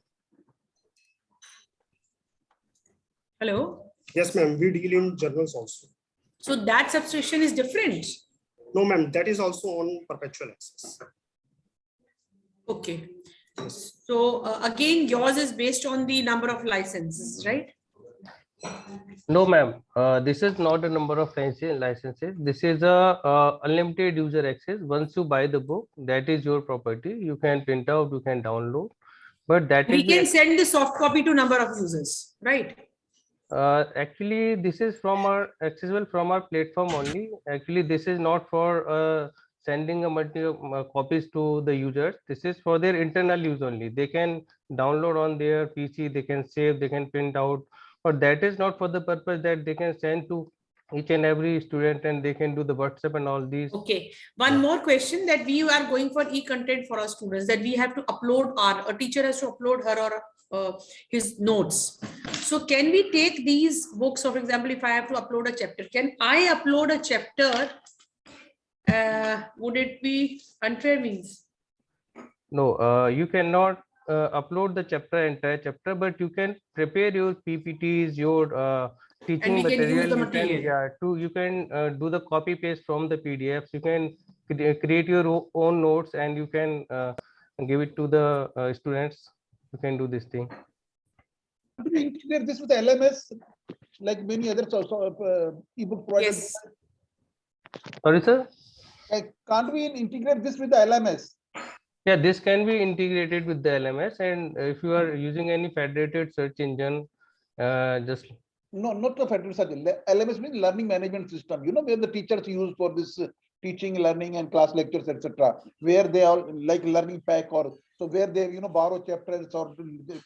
Hello? Yes, ma'am. We deal in journals also. So that subscription is different? No, ma'am. That is also on perpetual access. Okay. So again, yours is based on the number of licenses, right? No, ma'am. This is not a number of licenses. This is a unlimited user access. Once you buy the book, that is your property. You can print out, you can download, but that We is can send the soft copy to number of users, right? actually this is from our accessible from our platform only. Actually, this is not for sending a multi copies to the users. This is for their internal use only. They can download on their PC, they can save, they can print out, but that is not for the purpose that they can send to each and every student and they can do the WhatsApp and all these. Okay. One more question, that we are going for e-content for our students, that we have to upload a teacher has to upload her or his notes. So can we take these books, for example, if I have to upload a chapter, can I upload a chapter? Would it be unfair means? No, you cannot upload the entire chapter, but you can prepare your PPTs, your teaching we can use material. the You material. you can do the copy paste from the PDFs. You can create your own notes and you can give it to the students. You can do this thing. Do we integrate this with LMS like many others also ebook providers? Sorry, sir. Can't we integrate this with the LMS? Yeah, this can be integrated with the LMS, and if you are using any federated search engine, just no, not the federal search. LMS means learning management system. You know, where the teachers use for this teaching, learning, and class lectures, etc. Where they are like learning pack or so where they borrow chapters or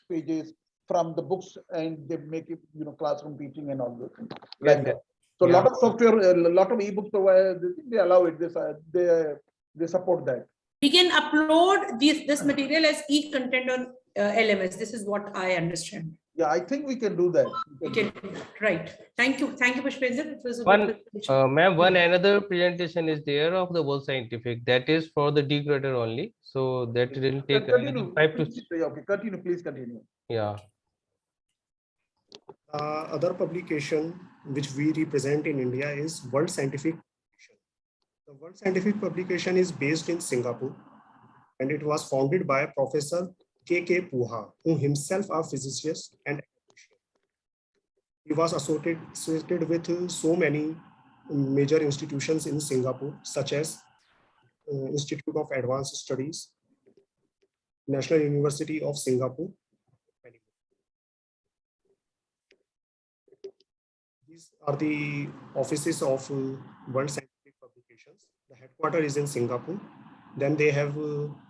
pages from the books and they make it classroom teaching and all those things. Like that. So a lot of software, a lot of ebooks providers, they allow it. They support that. We can upload this material as e-content on LMS. This is what I understand. Yeah, I think we can do that. We can, right. Thank you, Pushpender. It was a one, ma'am. One another presentation is there of the World Scientific that is for the degrader only. So that will take continue. 5 to. Okay, continue. Please continue. Yeah. Other publication which we represent in India is World Scientific. The World Scientific Publication is based in Singapore and it was founded by Professor K.K. Puha, who himself a physicist and academician. He was associated with so many major institutions in Singapore, such as Institute of Advanced Studies, National University of Singapore. These are the offices of World Scientific Publications. The headquarters is in Singapore. Then they have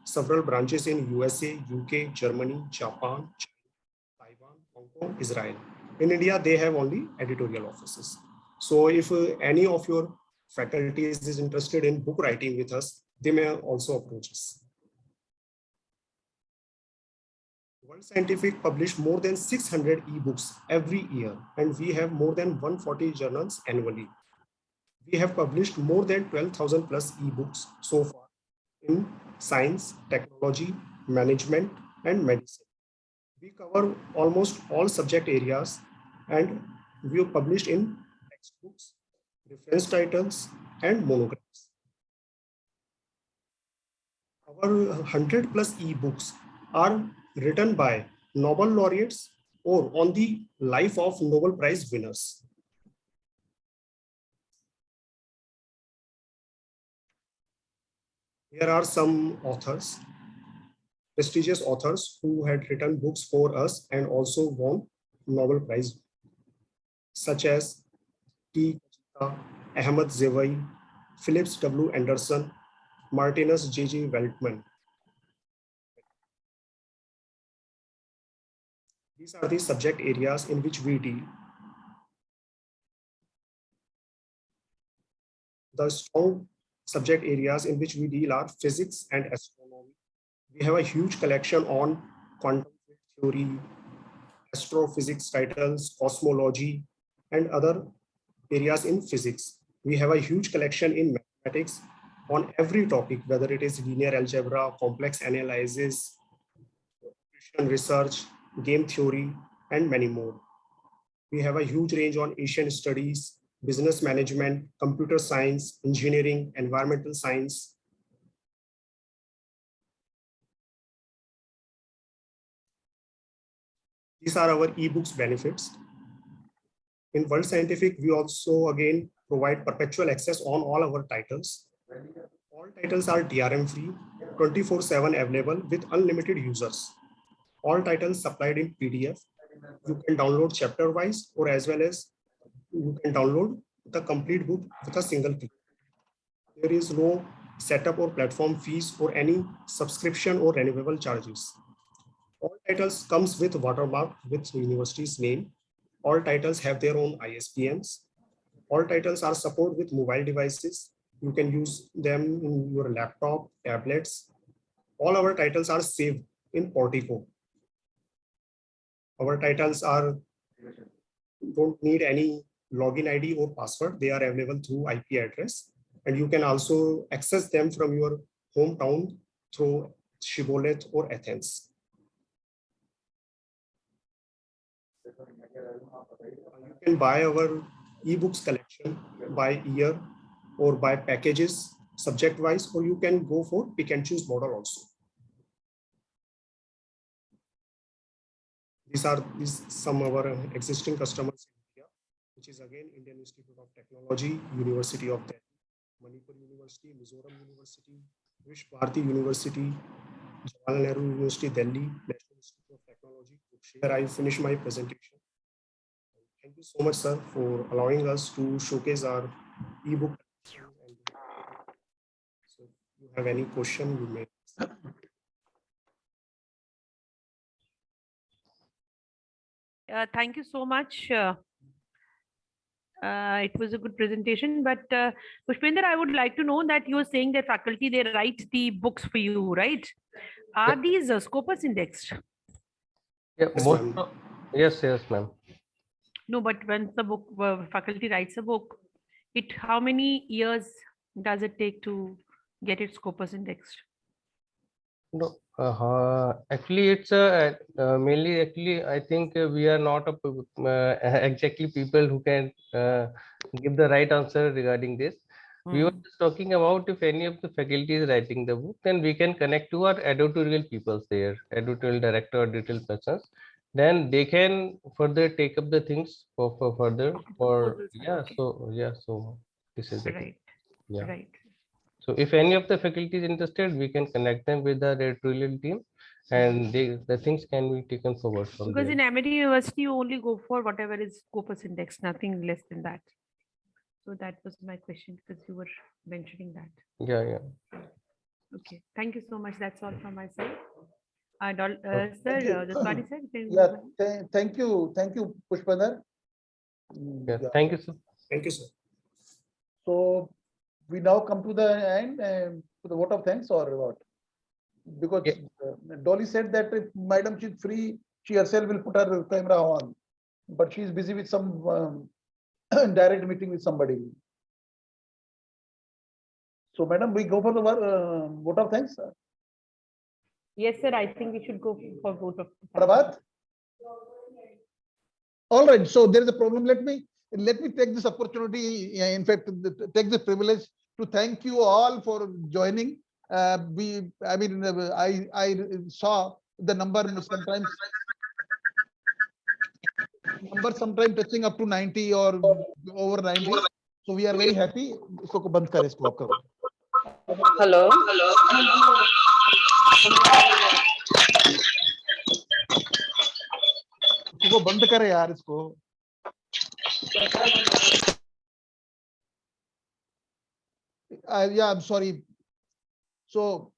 several branches in USA, UK, Germany, Japan, China, Taiwan, Hong Kong, Israel. In India, they have only editorial offices. So if any of your faculties is interested in book writing with us, they may also approach us. World Scientific published more than 600 ebooks every year, and we have more than 140 journals annually. We have published more than 12,000 plus ebooks so far in science, technology, management, and medicine. We cover almost all subject areas and we are published in textbooks, reference titles, and monographs. Our 100 plus ebooks are written by Nobel laureates or on the life of Nobel Prize winners. Here are some authors, prestigious authors who had written books for us and also won Nobel Prize, such as T. Ahmad Zewai, Phillips W. Anderson, Martinus J.J. Weltman. These are the subject areas in which we deal. The strong subject areas in which we deal are physics and astronomy. We have a huge collection on quantum theory, astrophysics titles, cosmology, and other areas in physics. We have a huge collection in mathematics on every topic, whether it is linear algebra, complex analysis, research, game theory, and many more. We have a huge range on Asian studies, business management, computer science, engineering, environmental science. These are our ebooks benefits. In World Scientific, we also again provide perpetual access on all our titles. All titles are DRM free, 24/7 available with unlimited users. All titles supplied in PDF. You can download chapter wise, or as well as you can download the complete book with a single click. There is no setup or platform fees or any subscription or renewable charges. All titles comes with watermark with university's name. All titles have their own ISBNs. All titles are supported with mobile devices. You can use them in your laptop, tablets. All our titles are saved in Portico. Our titles don't need any login ID or password. They are available through IP address. And you can also access them from your hometown through Shibboleth or Athens. You can buy our ebooks collection by year or by packages, subject wise, or you can go for pick and choose model also. These are some of our existing customers in India, which is again Indian Institute of Technology, University of Delhi, Manipur University, Mizoram University, Vish Bharati University, Jawaharlal Nehru University, Delhi, National Institute of Technology. Here I finish my presentation. Thank you so much, sir, for allowing us to showcase our ebook. So if you have any question, you may. Thank you so much. It was a good presentation, but Pushpender, I would like to know that you were saying that faculty, they write the books for you, right? Are these Scopus indexed? Yeah, yes, ma'am. No, but when the book faculty writes a book, how many years does it take to get its Scopus indexed? No, actually, it's mainly I think we are not exactly people who can give the right answer regarding this. We were just talking about if any of the faculty is writing the book, then we can connect to our editorial people there, editorial director, editorial persons. Then they can further take up the things for further or so this is the thing. Yeah. Right. So if any of the faculty is interested, we can connect them with the editorial team, and the things can be taken forward from Because there. in Amity University, you only go for whatever is Scopus index, nothing less than that. So that was my question, because you were mentioning that. Yeah. Okay. Thank you so much. That's all from my side. Thank you. Sir, Jaswani sir. Yeah, thank you, Pushpender. Yeah, thank you, sir. Thank you, sir. So we now come to the end, to the vote of thanks or what? Because Dolly said that if Madam she's free, she herself will put her camera on, but she is busy with some direct meeting with somebody. So, Madam, we go for the vote of thanks. Yes, sir. I think we should go for vote of thanks. Prabhat? All right. So there is a problem. Let me take this opportunity. In fact, take the privilege to thank you all for joining. I saw the number sometimes touching up to 90 or over 90. So we are very happy. Hello. इसको बंद करे यार इसको. Yeah, I'm sorry. So,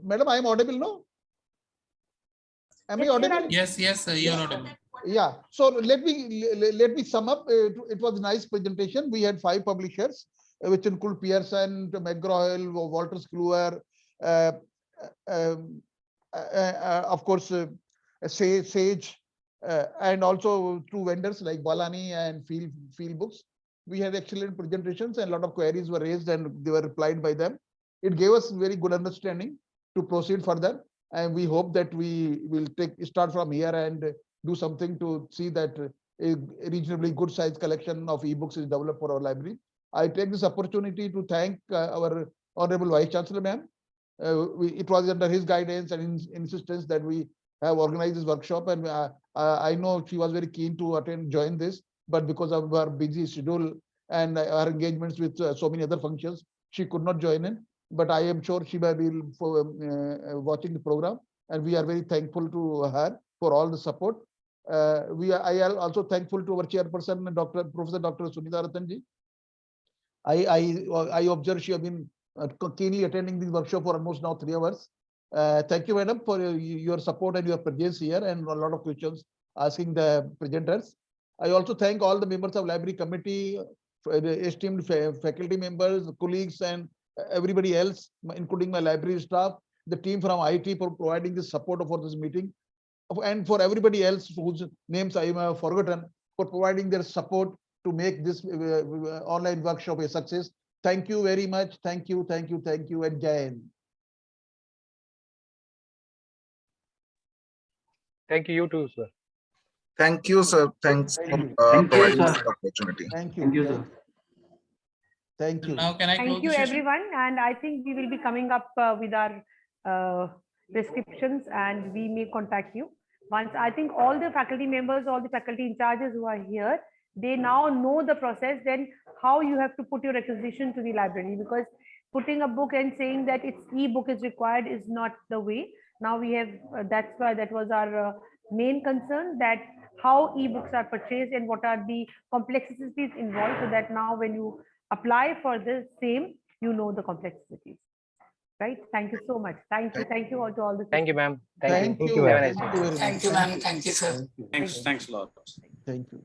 Madam, I am audible, no? Am I audible? Yes, sir, you are audible. Yeah. So let me sum up. It was a nice presentation. We had 5 publishers, which include Pearson, McGraw-Hill, Wolters Kluwer, of course, Sage, and also 2 vendors like Balani and Field Books. We had excellent presentations and a lot of queries were raised and they were replied by them. It gave us very good understanding to proceed further. And we hope that we will start from here and do something to see that a reasonably good size collection of ebooks is developed for our library. I take this opportunity to thank our Honorable Vice Chancellor, ma'am. It was under his guidance and insistence that we have organized this workshop, and I know she was very keen to join this, but because of her busy schedule and our engagements with so many other functions, she could not join in. But I am sure she will be watching the program, and we are very thankful to her for all the support. I am also thankful to our chairperson, Professor Dr. Sunita Ratanji. I observe she has been keenly attending this workshop for almost now 3 hours. Thank you, madam, for your support and your presence here and a lot of questions asking the presenters. I also thank all the members of library committee, the esteemed faculty members, colleagues, and everybody else, including my library staff, the team from IT for providing the support for this meeting, and for everybody else whose names I have forgotten for providing their support to make this online workshop a success. Thank you very much. Thank you, and Jai Hind. Thank you, you too, sir. Thank you, sir. Thanks for providing this opportunity. Thank you, sir. Thank you. Now, can I close Thank you, the session? everyone. And I think we will be coming up with our prescriptions, and we may contact you. Once I think all the faculty members, all the faculty in charges who are here, they now know the process, then how you have to put your requisition to the library, because putting a book and saying that its e-book is required is not the way. Now we have, that's why that was our main concern, that how e-books are purchased and what are the complexities involved, so that now when you apply for the same, you know the complexities. Right? Thank you so much. Thank you all to all the. Thank you, ma'am. Thank you. Have a nice day. Thank you, ma'am. Thank you, sir. Thanks a lot. Thank you.